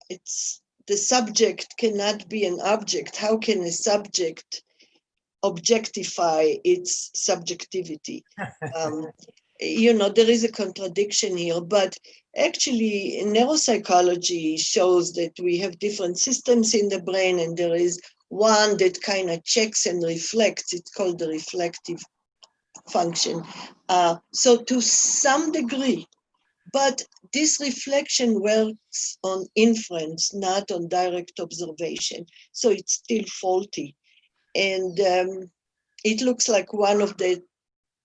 it's the subject cannot be an object. How can a subject objectify its subjectivity? You know, there is a contradiction here, but actually neuropsychology shows that we have different systems in the brain, and there is one that kind of checks and reflects. It's called the reflective function. So to some degree, but this reflection works on inference, not on direct observation. So it's still faulty. And it looks like one of the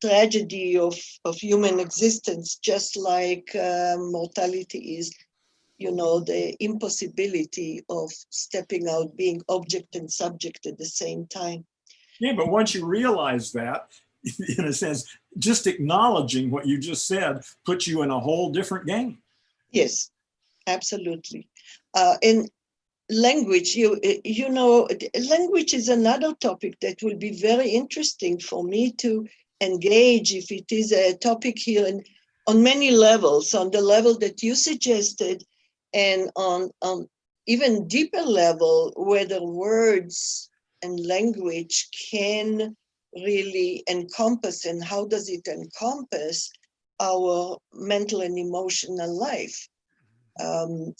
tragedy of human existence, just like mortality is, you know, the impossibility of stepping out, being object and subject at the same time. Yeah, but once you realize that, in a sense, just acknowledging what you just said puts you in a whole different game. Yes, absolutely. And language, you know, language is another topic that will be very interesting for me to engage if it is a topic here, and on many levels, on the level that you suggested, and on even deeper level, whether words and language can really encompass, and how does it encompass our mental and emotional life.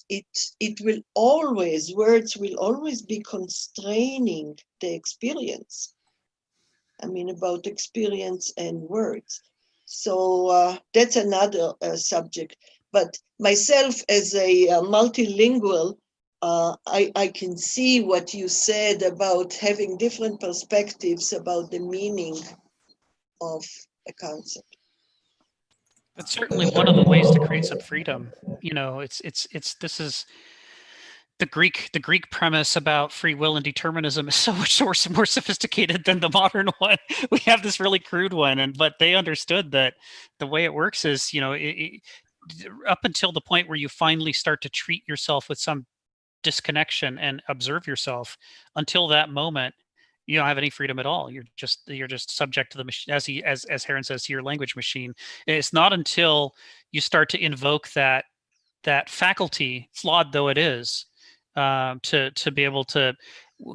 It will always, words will always be constraining the experience. I mean, about experience and words. So that's another subject. But myself as a multilingual, I can see what you said about having different perspectives about the meaning of a concept. That's certainly one of the ways to create some freedom. You know, this is the Greek premise about free will and determinism is so much more sophisticated than the modern one. We have this really crude one, but they understood that the way it works is, you know, up until the point where you finally start to treat yourself with some disconnection and observe yourself, until that moment, you don't have any freedom at all. You're just subject to the machine, as Heron says, to your language machine. And it's not until you start to invoke that faculty, flawed though it is, to be able to.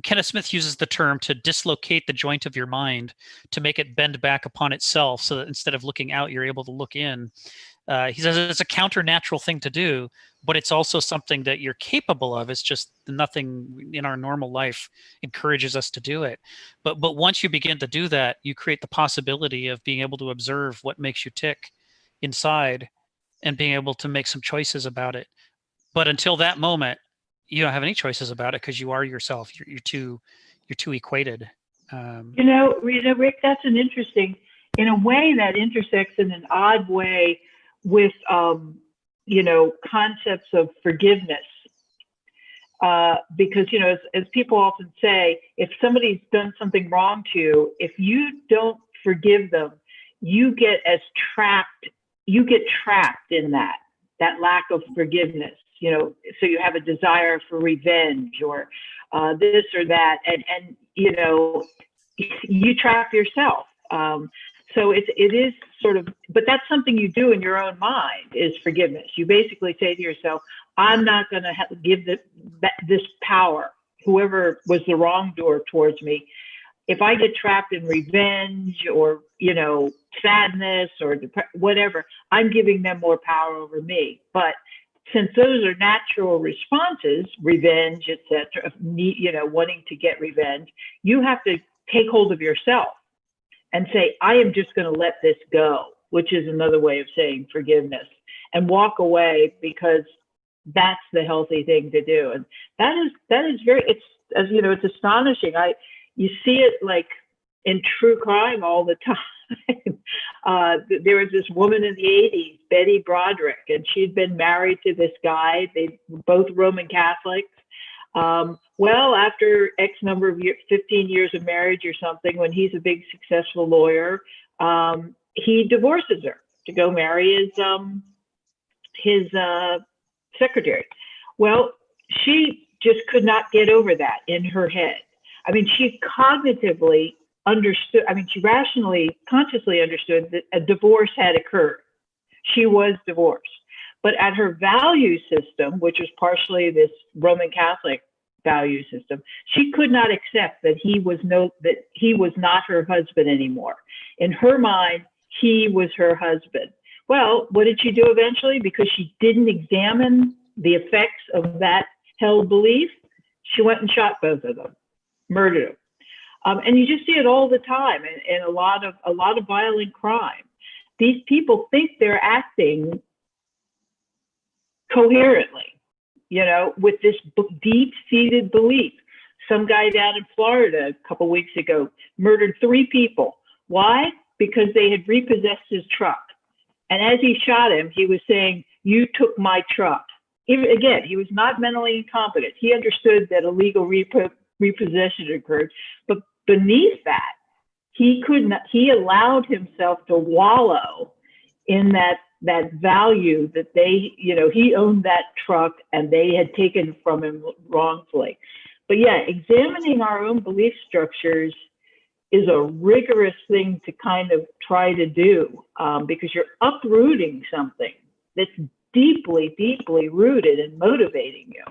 Kenneth Smith uses the term to dislocate the joint of your mind, to make it bend back upon itself, so that instead of looking out, you're able to look in. He says it's a counter-natural thing to do, but it's also something that you're capable of. It's just nothing in our normal life encourages us to do it. But once you begin to do that, you create the possibility of being able to observe what makes you tick inside and being able to make some choices about it. But until that moment, you don't have any choices about it because you are yourself. You're too equated. You know, Rick, that's an interesting, in a way that intersects in an odd way with, you know, concepts of forgiveness. Because, you know, as people often say, if somebody's done something wrong to you, if you don't forgive them, you get trapped in that lack of forgiveness, you know, so you have a desire for revenge or this or that. And you know, you trap yourself. So it is sort of, but that's something you do in your own mind, is forgiveness. You basically say to yourself, I'm not going to give this power, whoever was the wrongdoer towards me. If I get trapped in revenge or, you know, sadness or whatever, I'm giving them more power over me. But since those are natural responses, revenge, etc., you know, wanting to get revenge, you have to take hold of yourself and say, I am just going to let this go, which is another way of saying forgiveness, and walk away, because that's the healthy thing to do. And that is very, it's, as you know, it's astonishing. You see it like in true crime all the time. There was this woman in the 80s, Betty Broderick, and she'd been married to this guy. They were both Roman Catholics. Well, after X number of years, 15 years of marriage or something, when he's a big successful lawyer, he divorces her to go marry his secretary. Well, she just could not get over that in her head. I mean, she cognitively understood, I mean, she rationally, consciously understood that a divorce had occurred. She was divorced. But at her value system, which was partially this Roman Catholic value system, she could not accept that he was not her husband anymore. In her mind, he was her husband. Well, what did she do eventually? Because she didn't examine the effects of that held belief, she went and shot both of them, murdered them. And you just see it all the time in a lot of violent crime. These people think they're acting coherently, you know, with this deep-seated belief. Some guy down in Florida a couple weeks ago murdered 3 people. Why? Because they had repossessed his truck. And as he shot him, he was saying, "You took my truck." Again, he was not mentally incompetent. He understood that illegal repossession occurred, but beneath that, he allowed himself to wallow in that value that they, you know, he owned that truck and they had taken from him wrongfully. But yeah, examining our own belief structures is a rigorous thing to kind of try to do, because you're uprooting something that's deeply, deeply rooted and motivating you.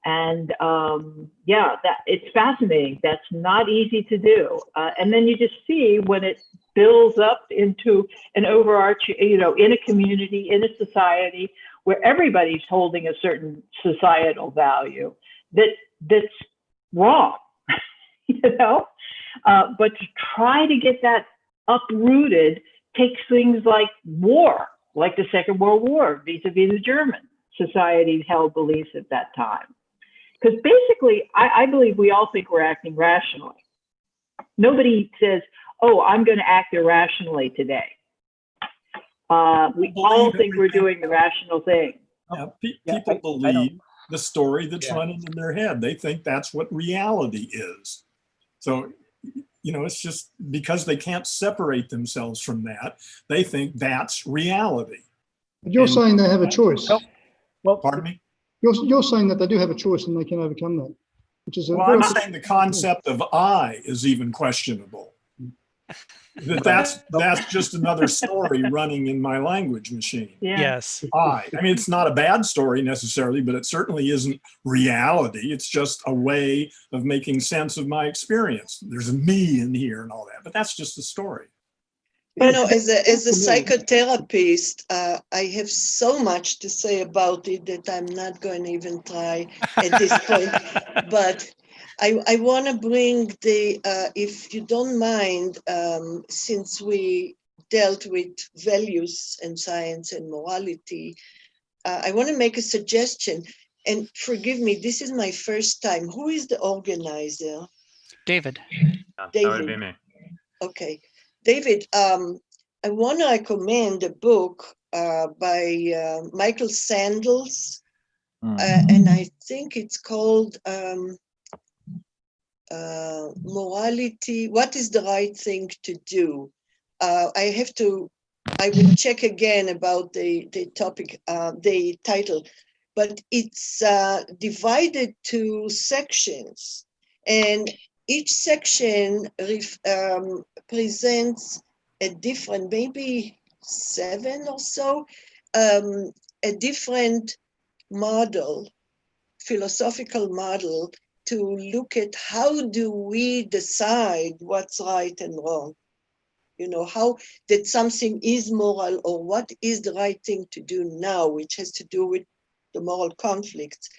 And yeah, it's fascinating. That's not easy to do. And then you just see when it builds up into an overarching, you know, in a community, in a society where everybody's holding a certain societal value that's wrong, you know? But to try to get that uprooted takes things like war, like the Second World War, vis-a-vis the German society held beliefs at that time. Because basically, I believe we all think we're acting rationally. Nobody says, oh, I'm going to act irrationally today. We all think we're doing the rational thing. People believe the story that's running in their head. They think that's what reality is. So, you know, it's just because they can't separate themselves from that, they think that's reality. But you're saying they have a choice. Well, pardon me? You're saying that they do have a choice and they can overcome that, which is well, I'm saying the concept of I is even questionable. That's just another story running in my language machine. Yeah. Yes. I mean, it's not a bad story necessarily, but it certainly isn't reality. It's just a way of making sense of my experience. There's a me in here and all that, but that's just a story. You know, as a psychotherapist, I have so much to say about it that I'm not going to even try at this point. But I want to bring if you don't mind, since we dealt with values and science and morality, I want to make a suggestion. And forgive me, this is my first time. Who is the organizer? David. That would be me. Okay. David, I want to recommend a book by Michael Sandels, and I think it's called Morality, What is the Right Thing to Do? I will check again about the topic, the title, but it's divided to sections. And each section presents a different, maybe 7 or so, a different model, philosophical model, to look at how do we decide what's right and wrong. You know, how that something is moral, or what is the right thing to do now, which has to do with the moral conflicts.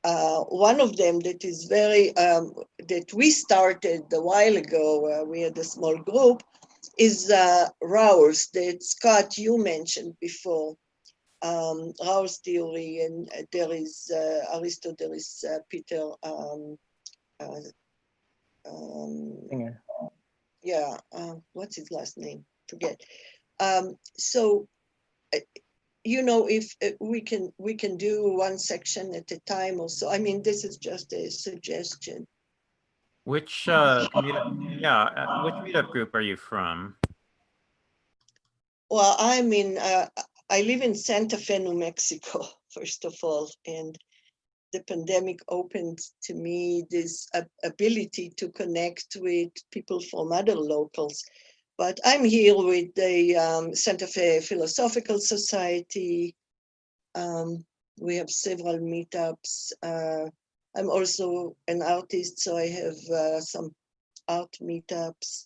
One of them that is very, that we started a while ago, we had a small group, is Rawls, that Scott, you mentioned before, Rawls theory, and there is Aristotle, there is Peter, yeah, what's his last name? Forget. So, you know, if we can do one section at a time or so. I mean, this is just a suggestion. Which meetup, which meetup group are you from? Well, I mean, I live in Santa Fe, New Mexico, first of all, and the pandemic opened to me this ability to connect with people from other locals. But I'm here with the Santa Fe Philosophical Society. We have several meetups. I'm also an artist, so I have some art meetups.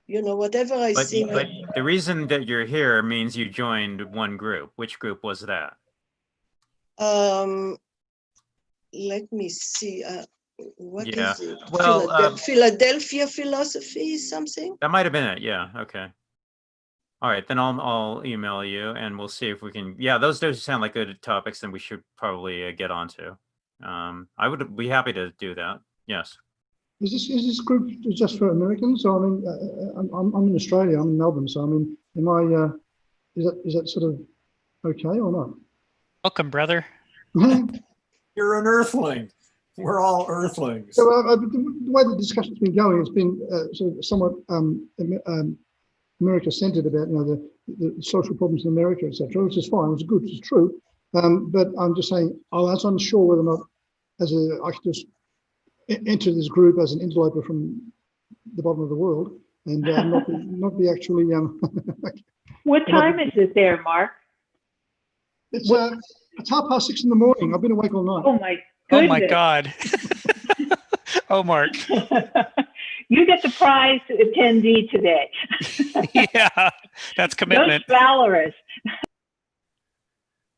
You know, whatever I see. But the reason that you're here means you joined one group. Which group was that? Let me see. What Yeah. is it? Well, Philadelphia philosophy, something? that might have been it. Yeah. Okay. All right, then I'll email you, and we'll see if we can. Yeah, those do sound like good topics, and we should probably get onto. I would be happy to do that. Yes. Is this group just for Americans? So I mean, I'm in Australia. I'm in Melbourne. So I mean, am I? Is that sort of okay or not? Welcome, brother. You're an earthling. We're all earthlings. So the way the discussion's been going, it's been sort of somewhat America-centered about, you know, the social problems in America, etc., which is fine, which is good, which is true. But I'm just saying, I was unsure whether or not, I could just enter this group as an interloper from the bottom of the world and not be actually. What time is it there, Mark? It's 6:30 in the morning. I've been awake all night. Oh my goodness. Oh my God. Oh, Mark. You get the prize attendee today. Yeah, that's commitment. Most valorous.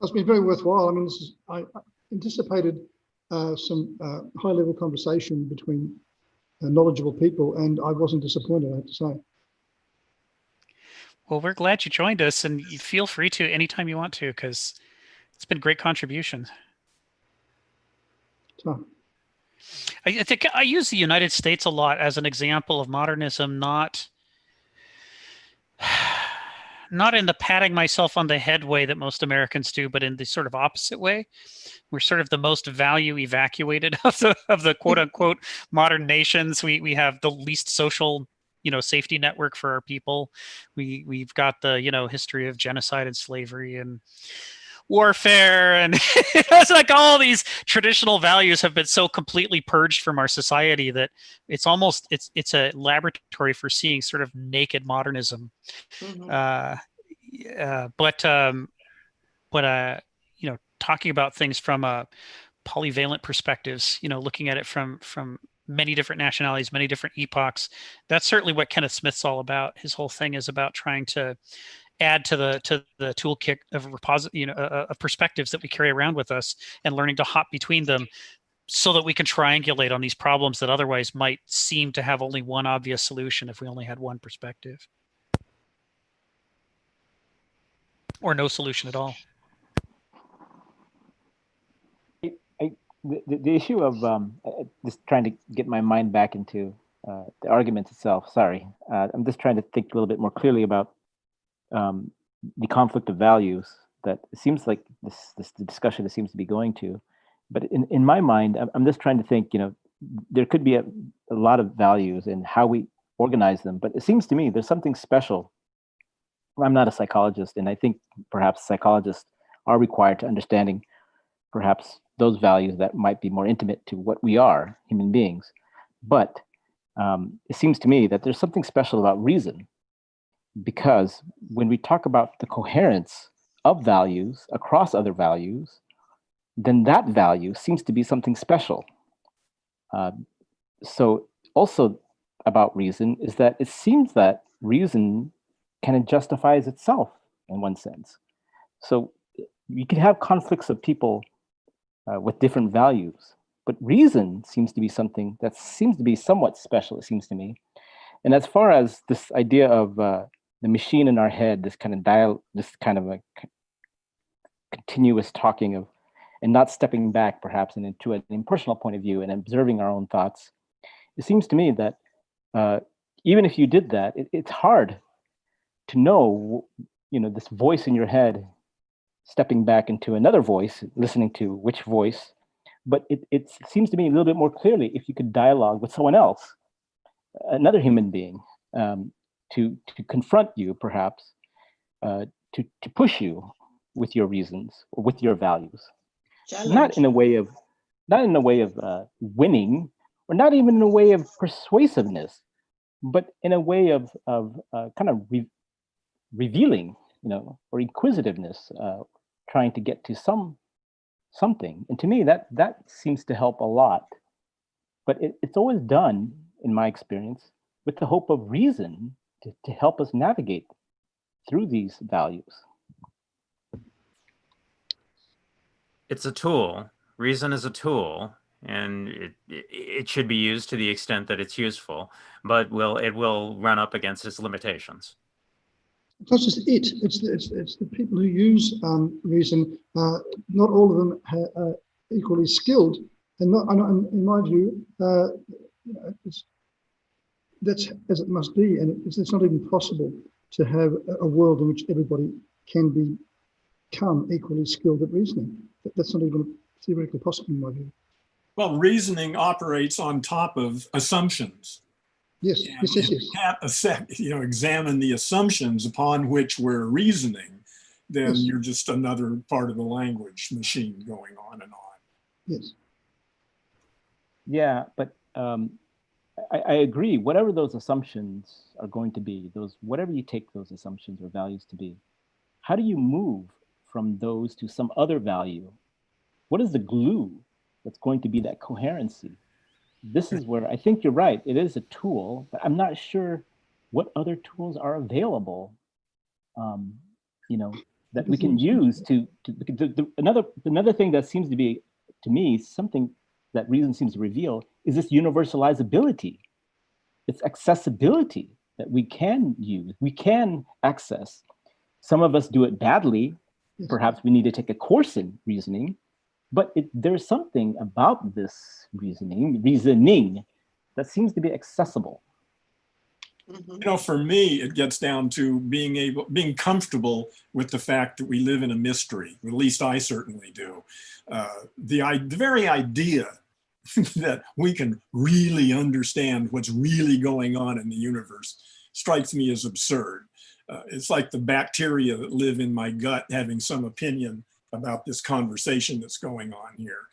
It's been very worthwhile. I mean, I anticipated some high-level conversation between knowledgeable people, and I wasn't disappointed, I have to say. Well, we're glad you joined us, and you feel free to anytime you want to, because it's been great contributions. So. I think I use the United States a lot as an example of modernism, not in the patting myself on the head way that most Americans do, but in the sort of opposite way. We're sort of the most value evacuated of the quote unquote modern nations. We have the least social, you know, safety network for our people. We've got the, you know, history of genocide and slavery and warfare, and it's like all these traditional values have been so completely purged from our society that it's almost it's a laboratory for seeing sort of naked modernism. Mm-hmm. But you know, talking about things from a polyvalent perspectives, you know, looking at it from many different nationalities, many different epochs. That's certainly what Kenneth Smith's all about. His whole thing is about trying to add to the toolkit of of perspectives that we carry around with us, and learning to hop between them so that we can triangulate on these problems that otherwise might seem to have only one obvious solution if we only had one perspective, or no solution at all. The issue of just trying to get my mind back into the argument itself. Sorry, I'm just trying to think a little bit more clearly about the conflict of values that it seems like this discussion that seems to be going to. But in my mind, I'm just trying to think, you know, there could be a lot of values in how we organize them, but it seems to me there's something special. I'm not a psychologist, and I think perhaps psychologists are required to understanding perhaps those values that might be more intimate to what we are, human beings. But it seems to me that there's something special about reason, because when we talk about the coherence of values across other values, then that value seems to be something special. So also about reason is that it seems that reason kind of justifies itself in one sense. So you can have conflicts of people with different values, but reason seems to be something that seems to be somewhat special, it seems to me. And as far as this idea of the machine in our head, this kind of a continuous talking of, and not stepping back perhaps and into an impersonal point of view and observing our own thoughts, it seems to me that even if you did that, it's hard to know, this voice in your head stepping back into another voice, listening to which voice. But it seems to me a little bit more clearly if you could dialogue with someone else, another human being, to confront you, perhaps, to push you with your reasons or with your values. Not in a way of winning, or not even in a way of persuasiveness, but in a way of kind of revealing, or inquisitiveness, trying to get to something. And to me, that seems to help a lot. But it's always done, in my experience, with the hope of reason to help us navigate through these values. It's a tool. Reason is a tool, and it should be used to the extent that it's useful, but it will run up against its limitations. It's not just it's the people who use reason. Not all of them are equally skilled, and in my view, that's as it must be, and it's not even possible to have a world in which everybody can become equally skilled at reasoning. That's not even theoretically possible in my view. Well, reasoning operates on top of assumptions. Yes, and yes. If you can't examine the assumptions upon which we're reasoning, then you're just another part of the language machine going on and on. Yes. Yeah, but I agree. Whatever those assumptions are going to be, whatever you take those assumptions or values to be, how do you move from those to some other value? What is the glue that's going to be that coherency? This is where I think you're right. It is a tool, but I'm not sure what other tools are available, that we can use to another thing that seems to be, to me, something that reason seems to reveal is this universalizability. It's accessibility that we can use, we can access. Some of us do it badly. Perhaps we need to take a course in reasoning, but there's something about this reasoning that seems to be accessible. For me, it gets down to being comfortable with the fact that we live in a mystery. At least I certainly do. The very idea that we can really understand what's really going on in the universe strikes me as absurd. It's like the bacteria that live in my gut having some opinion about this conversation that's going on here.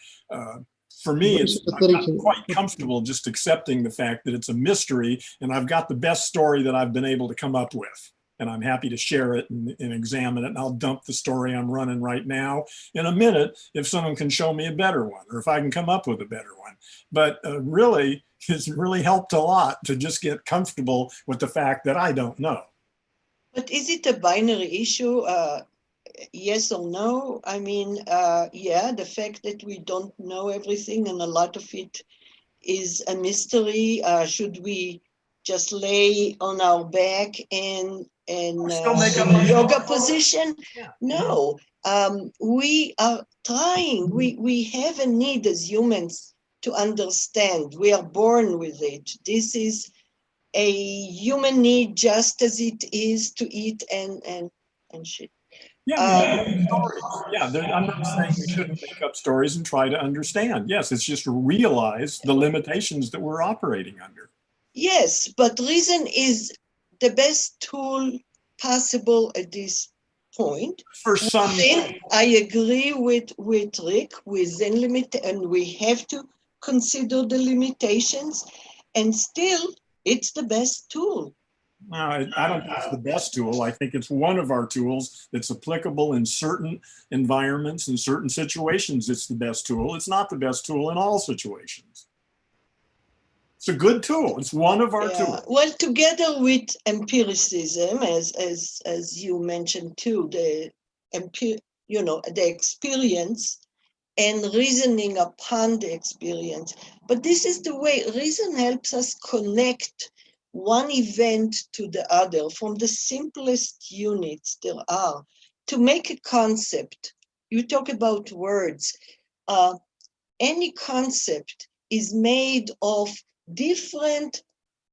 For me, I'm quite comfortable just accepting the fact that it's a mystery, and I've got the best story that I've been able to come up with. And I'm happy to share it and examine it. And I'll dump the story I'm running right now in a minute if someone can show me a better one, or if I can come up with a better one. But really, it's really helped a lot to just get comfortable with the fact that I don't know. But is it a binary issue? Yes or no? I mean, yeah, the fact that we don't know everything and a lot of it is a mystery. Should we just lay on our back and yoga position? Yeah. No, we are trying. We have a need as humans to understand. We are born with it. This is a human need, just as it is to eat and shit. Yeah, I'm not saying we shouldn't make up stories and try to understand. Yes, it's just realize the limitations that we're operating under. Yes, but reason is the best tool possible at this point. For some, Then I agree with Rick within limit, and we have to consider the limitations, and still it's the best tool. no, I don't think it's the best tool. I think it's one of our tools that's applicable in certain environments and certain situations. It's the best tool. It's not the best tool in all situations. It's a good tool. It's one of our tools. Well, together with empiricism, as you mentioned too, the experience and reasoning upon the experience. But this is the way reason helps us connect one event to the other from the simplest units there are to make a concept. You talk about words. Any concept is made of different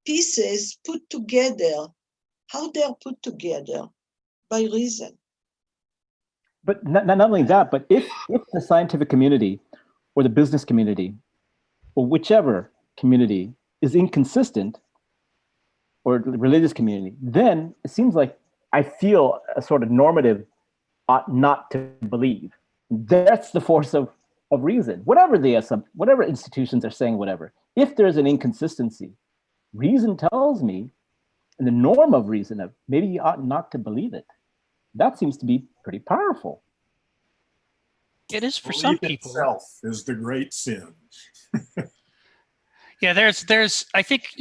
pieces put together. How they are put together? By reason. But not only that, but if the scientific community or the business community or whichever community is inconsistent, or the religious community, then it seems like I feel a sort of normative ought not to believe. That's the force of reason. Whatever institutions are saying, whatever. If there's an inconsistency, reason tells me, and the norm of reason of maybe you ought not to believe it. That seems to be pretty powerful. It is for some Belief people. itself is the great sin. Yeah, there's I think,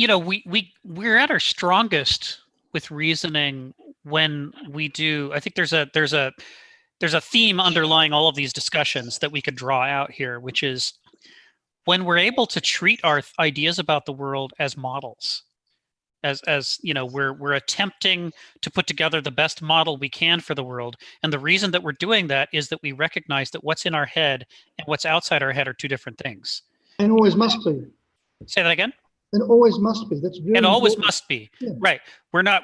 we're at our strongest with reasoning when we do. I think there's a theme underlying all of these discussions that we could draw out here, which is when we're able to treat our ideas about the world as models, as we're attempting to put together the best model we can for the world. And the reason that we're doing that is that we recognize that what's in our head and what's outside our head are two different things. And always must be. Say that again. And always must be. That's very It always important. must be. Yeah. Right. We're not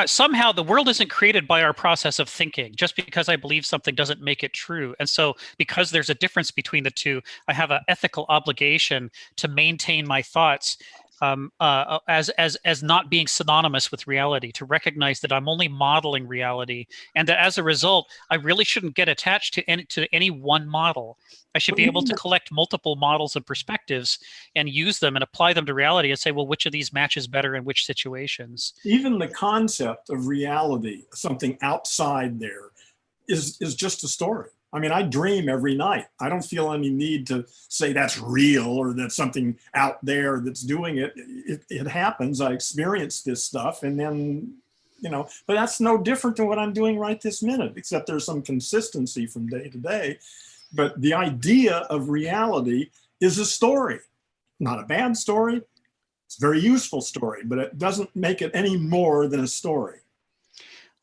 somehow the world isn't created by our process of thinking. Just because I believe something doesn't make it true. And so because there's a difference between the two, I have an ethical obligation to maintain my thoughts as not being synonymous with reality, to recognize that I'm only modeling reality, and that as a result, I really shouldn't get attached to any one model. I should be able to collect multiple models and perspectives and use them and apply them to reality and say, well, which of these matches better in which situations? Even the concept of reality, something outside there, is just a story. I mean, I dream every night. I don't feel any need to say that's real or that's something out there that's doing it. It happens. I experience this stuff, and then, but that's no different than what I'm doing right this minute, except there's some consistency from day to day. But the idea of reality is a story, not a bad story. It's a very useful story, but it doesn't make it any more than a story.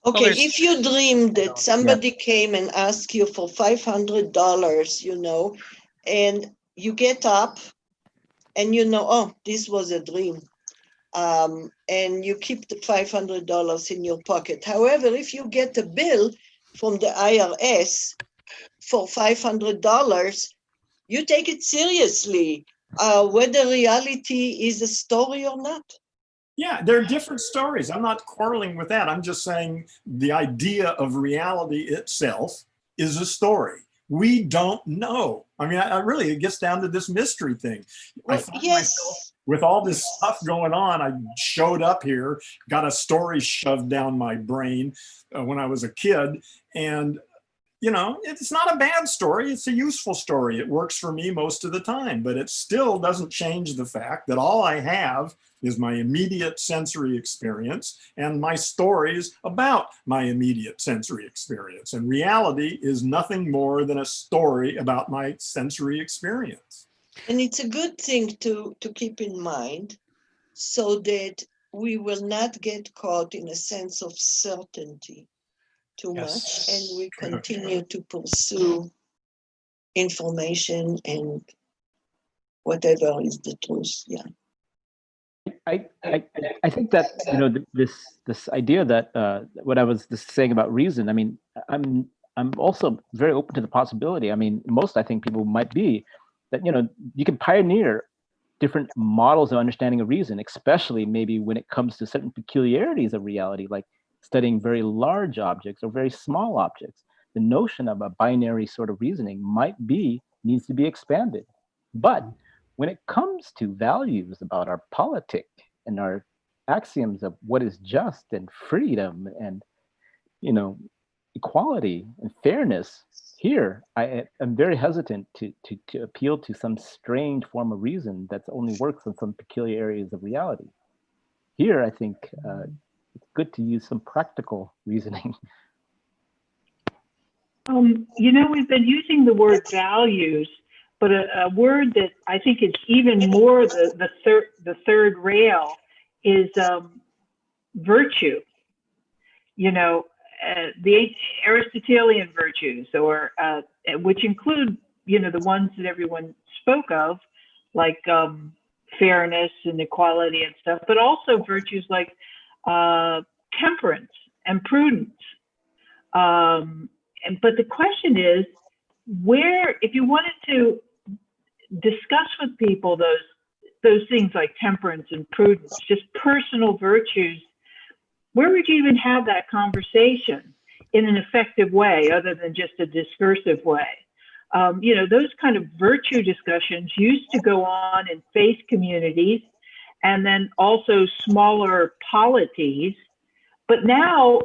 Okay, Well, if you dream that somebody came and asked you for $500, and you get up and oh, this was a dream. And you keep the $500 in your pocket. However, if you get a bill from the IRS for $500, you take it seriously, whether reality is a story or not. Yeah, they're different stories. I'm not quarreling with that. I'm just saying the idea of reality itself is a story. We don't know. I mean, it gets down to this mystery thing. Well, I find myself with all this stuff going on. I showed up here, got a story shoved down my brain when I was a kid. And, it's not a bad story. It's a useful story. It works for me most of the time, but it still doesn't change the fact that all I have is my immediate sensory experience and my stories about my immediate sensory experience. And reality is nothing more than a story about my sensory experience. And it's a good thing to keep in mind so that we will not get caught in a sense of certainty too much, and we continue to pursue information and whatever is the truth. Yeah. I think that this idea that what I was just saying about reason. I mean, I'm also very open to the possibility. I mean, I think people might be that you can pioneer different models of understanding of reason, especially maybe when it comes to certain peculiarities of reality, like studying very large objects or very small objects, the notion of a binary sort of reasoning needs to be expanded. But when it comes to values about our politic and our axioms of what is just and freedom and, equality and fairness, here I am very hesitant to appeal to some strange form of reason that only works in some peculiar areas of reality. Here, I think it's good to use some practical reasoning. We've been using the word values, but a word that I think is even more the third rail is virtue. The Aristotelian virtues, or which include, the ones that everyone spoke of, like fairness and equality and stuff, but also virtues like temperance and prudence. But the question is, if you wanted to discuss with people those things like temperance and prudence, just personal virtues, where would you even have that conversation in an effective way other than just a discursive way? Those kind of virtue discussions used to go on in faith communities and then also smaller polities. But now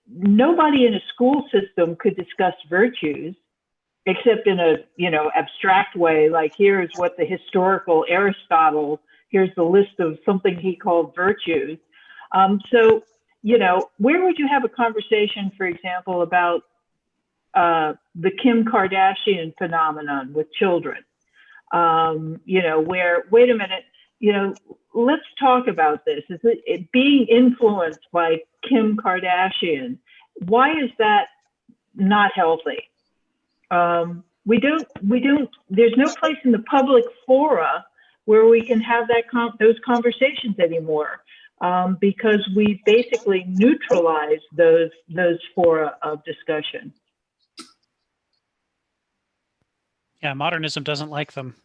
nobody in a school system could discuss virtues except in a, abstract way, like here's what the historical Aristotle, here's the list of something he called virtues. Where would you have a conversation, for example, about the Kim Kardashian phenomenon with children? Where, wait a minute, let's talk about this. Is it being influenced by Kim Kardashian? Why is that not healthy? There's no place in the public fora where we can have those conversations anymore. Because we basically neutralize those fora of discussion. Yeah, modernism doesn't like them.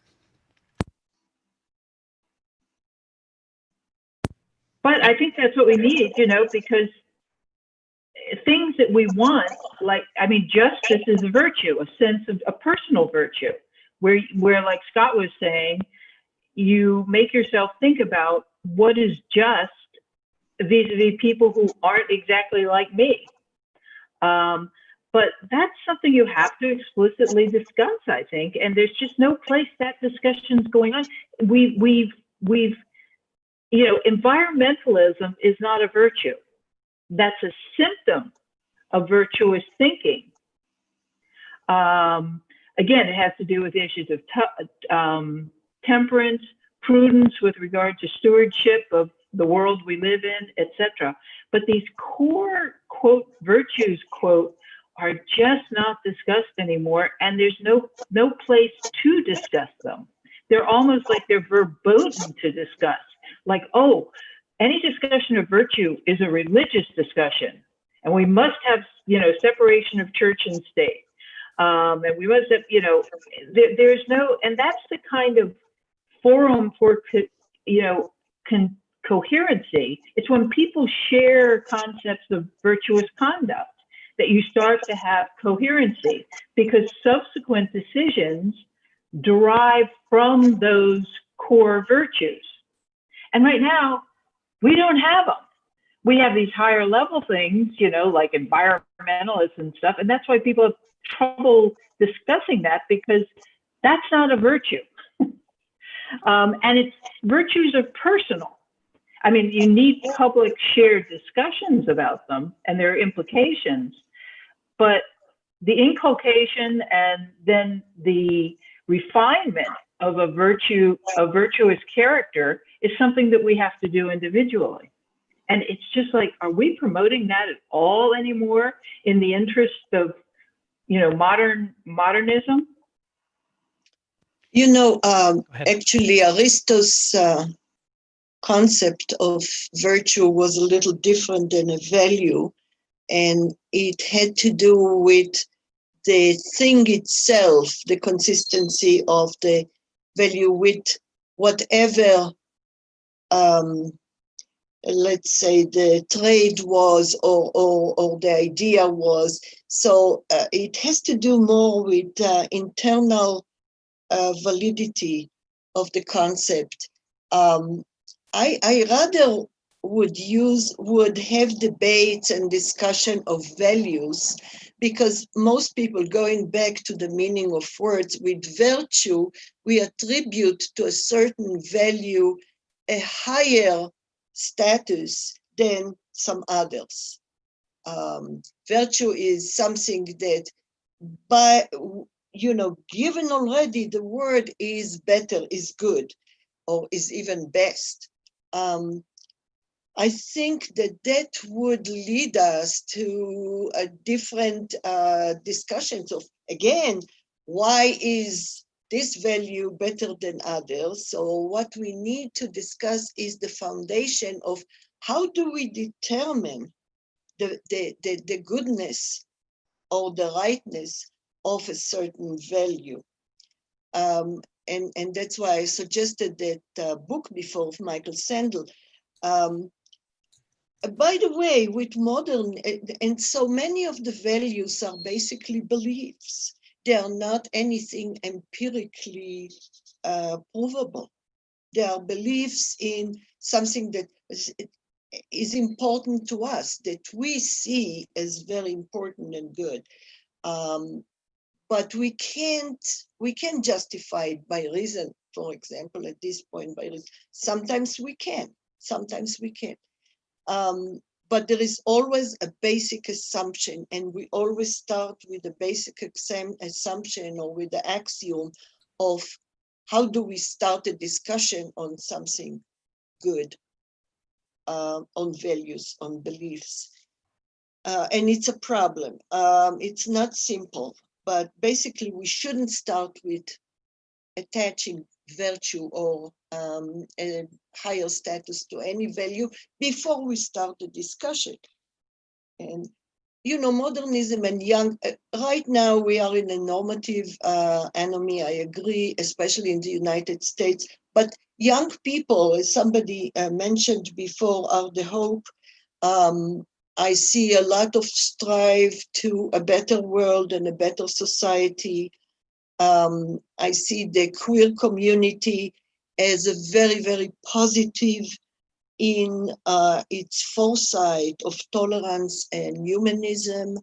But I think that's what we need, because things that we want, justice is a virtue, a sense of a personal virtue, where like Scott was saying, you make yourself think about what is just vis-a-vis people who aren't exactly like me. But that's something you have to explicitly discuss, I think, and there's just no place that discussion's going on. Environmentalism is not a virtue. That's a symptom of virtuous thinking. Again, it has to do with issues of temperance, prudence with regard to stewardship of the world we live in, etc. But these core, quote, virtues, quote, are just not discussed anymore, and there's no place to discuss them. They're almost like they're verboten to discuss. Like, oh, any discussion of virtue is a religious discussion, and we must have, separation of church and state. And we must have, there's no, and that's the kind of forum for, coherency. It's when people share concepts of virtuous conduct that you start to have coherency, because subsequent decisions derive from those core virtues. And right now, we don't have them. We have these higher level things, like environmentalists and stuff. And that's why people have trouble discussing that, because that's not a virtue. And virtues are personal. I mean, you need public shared discussions about them and their implications, but the inculcation and then the refinement of a virtuous character is something that we have to do individually. And it's just like, are we promoting that at all anymore in the interest of, modernism? Actually, Aristotle's concept of virtue was a little different than a value, and it had to do with the thing itself, the consistency of the value with whatever let's say, the trade was or the idea was. So it has to do more with internal validity of the concept. I rather would have debates and discussion of values, because most people, going back to the meaning of words, with virtue, we attribute to a certain value a higher status than some others. Virtue is something that, by, given already, the word is better, is good, or is even best. I think that would lead us to a different discussions of, again, why is this value better than others? So what we need to discuss is the foundation of how do we determine the goodness or the rightness of a certain value. And that's why I suggested that book before of Michael Sandel. By the way, with modern, and so many of the values are basically beliefs. They are not anything empirically provable. They are beliefs in something that is important to us, that we see as very important and good. But we can't justify it by reason, for example, at this point by reason. Sometimes we can, sometimes we can't. But there is always a basic assumption, and we always start with a basic assumption or with the axiom of how do we start a discussion on something good, on values, on beliefs. And it's a problem. It's not simple, but basically we shouldn't start with attaching virtue or a higher status to any value before we start the discussion. And, modernism and young, right now we are in a normative anomy, I agree, especially in the United States, but young people, as somebody mentioned before, are the hope. I see a lot of strive to a better world and a better society. I see the queer community as a very, very positive in its foresight of tolerance and humanism.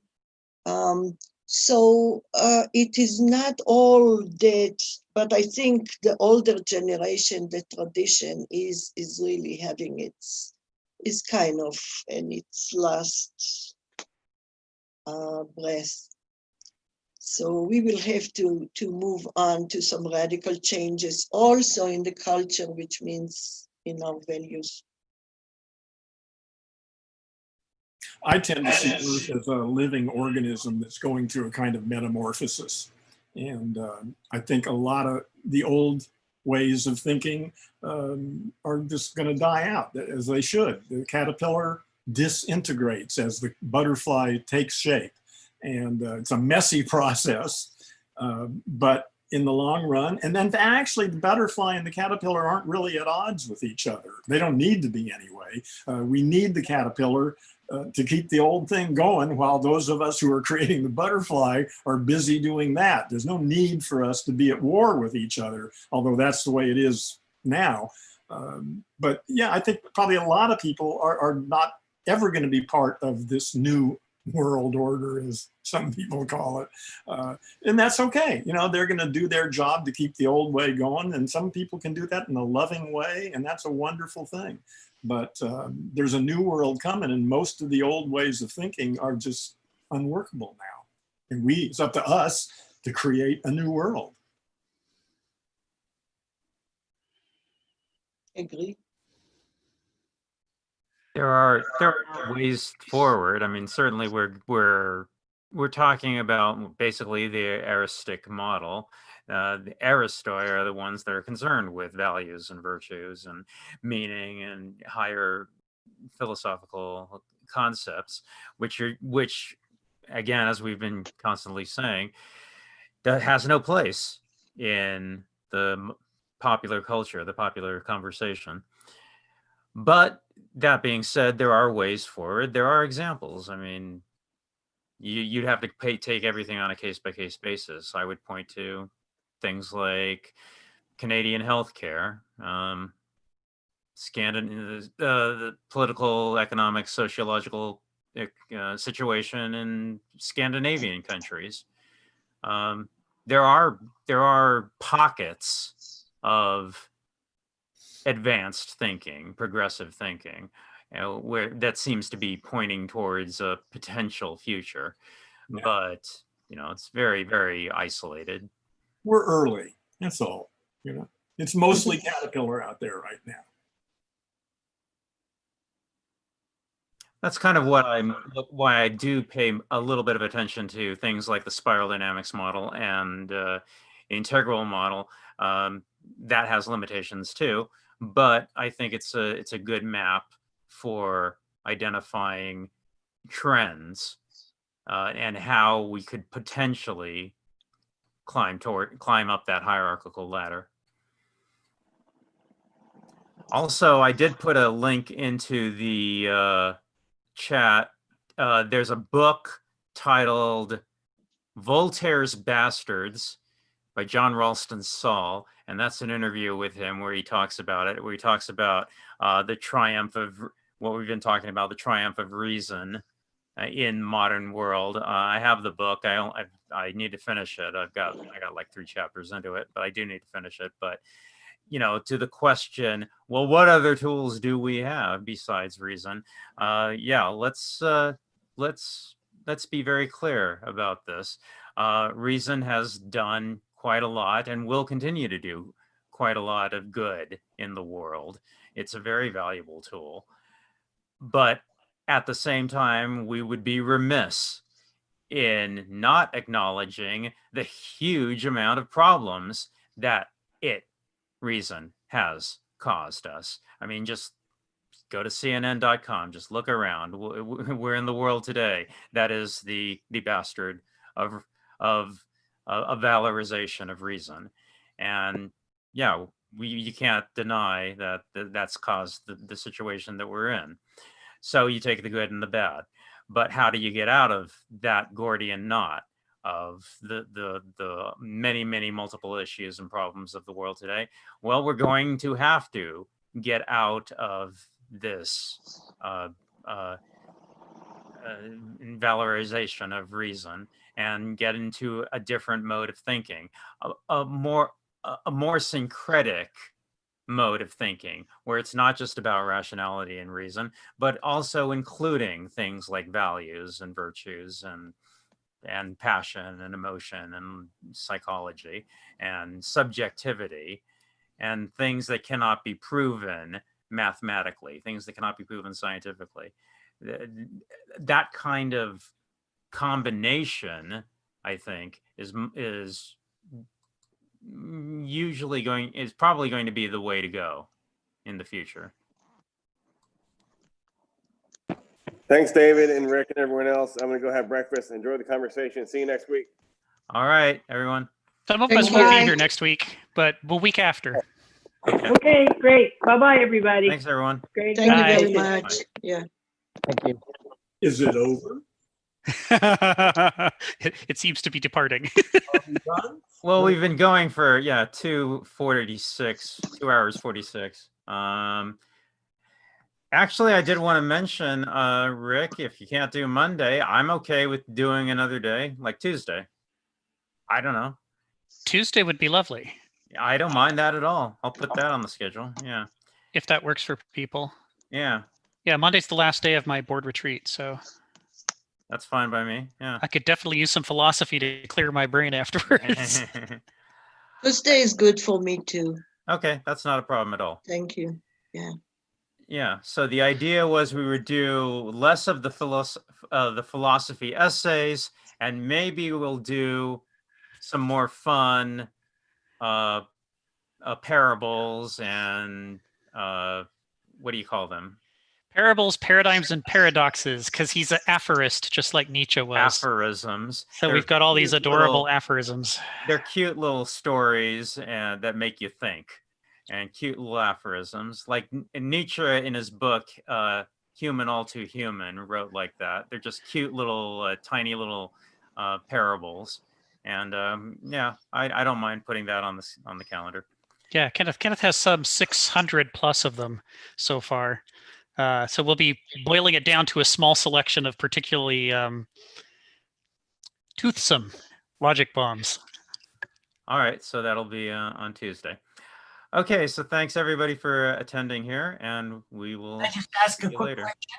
So it is not all that, but I think the older generation, the tradition is really having is kind of in its last breath. So we will have to move on to some radical changes also in the culture, which means in our values. I tend to see Earth as a living organism that's going through a kind of metamorphosis. And I think a lot of the old ways of thinking are just going to die out, as they should. The caterpillar disintegrates as the butterfly takes shape. And it's a messy process, but in the long run, and then actually the butterfly and the caterpillar aren't really at odds with each other. They don't need to be anyway. We need the caterpillar to keep the old thing going, while those of us who are creating the butterfly are busy doing that. There's no need for us to be at war with each other, although that's the way it is now. But yeah, I think probably a lot of people are not ever going to be part of this new world order, as some people call it. And that's okay. They're going to do their job to keep the old way going. And some people can do that in a loving way. And that's a wonderful thing. But there's a new world coming, and most of the old ways of thinking are just unworkable now. And it's up to us to create a new world. Agree. There are ways forward. I mean, certainly we're talking about basically the eristic model. The aristoi are the ones that are concerned with values and virtues and meaning and higher philosophical concepts, which again, as we've been constantly saying, that has no place in the popular culture, the popular conversation. But that being said, there are ways forward. There are examples. I mean, you'd have to take everything on a case-by-case basis. I would point to things like Canadian healthcare, the political, economic, sociological situation in Scandinavian countries. There are pockets of advanced thinking, progressive thinking, where that seems to be pointing towards a potential future. Yeah. But it's very, very isolated. We're early. That's all. It's mostly caterpillar out there right now. That's kind of why I do pay a little bit of attention to things like the spiral dynamics model and integral model. That has limitations too, but I think it's a good map for identifying trends and how we could potentially climb up that hierarchical ladder. Also, I did put a link into the chat. There's a book titled Voltaire's Bastards by John Ralston Saul, and that's an interview with him where he talks about it, where he talks about the triumph of what we've been talking about, the triumph of reason in modern world. I have the book. I need to finish it. I got like 3 chapters into it, but I do need to finish it. But to the question, well, what other tools do we have besides reason? Yeah, let's be very clear about this. Reason has done quite a lot and will continue to do quite a lot of good in the world. It's a very valuable tool. But at the same time, we would be remiss in not acknowledging the huge amount of problems that reason has caused us. I mean, just go to CNN.com, just look around. We're in the world today. That is the bastard of a valorization of reason. And yeah, you can't deny that that's caused the situation that we're in. So you take the good and the bad. But how do you get out of that Gordian knot of the many multiple issues and problems of the world today? Well, we're going to have to get out of this valorization of reason and get into a different mode of thinking, a more syncretic mode of thinking, where it's not just about rationality and reason, but also including things like values and virtues and passion and emotion and psychology and subjectivity and things that cannot be proven mathematically, things that cannot be proven scientifically. That kind of combination, I think, is probably going to be the way to go in the future. Thanks, David and Rick and everyone else. I'm going to go have breakfast. Enjoy the conversation. See you next week. All right, everyone. Some of us won't be here next week, but the week after. Okay, great. Bye-bye, everybody. Thanks, everyone. Great. Thank Bye. you very much. Yeah. Thank you. Is it over? It seems to be departing. Are we done? Well, we've been going for 2 hours 46. Actually, I did want to mention, Rick, if you can't do Monday, I'm okay with doing another day, like Tuesday. I don't know. Tuesday would be lovely. I don't mind that at all. I'll put that on the schedule. Yeah. If that works for people. Yeah. Yeah, Monday's the last day of my board retreat, so That's fine by me. Yeah. I could definitely use some philosophy to clear my brain afterwards. Tuesday is good for me too. Okay, that's not a problem at all. Thank you. Yeah. Yeah. So the idea was we would do less of the philosophy essays, and maybe we'll do some more fun parables and what do you call them? Parables, paradigms, and paradoxes, because he's an aphorist, just like Nietzsche was. Aphorisms. So we've got all these adorable aphorisms. They're cute little stories and that make you think. and cute little aphorisms. Like Nietzsche in his book, Human All Too Human, wrote like that. They're just cute little, tiny little parables. And yeah, I don't mind putting that on the calendar. Yeah, Kenneth has some 600 plus of them so far. So we'll be boiling it down to a small selection of particularly toothsome logic bombs. All right, so that'll be on Tuesday. Okay, so thanks everybody for attending here, and we will Can I just ask a see you quick later. question?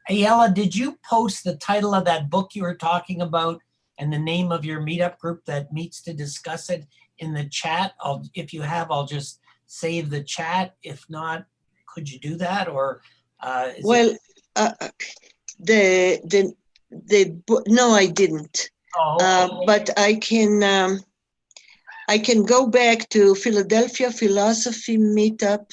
Ayala, did you post the title of that book you were talking about and the name of your meetup group that meets to discuss it in the chat? If you have, I'll just save the chat. If not, could you do that? Or Well, no, I didn't. Oh, okay. But I can go back to Philadelphia Philosophy Meetup,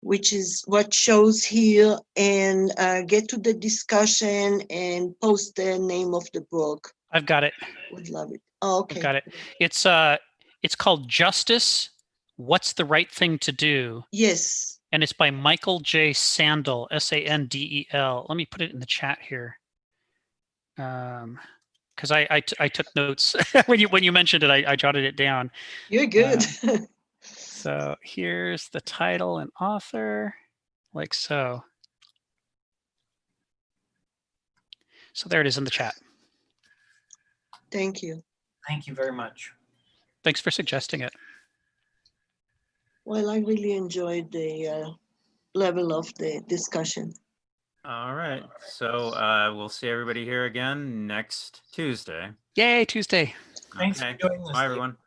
which is what shows here, and get to the discussion and post the name of the book. I've got it. Would love it. Oh, okay. I've got it. It's called Justice, What's the Right Thing to Do? Yes. And it's by Michael J. Sandel, Sandel. Let me put it in the chat here. Because I took notes when you mentioned it. I jotted it down. You're good. So here's the title and author, like so. So there it is in the chat. Thank you. Thank you very much. Thanks for suggesting it. Well, I really enjoyed the level of the discussion. All right, so we'll see everybody here again next Tuesday. Yay, Tuesday. Thanks Okay. for doing this. Bye, everyone.